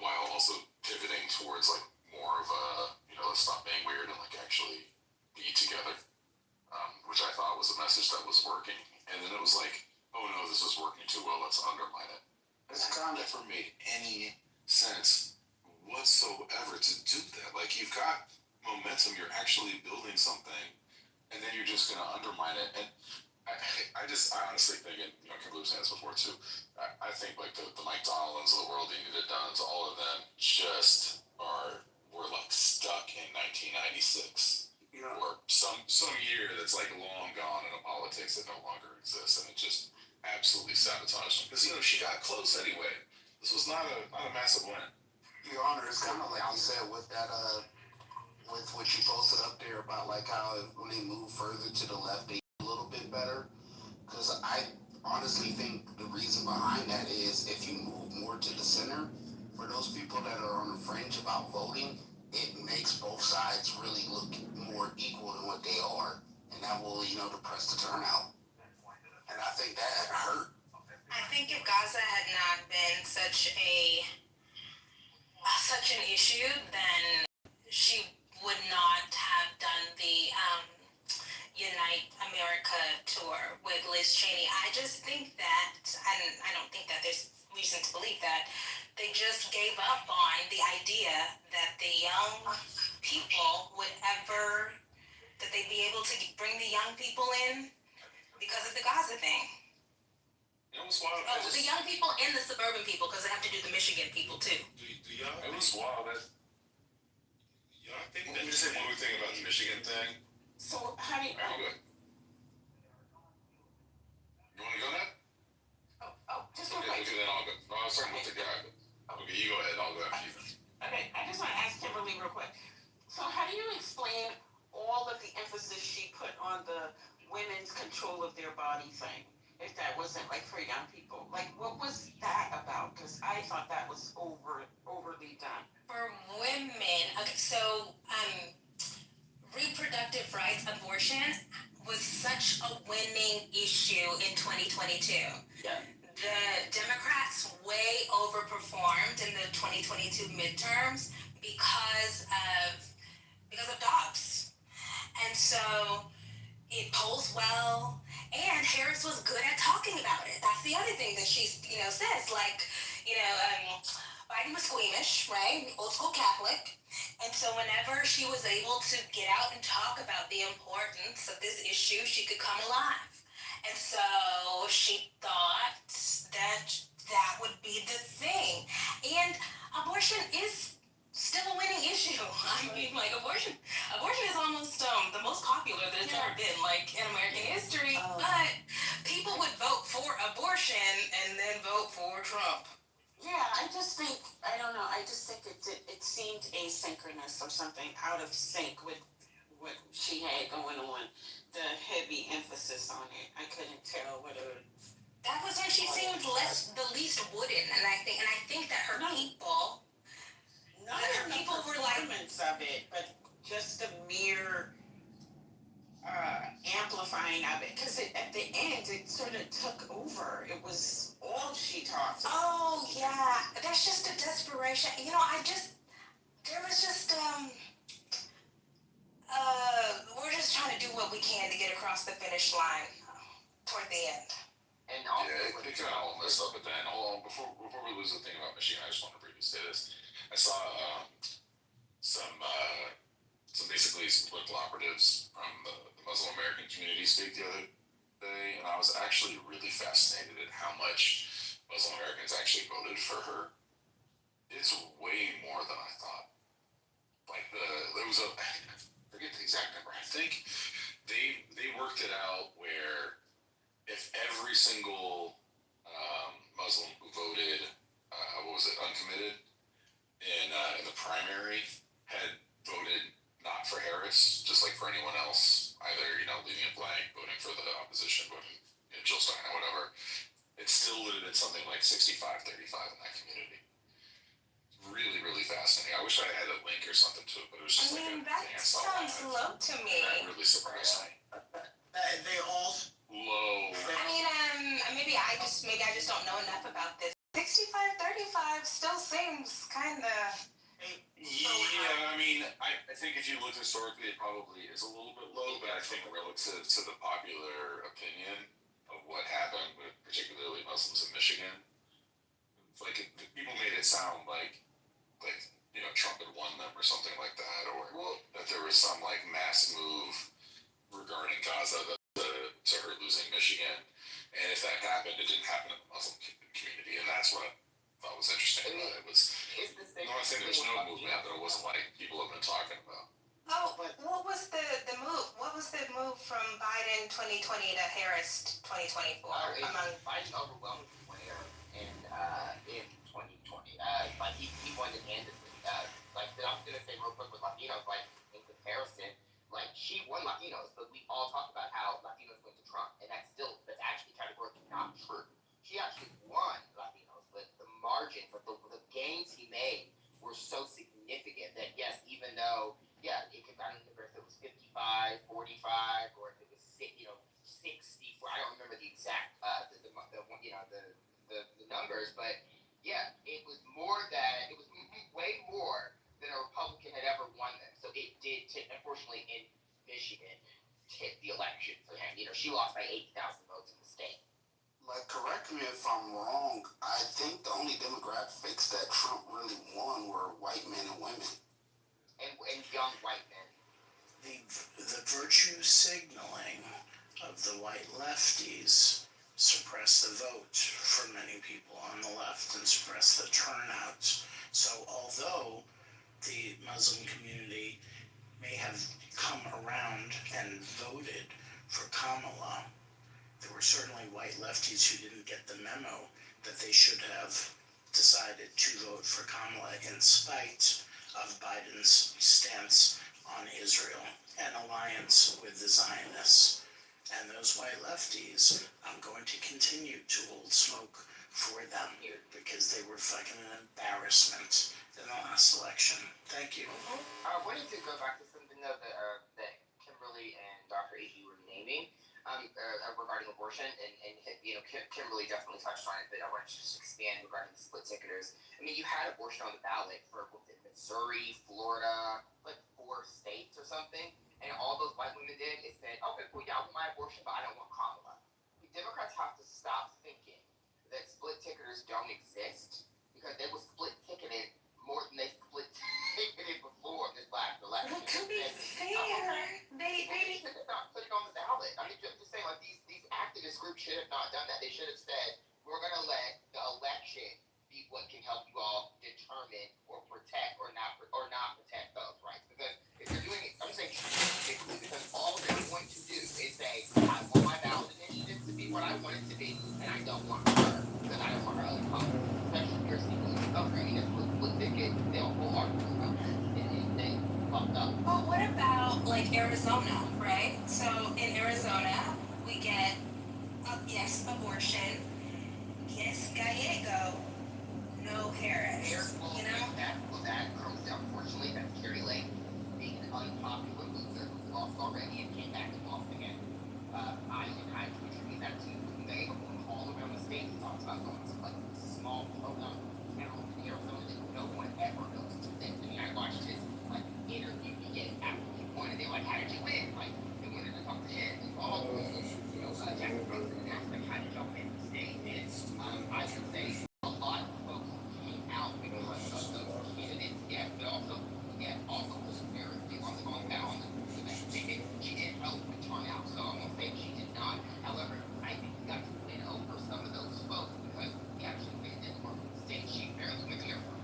while also pivoting towards more of a, let's stop being weird and actually be together, which I thought was a message that was working. And then it was like, oh no, this is working too well, let's undermine it. It's never made any sense whatsoever to do that. Like, you've got momentum, you're actually building something, and then you're just gonna undermine it. And I honestly think, and Kimberly was saying this before too, I think the Mike Donalds of the world, Dean Dons, all of them just were stuck in 1996. Yeah. Or some year that's long gone in a politics that no longer exists, and it just absolutely sabotaged them. Because she got close anyway. This was not a massive win. Your Honor, it's kind of like you said with that, with what you posted up there about how when they move further to the left, they do a little bit better. Because I honestly think the reason behind that is if you move more to the center, for those people that are on the fringe about voting, it makes both sides really look more equal than what they are, and that will, depress the turnout. And I think that hurt. I think if Gaza had not been such an issue, then she would not have done the Unite America tour with Liz Cheney. I just think that, and I don't think that there's reason to believe that, they just gave up on the idea that the young people that they'd be able to bring the young people in because of the Gaza thing. The young people and the suburban people, because they have to do the Michigan people too. Do y'all? It was wild. Y'all think Let me just say one more thing about the Michigan thing. So how do you? I'm good. You want to go now? Just okay, then I'll go. No, I was talking about the guy. Okay, you go ahead. I'll go after you. Okay, I just want to ask Kimberly real quick. So how do you explain all of the emphasis she put on the women's control of their body thing? If that wasn't for young people, what was that about? Because I thought that was overly done. For women, okay, so reproductive rights, abortion was such a winning issue in 2022. Yeah. The Democrats way overperformed in the 2022 midterms because of Dobbs. And so it polls well, and Harris was good at talking about it. That's the other thing that she, says. Biden was squeamish, right? Old school Catholic. And so whenever she was able to get out and talk about the importance of this issue, she could come alive. And so she thought that would be the thing. And abortion is still a winning issue. I mean, like abortion is almost the most popular that it's ever been, like in American history. But people would vote for abortion and then vote for Trump. Yeah, I just think, I don't know, I just think it seemed asynchronous or something, out of sync with what she had going on. The heavy emphasis on it, I couldn't tell whether. That was when she seemed the least wooden, and I think that her people. Not Her in the people were like, performance of it, but just the mere amplifying of it. Because at the end, it sort of took over. It was all she talked about. oh yeah, that's just a desperation. You know, there was just we're just trying to do what we can to get across the finish line toward the end. And also, Yeah, it kind of all messed up at the end. Hold on, before we lose the thing about Michigan, I just want to briefly say this. I saw some basically some political operatives from the Muslim American community speak the other day, and I was actually really fascinated at how much Muslim Americans actually voted for her. It's way more than I thought. Like there was I forget the exact number. I think they worked it out where if every single Muslim who voted, what was it, uncommitted in the primary had voted not for Harris, just like for anyone else, either leaving it blank, voting for the opposition, voting Jill Stein or whatever, it still would have been something like 65-35 in that community. Really, really fascinating. I wish I had a link or something to it, but it was just that sounds low to me. That really surprised me. They all low. I mean, maybe I just don't know enough about this. 65-35 still seems kind of. Yeah, I mean, I think if you look historically, it probably is a little bit low, but I think relative to the popular opinion of what happened with particularly Muslims in Michigan, like people made it sound like Trump had won them or something like that, or that there was some like mass move regarding Gaza to her losing Michigan, and if that happened, it didn't happen in the Muslim community, and that's what I thought was interesting about it. I'm not saying there's no movement, but it wasn't like people have been talking about. Oh, what was the move? What was the move from Biden 2020 to Harris 2024? Biden overwhelmed the winner in 2020. Like he won it handedly. Like I'm gonna say real quick with Latinos, like in comparison, like she won Latinos, but we all talk about how Latinos went to Trump, and that's actually categorically not true. She actually won Latinos, but the margins, like the gains he made were so significant that yes, even though it could, I don't remember if it was 55, 45, or if it was 60. I don't remember the exact the numbers, but yeah, it was way more than a Republican had ever won them. So it did, unfortunately, in Michigan, tip the election for him. She lost by 80,000 votes in the state. Like, correct me if I'm wrong, I think the only demographics that Trump really won were white men and women. And young white men. The virtue signaling of the white lefties suppressed the vote for many people on the left and suppressed the turnout. So although the Muslim community may have come around and voted for Kamala, there were certainly white lefties who didn't get the memo that they should have decided to vote for Kamala in spite of Biden's stance on Israel and alliance with the Zionists. And those white lefties, I'm going to continue to hold smoke for them because they were fucking an embarrassment in the last election. Thank you. I wanted to go back to something though that Kimberly and Dr. A.G. were naming regarding abortion, and Kimberly definitely touched on it, but I wanted to just expand regarding the split ticketers. I mean, you had abortion on the ballot for Missouri, Florida, like 4 states or something, and all those white women did is said, okay, cool, yeah, I want my abortion, but I don't want Kamala. The Democrats have to stop thinking that split ticketers don't exist, because they were split ticketed more than they split ticketed before this last election. But to be fair, they should not put it on the ballot. I mean, just saying, like these activist groups should have not done that. They should have said, we're going to let the election be what can help you all determine or protect or not protect what I want it to be, and I don't want her, because I don't want her other color. Especially if you're speaking Kitover, and it's what they get, they'll whole article about that. They fucked up. Well, what about like Arizona, right? So in Arizona, we get, yes, abortion, yes, Gallego, no Harris. You know? That comes down, unfortunately, that's Carrie Lake being an unpopular loser who lost already and came back and lost again. I can kind of attribute that to they were going all around the state and talked about going to like small program towns in Arizona that no one ever goes to. I mean, I watched his like interview he did after he won, and they were like, "How did you win?" Like they wanted to talk to him and all the Jackson Brooks and asked like, "How did y'all win the state?" And I would say a lot of folks came out because of those candidates, yes, but also was very big on the going down. She did help with turnout, so I'm gonna say she did not. However, I think we got to win over some of those folks because he actually made it work with the state. She barely went to Arizona.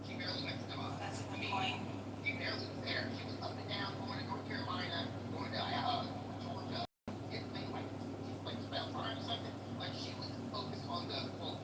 She barely went to Nevada. That's a good point. She barely was there. She was up and down, going to North Carolina, going to Georgia, getting like 12 times or something. Like she was focused on the quote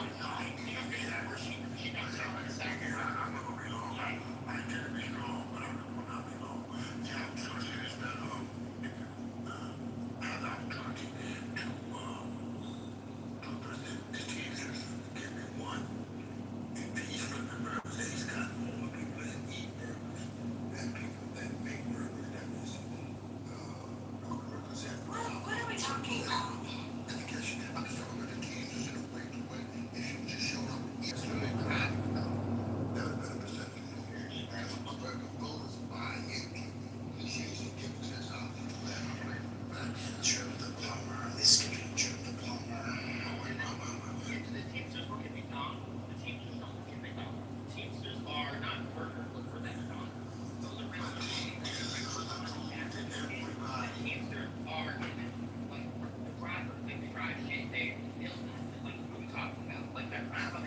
What are we talking about? Joe the plumber. They skipping Joe the plumber. The Teamsters work at McDonald's. The Teamsters don't work at McDonald's. Teamsters are not workers, look for that McDonald's. Those are real The Teamsters are like the drivers, like they drive shit, they build it, like what are we talking about? Like that kind of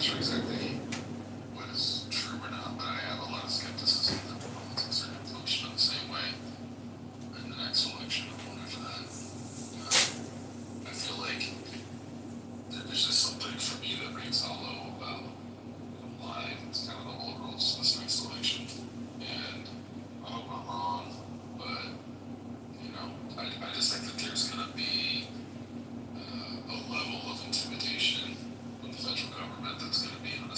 sure exactly what is true or not, but I have a lot of skepticism that politics are going to function in the same way in the next election or after that. I feel like there's just something for me that rings hollow about why it's kind of the whole rules this next election. And I hope I'm wrong, but I just think that there's going to be a level of intimidation with the federal government that's going to be on a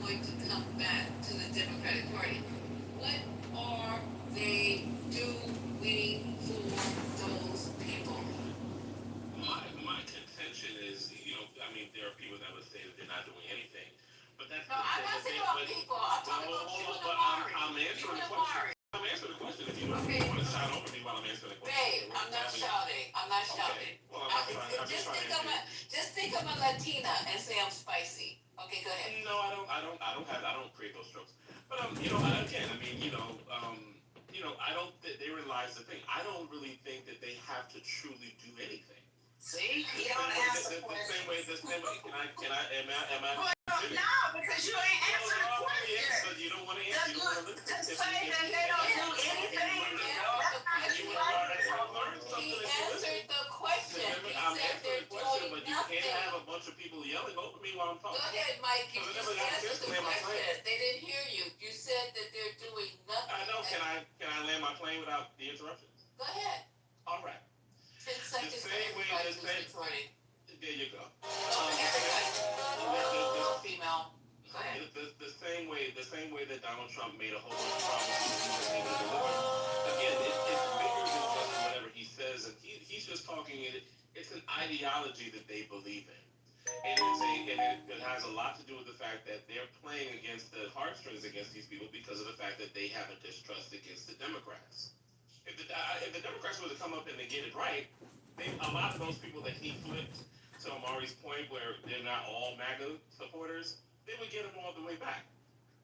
going to come back to the Democratic Party. What are they doing for those people? My contention is, I mean, there are people that would say that they're not doing anything, but that's No, I'm not talking about people. I'm talking about people in Amari. I'm answering the question. I'm answering the question. If you want to shout over me while I'm answering the question. Babe, I'm not shouting. I'm not shouting. Okay. Well, I'm just trying to answer. Just think of a Latina and say I'm spicy. Okay, go ahead. No, I don't create those strokes. But again, I mean, I don't. Therein lies the thing. I don't really think that they have to truly do anything. See, you don't answer questions. The same way. Can I? Am I? Well, no, because you ain't answering the question. Yes, but you don't want to answer. You don't want to listen. To say that they don't do anything. He answered the question. He said they're doing but you nothing. can't have a bunch of people yelling over me while I'm talking. Go ahead, Mike. You just answered the question. They didn't hear you. You said that they're doing nothing. I know. Can I land my plane without the interruptions? Go ahead. All right. 10 seconds. The same way. There you go. Female. Go ahead. The same way that Donald Trump made a whole bunch of promises and he didn't deliver. Again, it's bigger than just whatever he says, and he's just talking. It's an ideology that they believe in. It has a lot to do with the fact that they're playing against the heartstrings against these people because of the fact that they have a distrust against the Democrats. If the Democrats were to come up and they get it right, a lot of those people that he flipped, to Amari's point, where they're not all MAGA supporters, they would get them all the way back.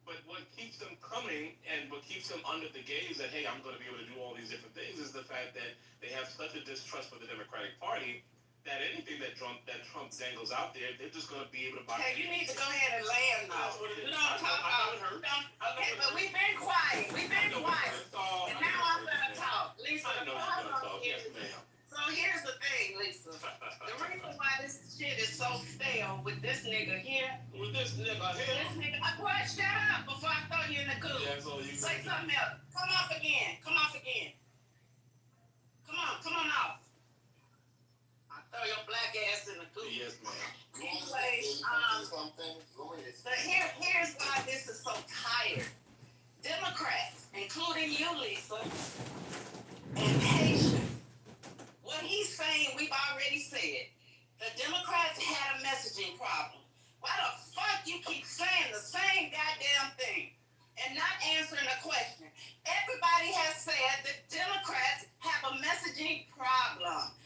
But what keeps them coming and what keeps them under the gaze that, hey, I'm going to be able to do all these different things is the fact that they have such a distrust for the Democratic Party that anything that Trump dangles out there, they're just going to be able to buy. Hey, you need to go ahead and land now. You don't talk about it. Okay, but we've been quiet. And now I'm going to talk. Lisa, Yes, ma'am. so here's the thing, Lisa. The reason why this shit is so stale with this nigga here. With this nigga here. Boy, shut up before I throw you in the goo. Yeah, so you say something else. Come off again. Come on off. I'll throw your black ass in the goo. Yes, ma'am. Anyway, here's why this is so tired. Democrats, including you, Lisa, and Haitian. What he's saying, we've already said. The Democrats had a messaging problem. Why the fuck you keep saying the same goddamn thing and not answering the question? Everybody has said the Democrats have a messaging problem.